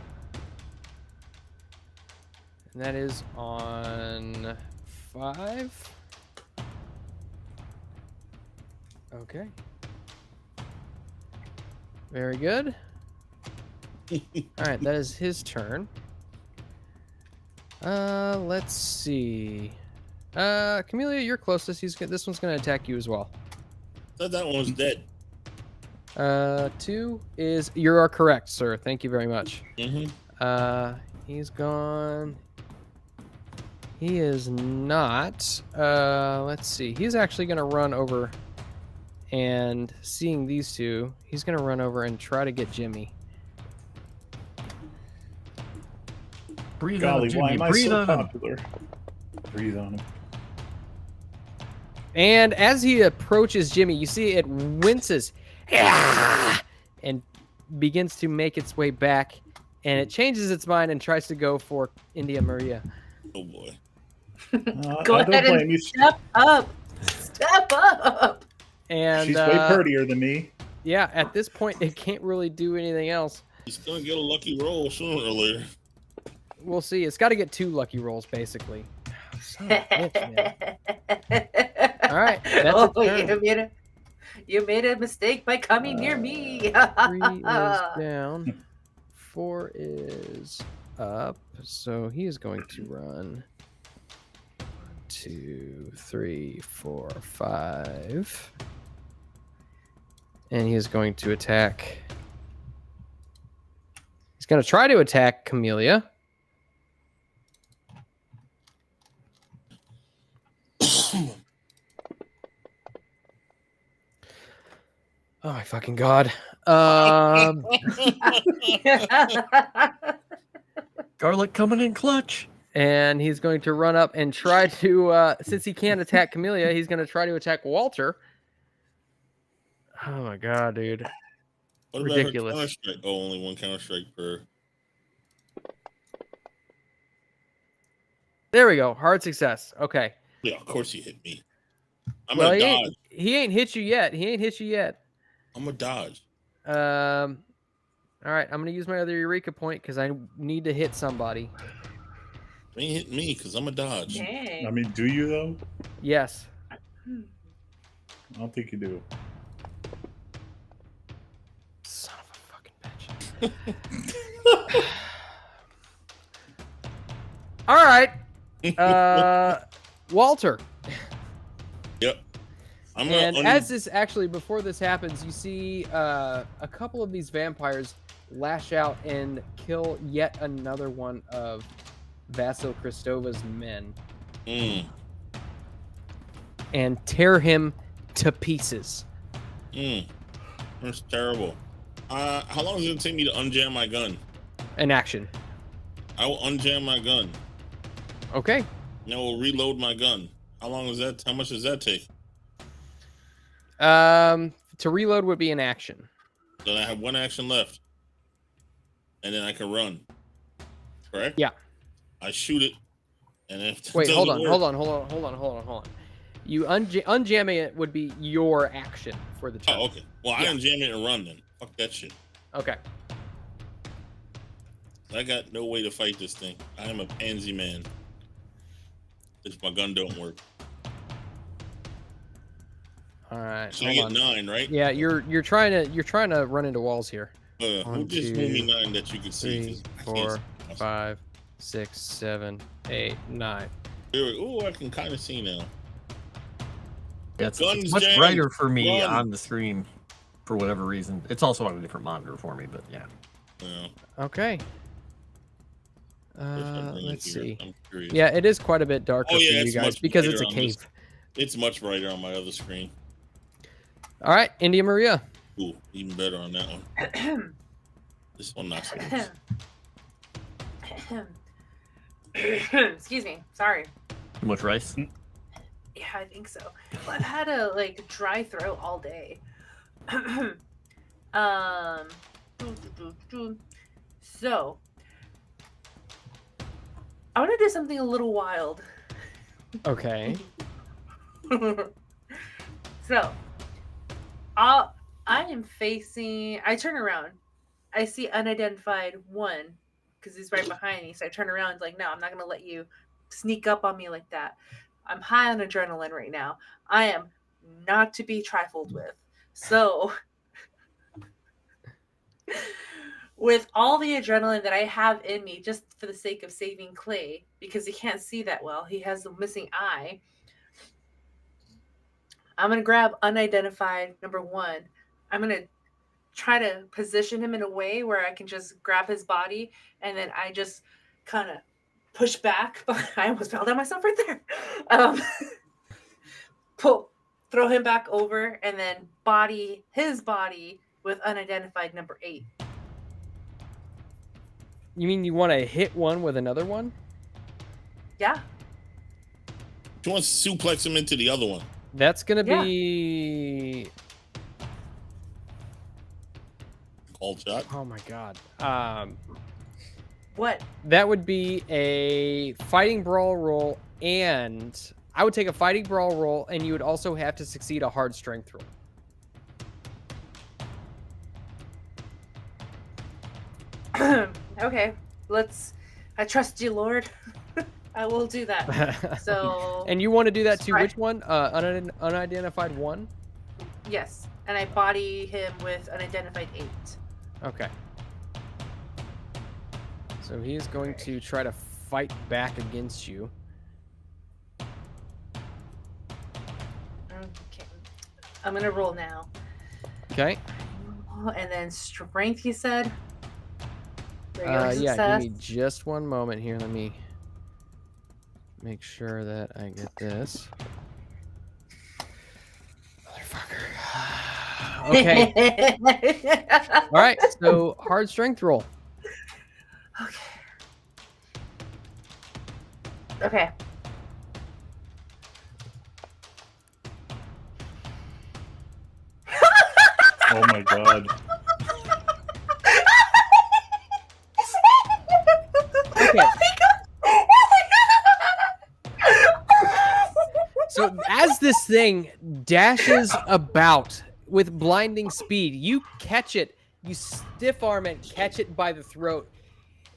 And that is on 5. Okay. Very good. All right, that is his turn. Let's see. Camellia, you're closest. This one's gonna attack you as well. Thought that one was dead. 2 is you are correct, sir. Thank you very much. Mm-hmm. He's gone. He is not. Let's see. He's actually gonna run over, and seeing these two, he's gonna run over and try to get Jimmy. Breathe Golly, on him, why Jimmy. am I Breathe so on him. popular? Breathe on him. And as he approaches Jimmy, you see it winces and begins to make its way back, and it changes its mind and tries to go for India Maria. Oh boy. Go I don't ahead blame and you. step up. Step up. And She's way prettier than me. yeah, at this point, it can't really do anything else. He's gonna get a lucky roll sooner or later. We'll see. It's got to get 2 lucky rolls, basically. Son of a bitch, man. All right, that's Oh, a turn. you made a mistake by coming near me. 3 is down. 4 is up. So he is going to run 1, 2, 3, 4, 5. And he is going to attack. He's going to try to attack Camellia. Oh my fucking god. Garlic coming in clutch. And he's going to run up and try to, since he can't attack Camellia, he's going to try to attack Walter. Oh my god, dude. What Ridiculous. About her counter-strike? Oh, only one counter-strike per. There we go. Hard success. Okay. Yeah, of course he hit me. I'm Well, gonna dodge. he ain't hit you yet. I'm gonna dodge. All right. I'm going to use my other Eureka point because I need to hit somebody. Ain't hit me because I'm a dodge. Dang. I mean, do you though? Yes. I don't think you do. Son of a fucking bitch. All right. Walter. Yep. And as this actually, before this happens, you see a couple of these vampires lash out and kill yet another one of Vasil Kristova's men and tear him to pieces. That's terrible. How long is it gonna take me to unjam my gun? An action. I will unjam my gun. Okay. And I will reload my gun. How long is that? How much does that take? To reload would be an action. Then I have 1 action left, and then I can run. Correct? Yeah. I shoot it, and if it Wait, doesn't hold on. work- You unjamming it would be your action for the turn. Oh, okay. Well, I Yeah. unjam it and run then. Fuck that shit. Okay. I got no way to fight this thing. I am a pansy man. If my gun don't work. All right. So I hold get on. 9, right? Yeah, you're trying to run into walls here. Who 1, just 2, moved me 9 that you can see? 3, 'Cause I can't 4, see. 5, 6, 7, 8, 9. Oh, I can kind of see now. Yeah, it's Guns much jammed. brighter for me Run. on the screen for whatever reason. It's also on a different monitor for me, but yeah. Yeah. Okay. What's happening Let's here? see. I'm curious. Yeah, it is quite a bit darker Oh, yeah, for you it's guys much because it's a brighter on this. cave. It's much brighter on my other screen. All right, India Maria. Ooh, even better on that one. This one not so much. Excuse me. Sorry. Too much rice? Yeah, I think so. Well, I've had a dry throat all day. So I want to do something a little wild. Okay. So I am facing. I turn around. I see unidentified one because he's right behind me. So I turn around and like, no, I'm not gonna let you sneak up on me like that. I'm high on adrenaline right now. I am not to be trifled with. So with all the adrenaline that I have in me, just for the sake of saving Clay, because he can't see that well, he has the missing eye. I'm gonna grab unidentified number one. I'm gonna try to position him in a way where I can just grab his body, and then I just kind of push back. I almost fell down myself right there. Throw him back over, and then body his body with unidentified number 8. You mean you want to hit one with another one? Yeah. She wants to suplex him into the other one. That's gonna be. Called shot. Oh my god. What? That would be a fighting brawl roll, and I would take a fighting brawl roll, and you would also have to succeed a hard strength roll. Okay, I trust you, Lord. I will do that. So. And you want to do that to which one? Unidentified one? Yes, and I body him with unidentified 8. Okay. So he is going to try to fight back against you. Okay. I'm gonna roll now. Okay. And then strength, you said? Yeah, give me just one moment here. Let me make sure that I get this. Motherfucker. Okay. All right, so hard strength roll. Okay. Oh my god. Okay. So as this thing dashes about with blinding speed, you catch it, you stiff arm it, catch it by the throat,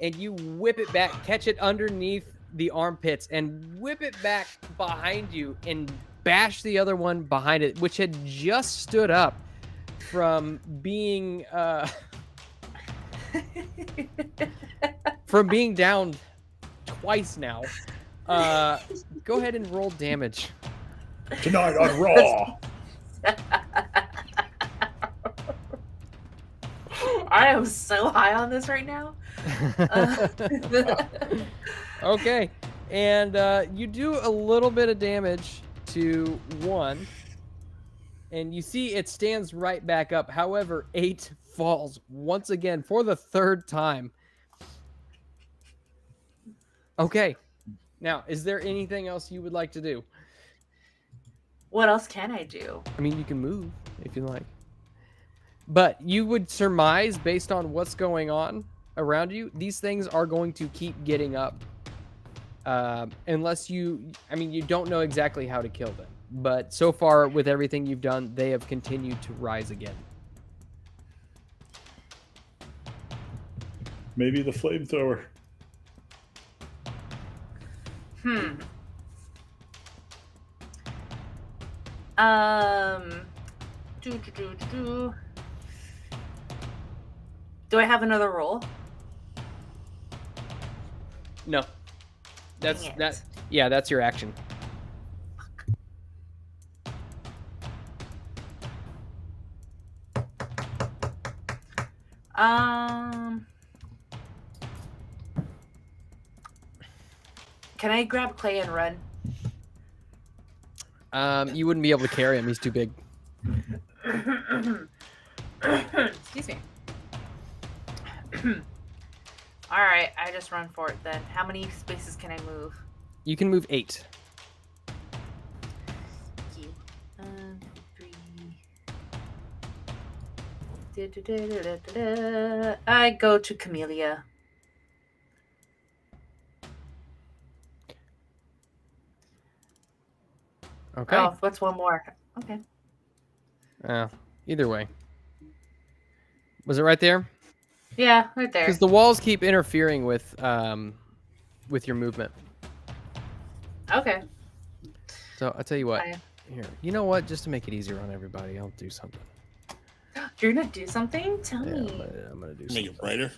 and you whip it back, catch it underneath the armpits, and whip it back behind you and bash the other one behind it, which had just stood up from being down twice now. Go ahead and roll damage. Tonight on Raw. I am so high on this right now. Okay, and you do a little bit of damage to one, and you see it stands right back up. However, 8 falls once again for the 3rd time. Okay, now is there anything else you would like to do? What else can I do? I mean, you can move if you like, but you would surmise based on what's going on around you, these things are going to keep getting up. Unless you don't know exactly how to kill them. But so far, with everything you've done, they have continued to rise again. Maybe the flamethrower. Do I have another roll? No. That's Dang it. that. Yeah, that's your action. Can I grab Clay and run? You wouldn't be able to carry him. He's too big. Excuse me. All right, I just run for it then. How many spaces can I move? You can move 8. Thank you. 3, I go to Camellia. Okay. Oh, what's one more? Okay. Either way. Was it right there? Yeah, right there. Because the walls keep interfering with your movement. Okay. So I'll tell you what. I- Here, you know what? Just to make it easier on everybody, I'll do something. You're gonna do something? Tell Yeah, me. I'm gonna do Make something. it brighter.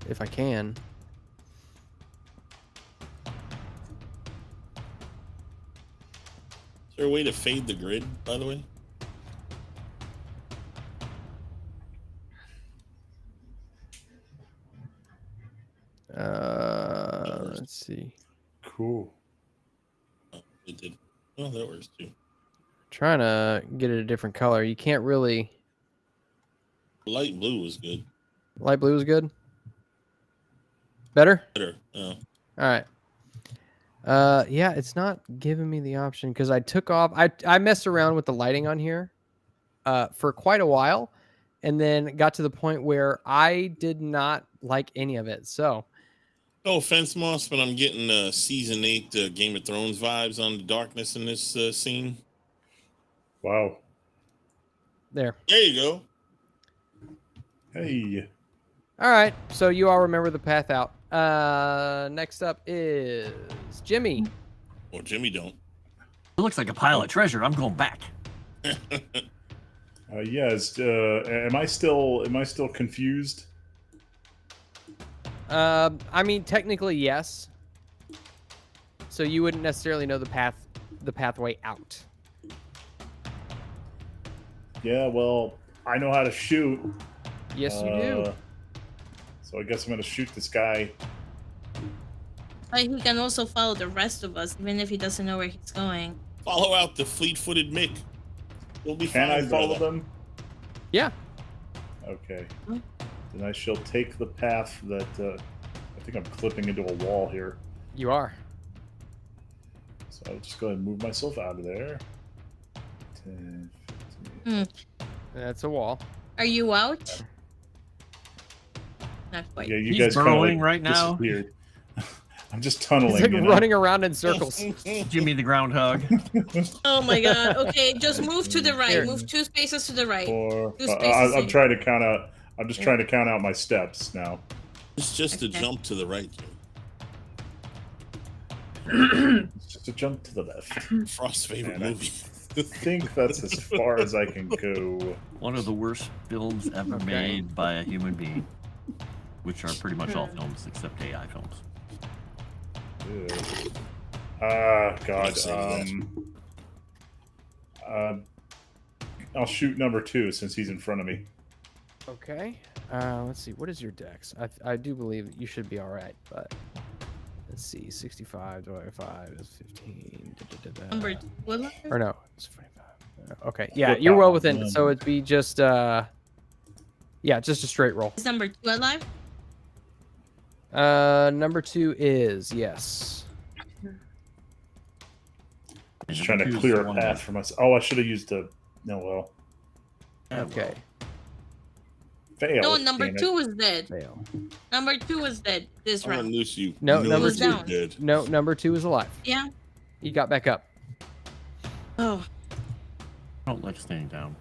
If I can. Is there a way to fade the grid, by the way? Let's see. Cool. Oh, it did. Oh, that works too. Trying to get it a different color. You can't really. Light blue was good. Light blue is good. Better? Better. All right. Yeah, it's not giving me the option because I took off. I messed around with the lighting on here for quite a while, and then got to the point where I did not like any of it. So, No offense, Moss, but I'm getting season 8 Game of Thrones vibes on the darkness in this scene. Wow. there. There you go. Hey. All right. So you all remember the path out. Next up is Jimmy. Or Jimmy don't. It looks like a pile of treasure. I'm going back. Yes. Am I still confused? I mean, technically, yes. So you wouldn't necessarily know the pathway out. Yeah. Well, I know how to shoot. Yes, you do. So I guess I'm gonna shoot this guy. But he can also follow the rest of us, even if he doesn't know where he's going. Follow out the fleet-footed Mick. You'll be Can fine, I follow brother. them? Yeah. Okay. Then I shall take the path that I think I'm clipping into a wall here. You are. So I'll just go ahead and move myself out of there. 10, 15. That's a wall. Are you out? Not quite. Yeah, you He's guys kind of burrowing like right now. disappeared. I'm just tunneling. He's like you know? running around in circles. Jimmy the groundhog. Oh my god. Okay, just move to the right. Here. Move 2 spaces to the right. 4, Two spaces I'm in. trying to count out. I'm just trying to count out my steps now. It's just a Okay. jump to the right. It's just a jump to the left. Frost's favorite Man, I movie. think that's as far as I can go. One of the worst films ever Okay. made by a human being, which are pretty much all films except AI films. God. Say I'll shoot number 2 since he's in front of me. Okay. Let's see. What is your dex? I do believe that you should be all right, but let's see. 65 divided by 5 is 15. Number 2. Or no, it's 45. Okay. Yeah, Flip you're that well one. within. So it'd be just just a straight roll. Is number 2 alive? Number 2 is yes. Just trying to clear a path for myself. Oh, I should have used a. No, well. Okay. Fail. No, number damn it. 2 is dead. Fail. Number 2 is dead this I round. notice you. No, know number that you're two. dead. No, number 2 is alive. Yeah. He got back up. Oh. I don't like staying down.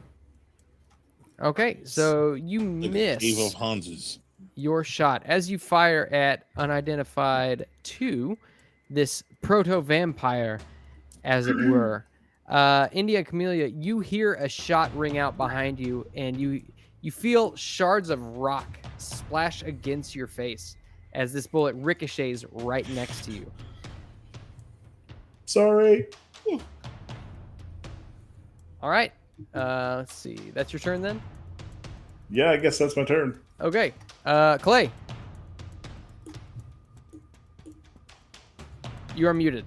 Okay, so you Like miss Cave of Hans's. your shot as you fire at unidentified 2, this proto-vampire, as it were. India Camellia, you hear a shot ring out behind you, and you feel shards of rock splash against your face as this bullet ricochets right next to you. Sorry. All right, let's see. That's your turn then? Yeah, I guess that's my turn. Okay, Clay. You are muted.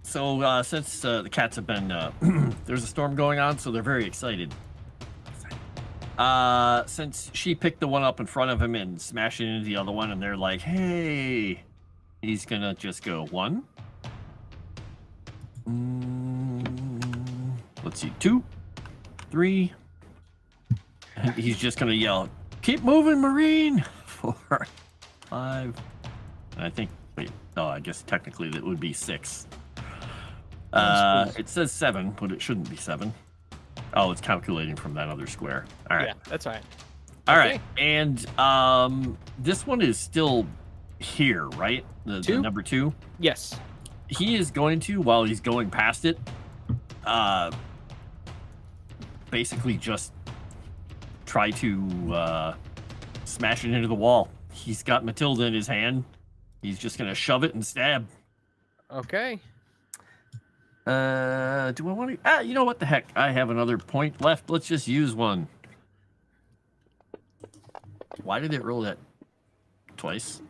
So since the cats have been, there's a storm going on, so they're very excited. Since she picked the one up in front of him and smashed it into the other one, and they're like, "Hey," he's gonna just go 1, Let's see, 2, 3. And he's just gonna yell, "Keep moving, Marine!" 4, 5. And I think. Wait, no, I guess technically that would be 6. It says 7, but it shouldn't be 7. Oh, it's calculating from that other square. All right. Yeah, that's fine. All right, and this one is still here, right? The number 2. Yes. He is going to, while he's going past it, basically just try to smash it into the wall. He's got Matilda in his hand. He's just gonna shove it and stab. Okay. Do I want to? You know what the heck? I have another point left. Let's just use one. Why did it roll that twice?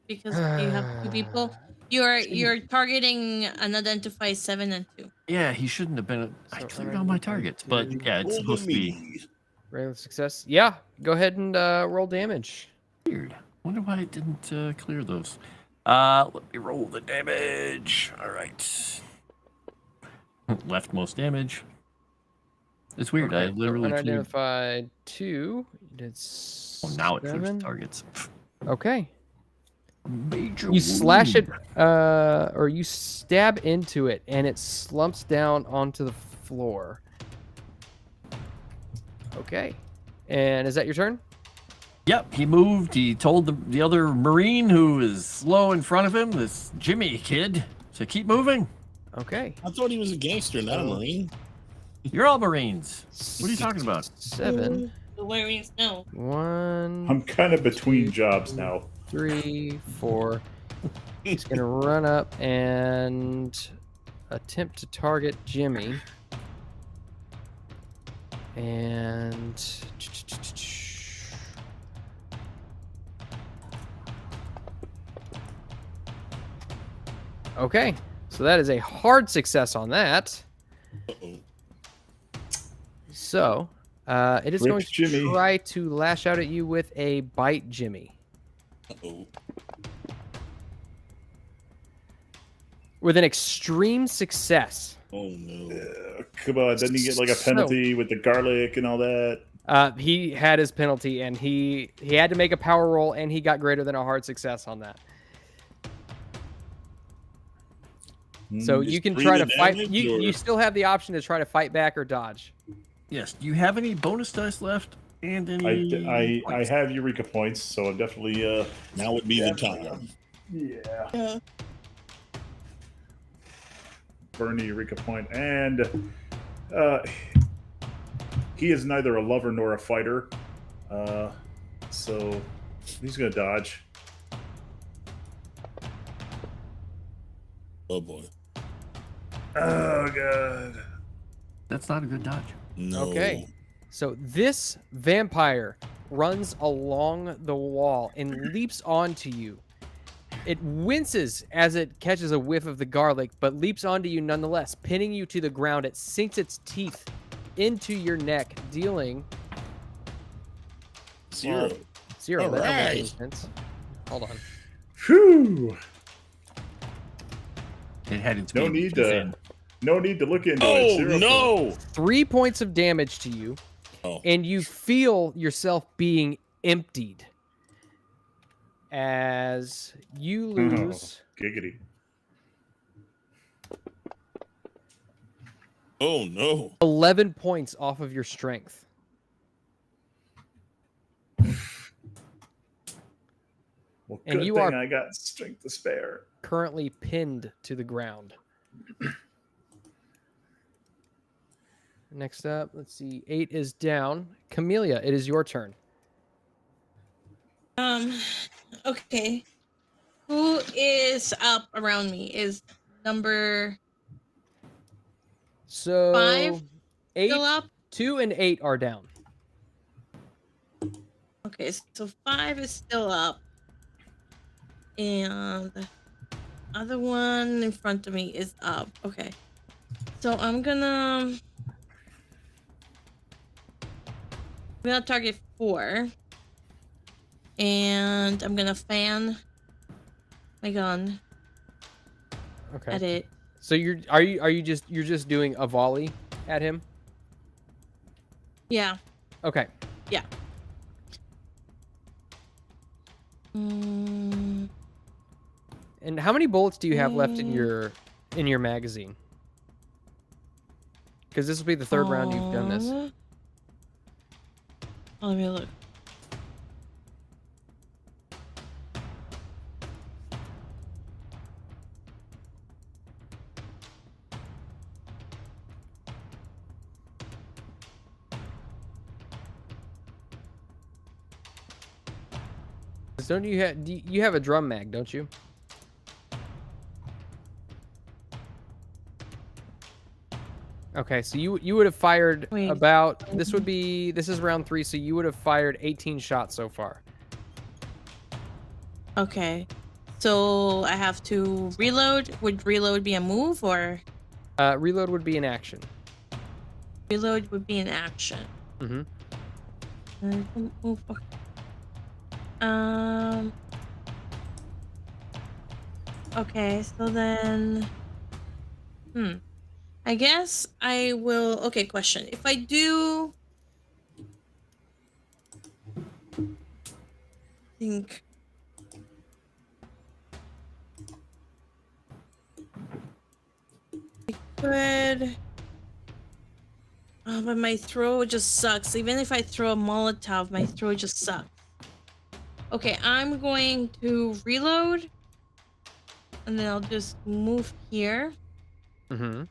Because you have 2 people. You're targeting unidentified 7 and 2. Yeah, he shouldn't have been. I cleared all my targets, but yeah, it's supposed to be regular success. Yeah, go ahead and roll damage. weird. Wonder why it didn't clear those. Let me roll the damage. All right. Leftmost damage. It's weird. Okay, I literally cleared. unidentified 2. You did Oh, now it clears 7. targets. Okay. Major You slash it, wound. or you stab into it, and it slumps down onto the floor. Okay. And is that your turn? Yep, he moved. He told the other Marine who is slow in front of him, this Jimmy kid, to keep moving. Okay. I thought he was a gangster, not a Marine. You're all Marines. What are you talking about? 7. The Marines know. 1. I'm kind of between jobs now. 3, 4. He's gonna run up and attempt to target Jimmy. And okay, so that is a hard success on that. Uh-oh. So it is Rip going to Jimmy. try to lash out at you with a bite, Jimmy. Uh-oh. With an extreme success. Oh, no. Come on, doesn't he get like a penalty with the garlic and all that? He had his penalty, and he had to make a power roll, and he got greater than a hard success on that. So you can try to fight. damage, You or- still have the option to try to fight back or dodge. Yes. Do you have any bonus dice left? And any? I points? have Eureka points, so I'm definitely Now would be the time. yeah. Burn a Eureka point, and he is neither a lover nor a fighter, so he's gonna dodge. Oh, boy. Oh god. That's not a good dodge. No. Okay. So this vampire runs along the wall and leaps onto you. It winces as it catches a whiff of the garlic, but leaps onto you nonetheless, pinning you to the ground. It sinks its teeth into your neck, dealing 0. 0. All That doesn't make any right. sense. Hold on. Phew. It had its No baby need teeth to. in. No need to look into it. Oh, 0 no. 3 points of damage to you, Oh. and you feel yourself being emptied as you lose Giggity. Oh, no. 11 points off of your strength. Well, And good you thing are- I got strength to spare. Currently pinned to the ground. Next up, let's see. 8 is down. Camellia, it is your turn. Okay. Who is up around me? Is number So 5 8, still up? 2, and 8 are down. Okay, so 5 is still up. And the other one in front of me is up. Okay. So I'm gonna target 4. And I'm gonna fan my gun Okay. at it. So you're just doing a volley at him? Yeah. Okay. Yeah. And how many bullets do you have left in your magazine? Because this will be the third round you've done this. Let me look. Don't you have a drum mag, don't you? Okay, so you would have fired Wait. about this is round 3, so you would have fired 18 shots so far. Okay. So I have to reload. Would reload be a move or Reload would be an action. reload would be an action? Mm-hmm. Move. Okay, so then I guess I will. Okay, question. If I do think I could, but my throw just sucks. Even if I throw a Molotov, my throw just sucks. Okay, I'm going to reload, and then I'll just move here. Mm-hmm.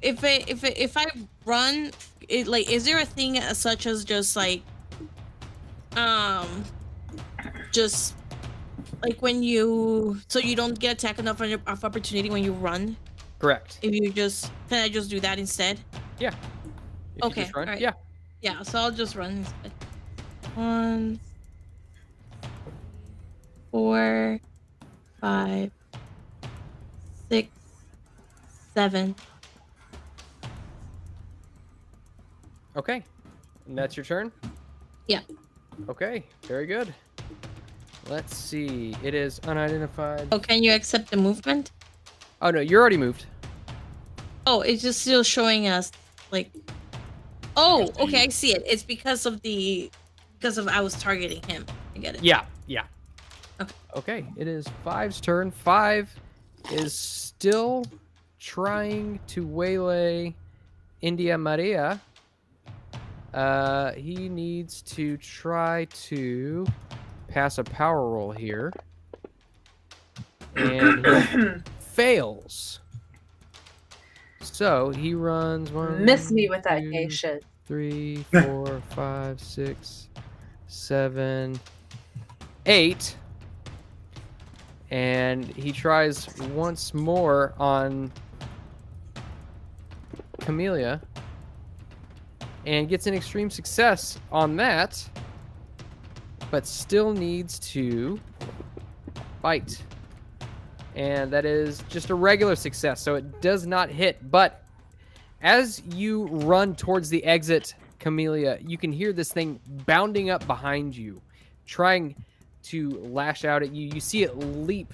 If I run, it like, is there a thing such as just like, just like when you, so you don't get attack enough of opportunity when you run? Correct. If you just, can I just do that instead? Yeah. If you Okay, just run, alright. yeah. Yeah, so I'll just run instead. 1, 4, 5, 6, 7. Okay. And that's your turn? Yeah. Okay, very good. Let's see. It is unidentified. Oh, can you accept the movement? Oh no, you're already moved. Oh, it's just still showing us like. Oh, okay, I see it. It's because of I was targeting him. I get it. Yeah, yeah. Okay. Okay, it is 5's turn. 5 is still trying to waylay India Maria. He needs to try to pass a power roll here. And he fails. So he runs 1. Miss me with that 2, gay shit. 3, 4, 5, 6, 7, 8. And he tries once more on Camellia and gets an extreme success on that, but still needs to fight. And that is just a regular success, so it does not hit. But as you run towards the exit, Camellia, you can hear this thing bounding up behind you, trying to lash out at you. You see it leap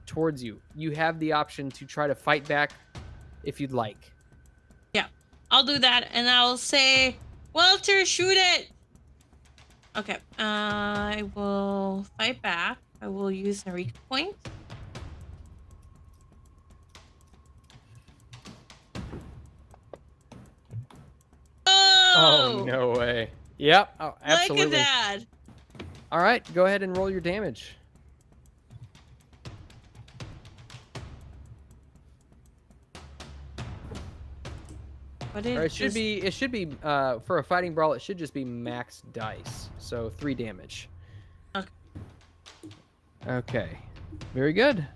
towards you. You have the option to try to fight back if you'd like. Yeah, I'll do that, and I'll say, Walter, shoot it. Okay, I will fight back. I will use a Eureka point. Oh, no way. Yep. Oh, absolutely. Look at that. All right, go ahead and roll your damage. What Or is it should be for a fighting brawl, it should just be max dice. So 3 damage. Okay. Okay. Very good.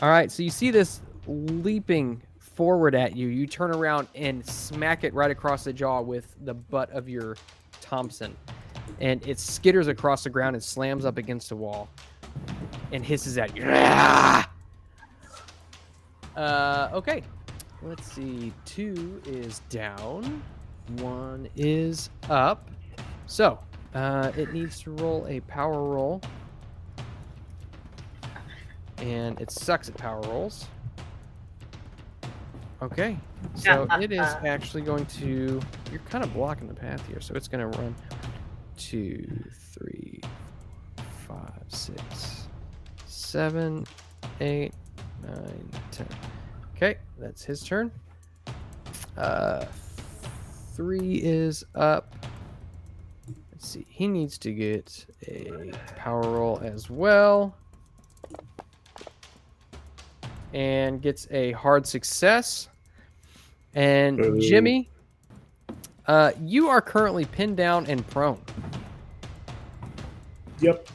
All right, so you see this leaping forward at you. You turn around and smack it right across the jaw with the butt of your Thompson. And it skitters across the ground and slams up against the wall and hisses at you. Okay. Let's see. 2 is down. 1, one is up. So, it needs to roll a power roll. And it sucks at power rolls. Okay. So it is actually going to... You're kind of blocking the path here. So it's going to run 2, 3, 5, 6, 7, 8, 9, 10. Okay, that's his turn. 3 is up. Let's see. He needs to get a power roll as well. And gets a hard success. And Ooh. Jimmy, you are currently pinned down and prone. Yep.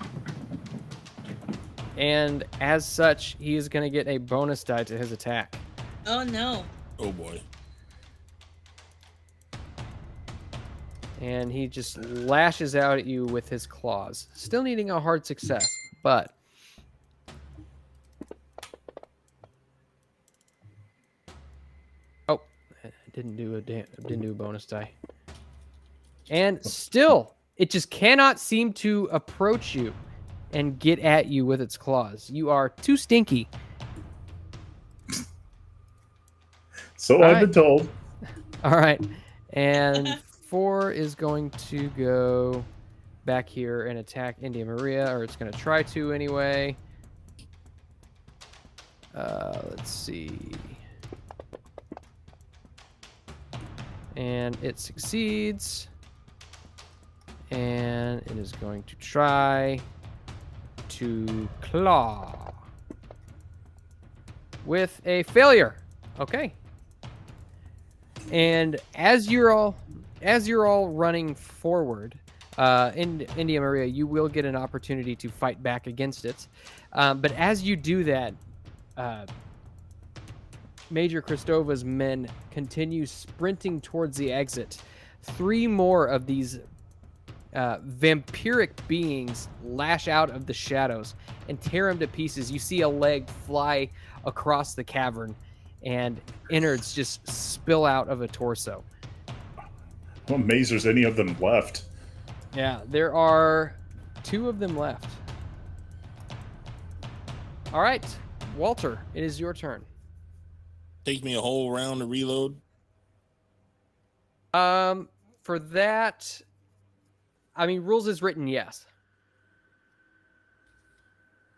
And as such, he is going to get a bonus die to his attack. Oh no. Oh boy. And he just lashes out at you with his claws. Still needing a hard success, but... Oh, I didn't do a bonus die. And still, it just cannot seem to approach you and get at you with its claws. You are too stinky. So I've been told. All right. And 4 is going to go back here and attack India Maria, or it's going to try to anyway. Let's see. And it succeeds. And it is going to try to claw with a failure. Okay. And as you're all running forward, in India Maria, you will get an opportunity to fight back against it. But as you do that, Major Kristova's men continue sprinting towards the exit. 3 more of these vampiric beings lash out of the shadows and tear him to pieces. You see a leg fly across the cavern, and innards just spill out of a torso. I'm amazed there's any of them left. Yeah, there are 2 of them left. All right, Walter, it is your turn. Take me a whole round to reload. For that, I mean, rules is written, yes.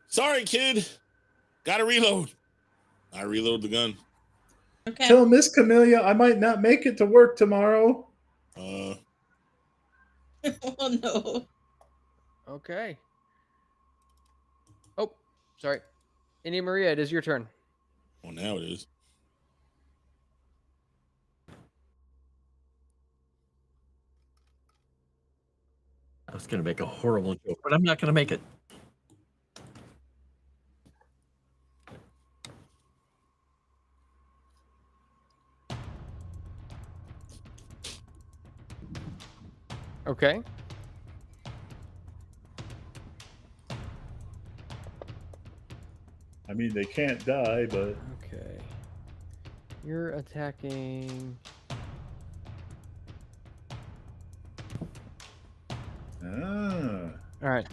Sorry, kid. Gotta reload. I reload the gun. Okay. Tell Miss Camellia I might not make it to work tomorrow. Oh no. Okay. Oh, sorry. India Maria, it is your turn. Well, now it is. I was going to make a horrible joke, but I'm not going to make it. Okay. I mean, they can't die, but... Okay. You're attacking... All right.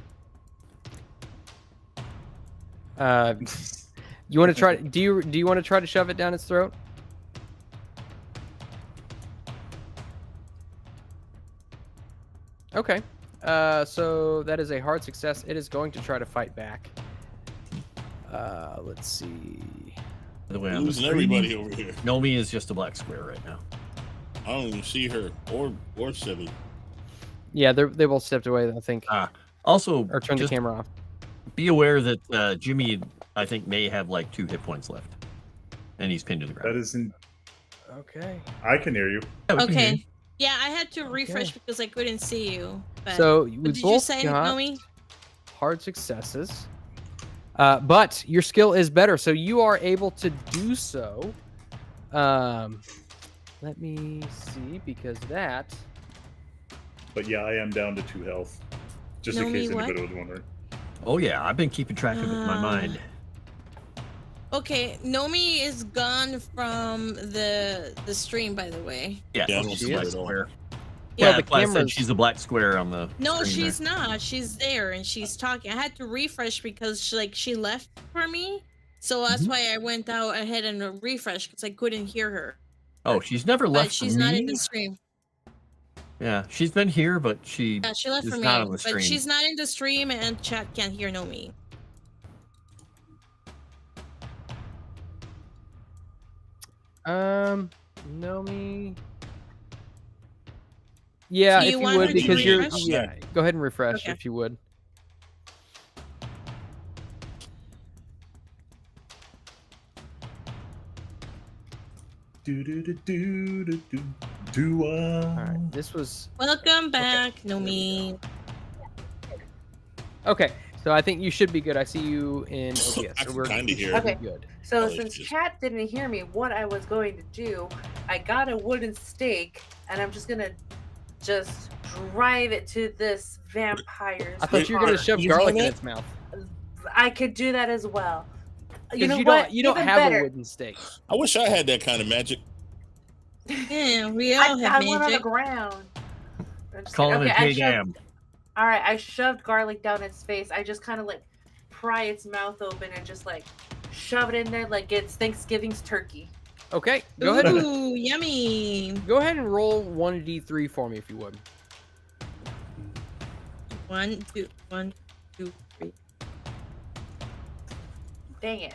You want to try? Do you want to try to shove it down its throat? Okay. So that is a hard success. It is going to try to fight back. Let's see. By the way, I'm I'm losing everybody over here. Nomi is just a black square right now. I don't even see her or Sevvy. Yeah, they both stepped away, I think, Also, or turned the just camera off. be aware that Jimmy, I think, may have like 2 hit points left, and he's pinned to the ground. That isn't... Okay. I can hear you. Yeah, we can hear Okay. you. Yeah, I had to refresh Okay. because I couldn't see you. But So what we did both you say, got Nomi? hard successes. But your skill is better, so you are able to do so. Let me see, because that... But yeah, I am down to 2 health. Just in Nomi, case what? anybody was wondering. Oh yeah, I've been keeping track of it in my mind. Okay, Nomi is gone from the stream, by the way. Yeah, Yeah, I don't she's see a black it at all. square. Well, Yeah, the that's why I said cameras. she's a black square on the No, screen she's not. She's there and she's talking. I had to refresh because she left for me. So that's Mhm. why I went out ahead and refreshed because I couldn't hear her. Oh, she's never But left for she's not in me. the stream. Yeah, she's been here, but she Yeah, she left is for not me. on the But stream. she's not in the stream and chat can't hear Nomi. Nomi. Yeah, Do if you you want would, her to because you're. refresh? Yeah, go ahead and refresh Okay. if you would. All right, this was Welcome back, Nomi. okay. So I think you should be good. I see you in OBS. I So can we're kinda hear should be it. good. So Oh, since shit. chat didn't hear me, what I was going to do, I got a wooden stake, and I'm just gonna just drive it to this vampire's I thought you were gonna heart. shove You garlic in know its mouth. I could do that as well. You Because know you what? don't. You don't Even have better. a wooden stake. I wish I had that kind of magic. Yeah, we all have I went on the magic. ground. I'm just Calling kidding. it Okay, I hey shoved, damn. all right, I shoved garlic down its face. I just kind of like pry its mouth open and just like shove it in there like it's Thanksgiving's turkey. Okay, go ahead. And, Ooh, yummy. go ahead and roll 1d3 for me if you would. 1, 2, 1, 2, 3. Dang it.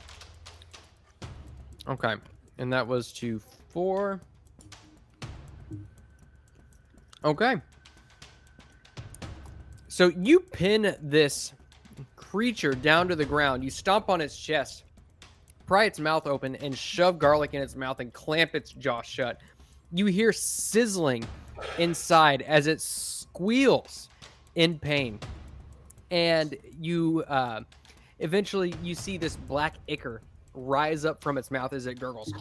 Okay, and that was to 4. Okay. So you pin this creature down to the ground. You stomp on its chest, pry its mouth open, and shove garlic in its mouth and clamp its jaw shut. You hear sizzling inside as it squeals in pain. And you eventually you see this black ichor rise up from its mouth as it gurgles.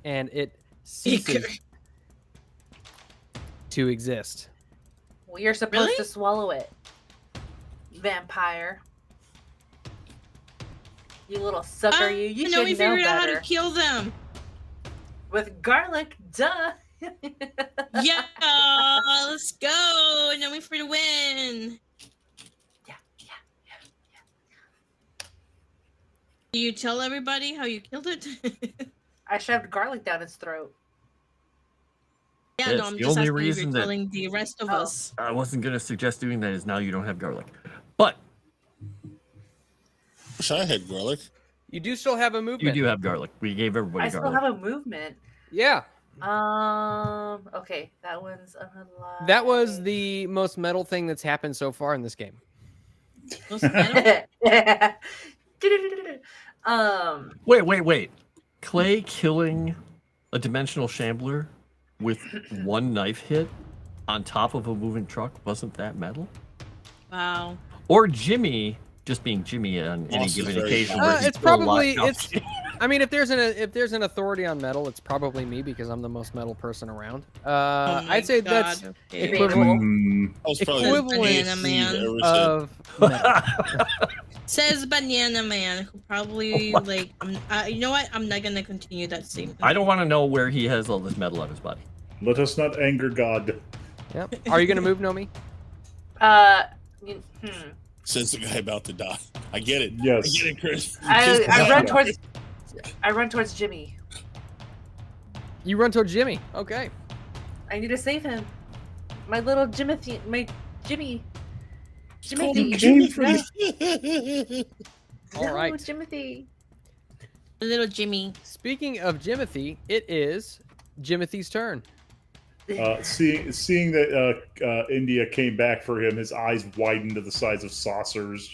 And it ceases to exist. Well, you're supposed Really? to swallow it, vampire. You little sucker, you. You know we should know figured out how to better. kill them. With garlic, duh. Yeah, let's go. Nomi for the win. Yeah. Do you tell everybody how you killed it? I shoved garlic down its throat. Yeah, Yes, no, I'm the just only asking if reason you're that- telling the rest of Oh. us. I wasn't gonna suggest doing that. Is now you don't have garlic, but Wish I had garlic. You do still have a you movement. do have garlic. We gave everybody I still garlic. have a movement. Yeah. Okay, that one's unalive. That was the most metal thing that's happened so far in this game. Most metal? Wait. Clay killing a dimensional shambler with one knife hit on top of a moving truck, wasn't that metal? Wow. Or Jimmy just being Jimmy on any Boss is given very occasion. kind. where he's It's still alive. probably No, it's. I mean, if there's an authority on metal, it's probably me because I'm the most metal person around. Oh my I'd say God, that's okay. equivalent Mm, That was probably Equivalent the biggest Banana thing you've Man. ever said. of metal. Says Banana Man, who probably Oh my like. You know what? I'm not gonna continue that statement. I don't want to know where he has all this metal on his body. let us not anger God. Yep. Are you gonna move, Nomi? Says the guy about to die. I get it. Yes. I get it, Chris. I run Yeah. towards. I run towards Jimmy. You run toward Jimmy. Okay. I need to save him. My little Jimothy, my Jimmy. Call him Jimothy. Jimothy. All No, right. Jimothy. Little Jimmy. Speaking of Jimothy, it is Jimothy's turn. Seeing that India came back for him, his eyes widened to the size of saucers,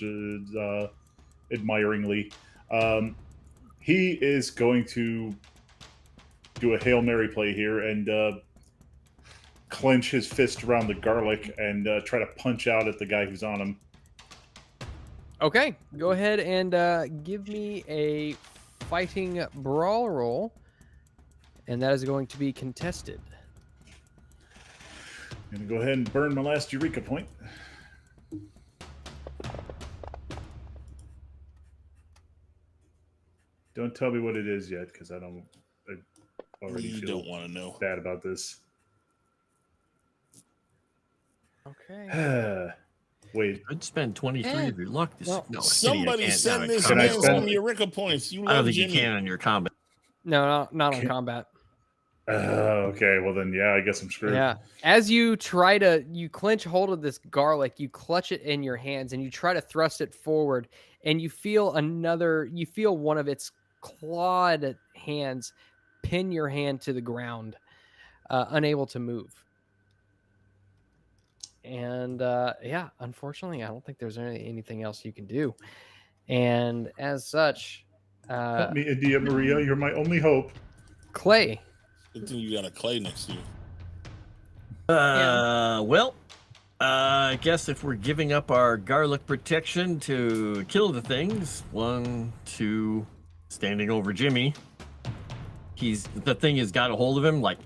admiringly. He is going to do a Hail Mary play here and clench his fist around the garlic and try to punch out at the guy who's on him. Okay. Go ahead and give me a fighting brawl roll, and that is going to be contested. I'm going to go ahead and burn my last Eureka point. Don't tell me what it is yet, because I already You feel don't want to know. bad about this. Okay. Wait, I'd spend 23 of your luck. Well, No, Somebody send this Can I man spend- some Eureka points. You I don't love think Jimmy. you can on your combat. No, not on Okay. combat. okay. Well then, yeah, I guess I'm screwed. Yeah. As you clench hold of this garlic, you clutch it in your hands and you try to thrust it forward, and you feel one of its clawed hands pin your hand to the ground, unable to move. And yeah, unfortunately, I don't think there's anything else you can do. And as such, Help me, India Maria. You're my only hope. Clay. Good thing you got a clay next to you. Well, I guess if we're giving up our garlic protection to kill the things, 1, 2, standing over Jimmy. The thing has got a hold of him, like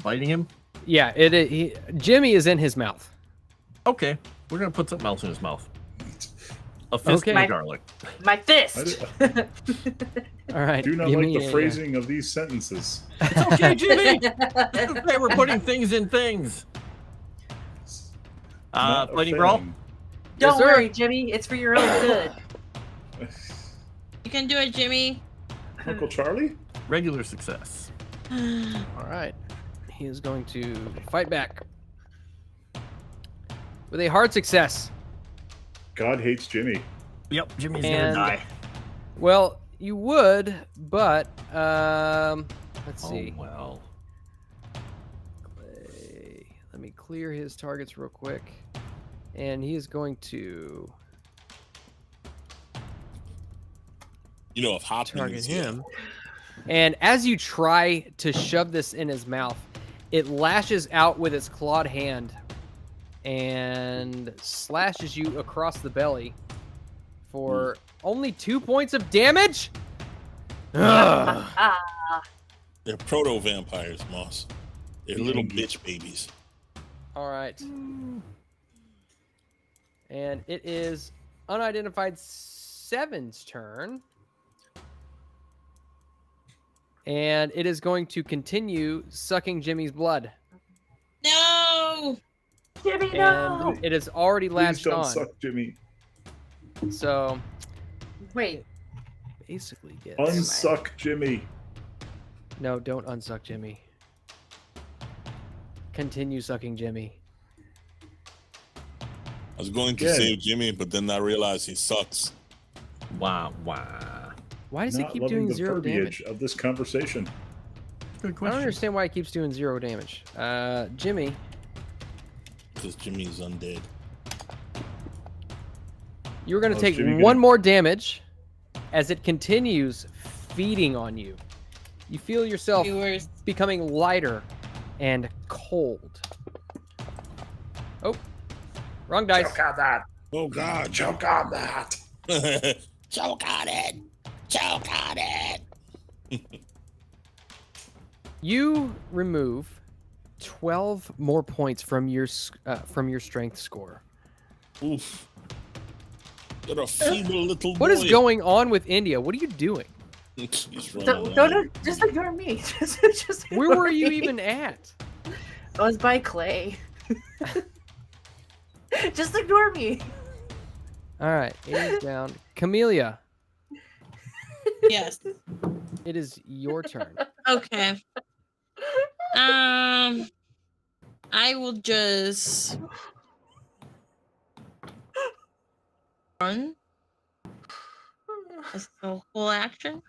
biting him. Yeah, Jimmy is in his mouth. Okay, we're gonna put something else in his mouth. A fist Okay. of garlic. My fist. All right. Do not give like me the phrasing of these sentences. It's okay, Jimmy. Hey, we're putting things in things. Not a Fighting brawl. thing. Don't sir. worry, Jimmy. It's for your own good. You can do it, Jimmy. Uncle Charlie? Regular success. All right. He is going to fight back with a hard success. God hates Jimmy. Yep, Jimmy's And- gonna die. Well, you would, but let's see. Oh well. Let me clear his targets real quick. And he is going to You know, if Hopkins target is here, him. And as you try to shove this in his mouth, it lashes out with its clawed hand and slashes you across the belly for only 2 points of damage. Ugh. they're proto vampires, Moss. They're little bitch babies. All right. And it is unidentified 7's turn. And it is going to continue sucking Jimmy's blood. No. Jimmy, no. And it is already Please latched don't on. suck Jimmy. So Wait. basically gets... Unsuck Jimmy. No, don't unsuck Jimmy. Continue sucking Jimmy. I was going to Yeah. save Jimmy, but then I realized he sucks. Wow. Why does Not it keep loving doing the 0 verbiage damage? of this conversation. Good I don't question. understand why it keeps doing 0 damage. Jimmy, Because Jimmy's undead. you're going to Oh, take Jimmy one gonna- more damage as it continues feeding on you. You feel yourself Viewers. becoming lighter and cold. Oh, wrong dice. Choke on that. Oh, God. Choke on that. Choke on it. Choke on it. You remove 12 more points from your strength score. Oof. You're a feeble little boy. What is going on with India? What are you doing? He's running Don't around. just ignore me. Just Where ignore were you me. even at? I was by Clay. Just ignore me. All right, it is down. Camellia, Yes. it is your turn. Okay. I will just run. That's the whole action.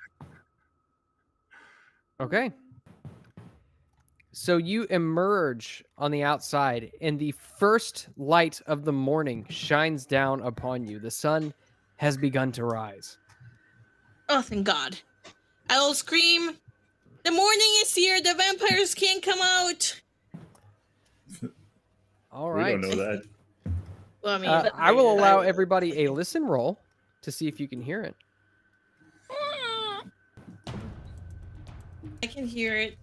Okay. So you emerge on the outside, and the first light of the morning shines down upon you. The sun has begun to rise. Oh, thank God. I will scream, "The morning is here. The vampires can't come out." All We right. don't know that. Well, I mean, I will allow everybody a listen roll to see if you can hear it. I can hear it.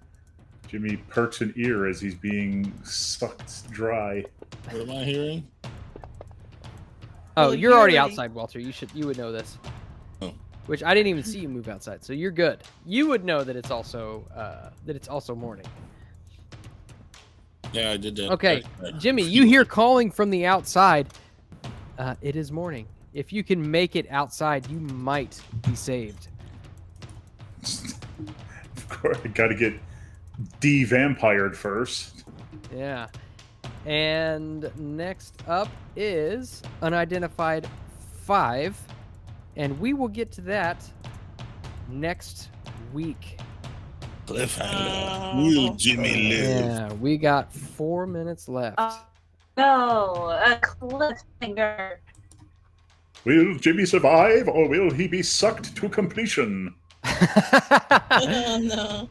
Jimmy perks an ear as he's being sucked dry. What am I hearing? Oh, Well, you're already you're- outside, Walter. You would know this. Oh. Which I didn't even see you move outside, so you're good. You would know that it's also morning. Yeah, I did that. Okay, Right. Jimmy, you hear calling from the outside. It is morning. If you can make it outside, you might be saved. Of course, I got to get de-vampired first. Yeah. And next up is Unidentified 5. And we will get to that next week. Cliffhanger. Will Jimmy live? Yeah, we got 4 minutes left. No, a cliffhanger. Will Jimmy survive, or will he be sucked to completion? Oh no.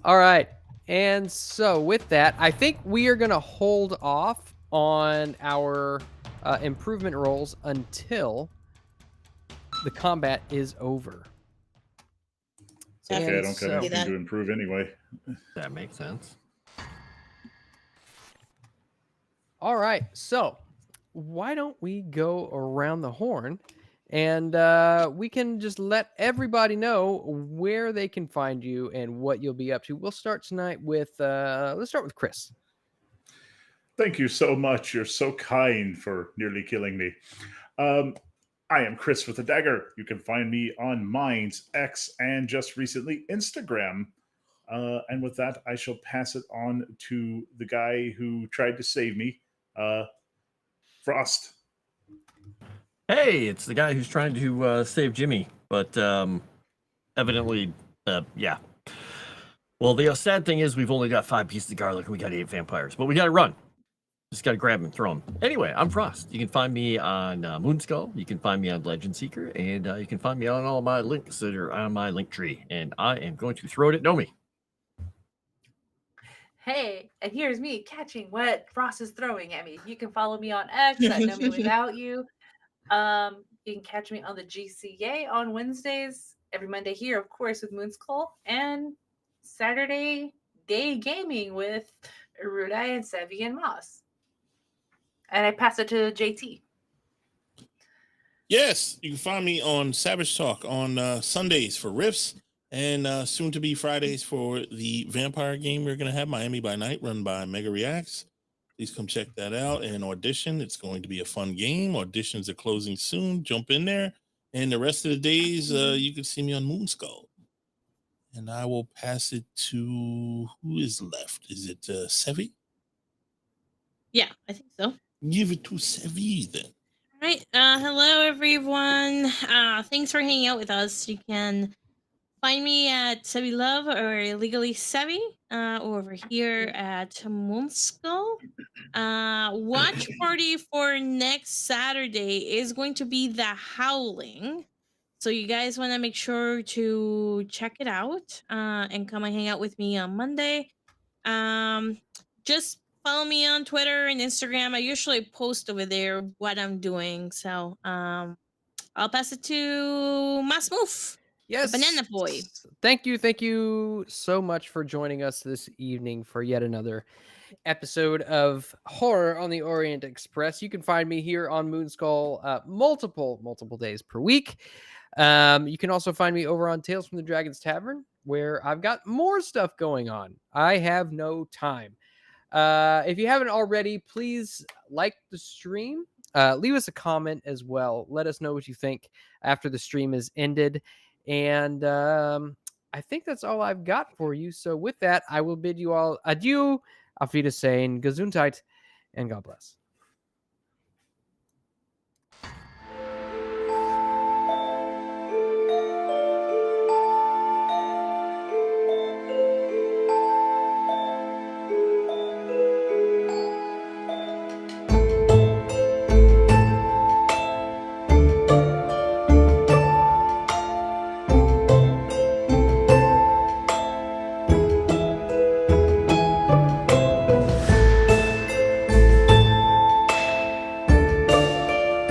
All right. And so with that, I think we are going to hold off on our improvement rolls until the combat is over. Okay, I And don't got so- anything to improve anyway. That makes sense. All right. So why don't we go around the horn and we can just let everybody know where they can find you and what you'll be up to. We'll start tonight with, let's start with Chris. Thank you so much. You're so kind for nearly killing me. I am KrisWithADagger. You can find me on Minds, X, and just recently Instagram. And with that, I shall pass it on to the guy who tried to save me, Froste. Hey, it's the guy who's trying to save Jimmy, but evidently, yeah. Well, the sad thing is we've only got 5 pieces of garlic and we got 8 vampires, but we got to run. Just got to grab him and throw him. Anyway, I'm Frost. You can find me on Moonskull. You can find me on Legend Seeker, and you can find me on all my links that are on my link tree. And I am going to throw it at Nomi. Hey, and here's me catching what Frost is throwing at me. You can follow me on X at Nomi Without You. You can catch me on the GCA on Wednesdays, every Monday here, of course, with Moonskull, and Saturday day gaming with Eureka and Sevvy and Moss. And I pass it to JT. Yes, you can find me on Savage Talk on Sundays for Riffs and soon to be Fridays for the vampire game we're going to have, Miami by Night, run by Mega Reacts. Please come check that out and audition. It's going to be a fun game. Auditions are closing soon. Jump in there. And the rest of the days, you can see me on Moonskull. And I will pass it to who is left? Is it Sevvy? Yeah, I think so. Give it to Sevvy then. All right. Hello, everyone. Thanks for hanging out with us. You can find me at Sevvy Love or Legally Sevvy, over here at Moonskull. Watch party for next Saturday is going to be The Howling. So you guys want to make sure to check it out and come and hang out with me on Monday. Just follow me on Twitter and Instagram. I usually post over there what I'm doing. So I'll pass it to Masmoof. Yes. Banana Boy. Thank you so much for joining us this evening for yet another episode of Horror on the Orient Express. You can find me here on Moonskull multiple days per week. You can also find me over on Tales from the Dragon's Tavern, where I've got more stuff going on. I have no time. If you haven't already, please like the stream. Leave us a comment as well. Let us know what you think after the stream is ended. And I think that's all I've got for you. So with that, I will bid you all adieu, auf Wiedersehen, Gesundheit, and God bless.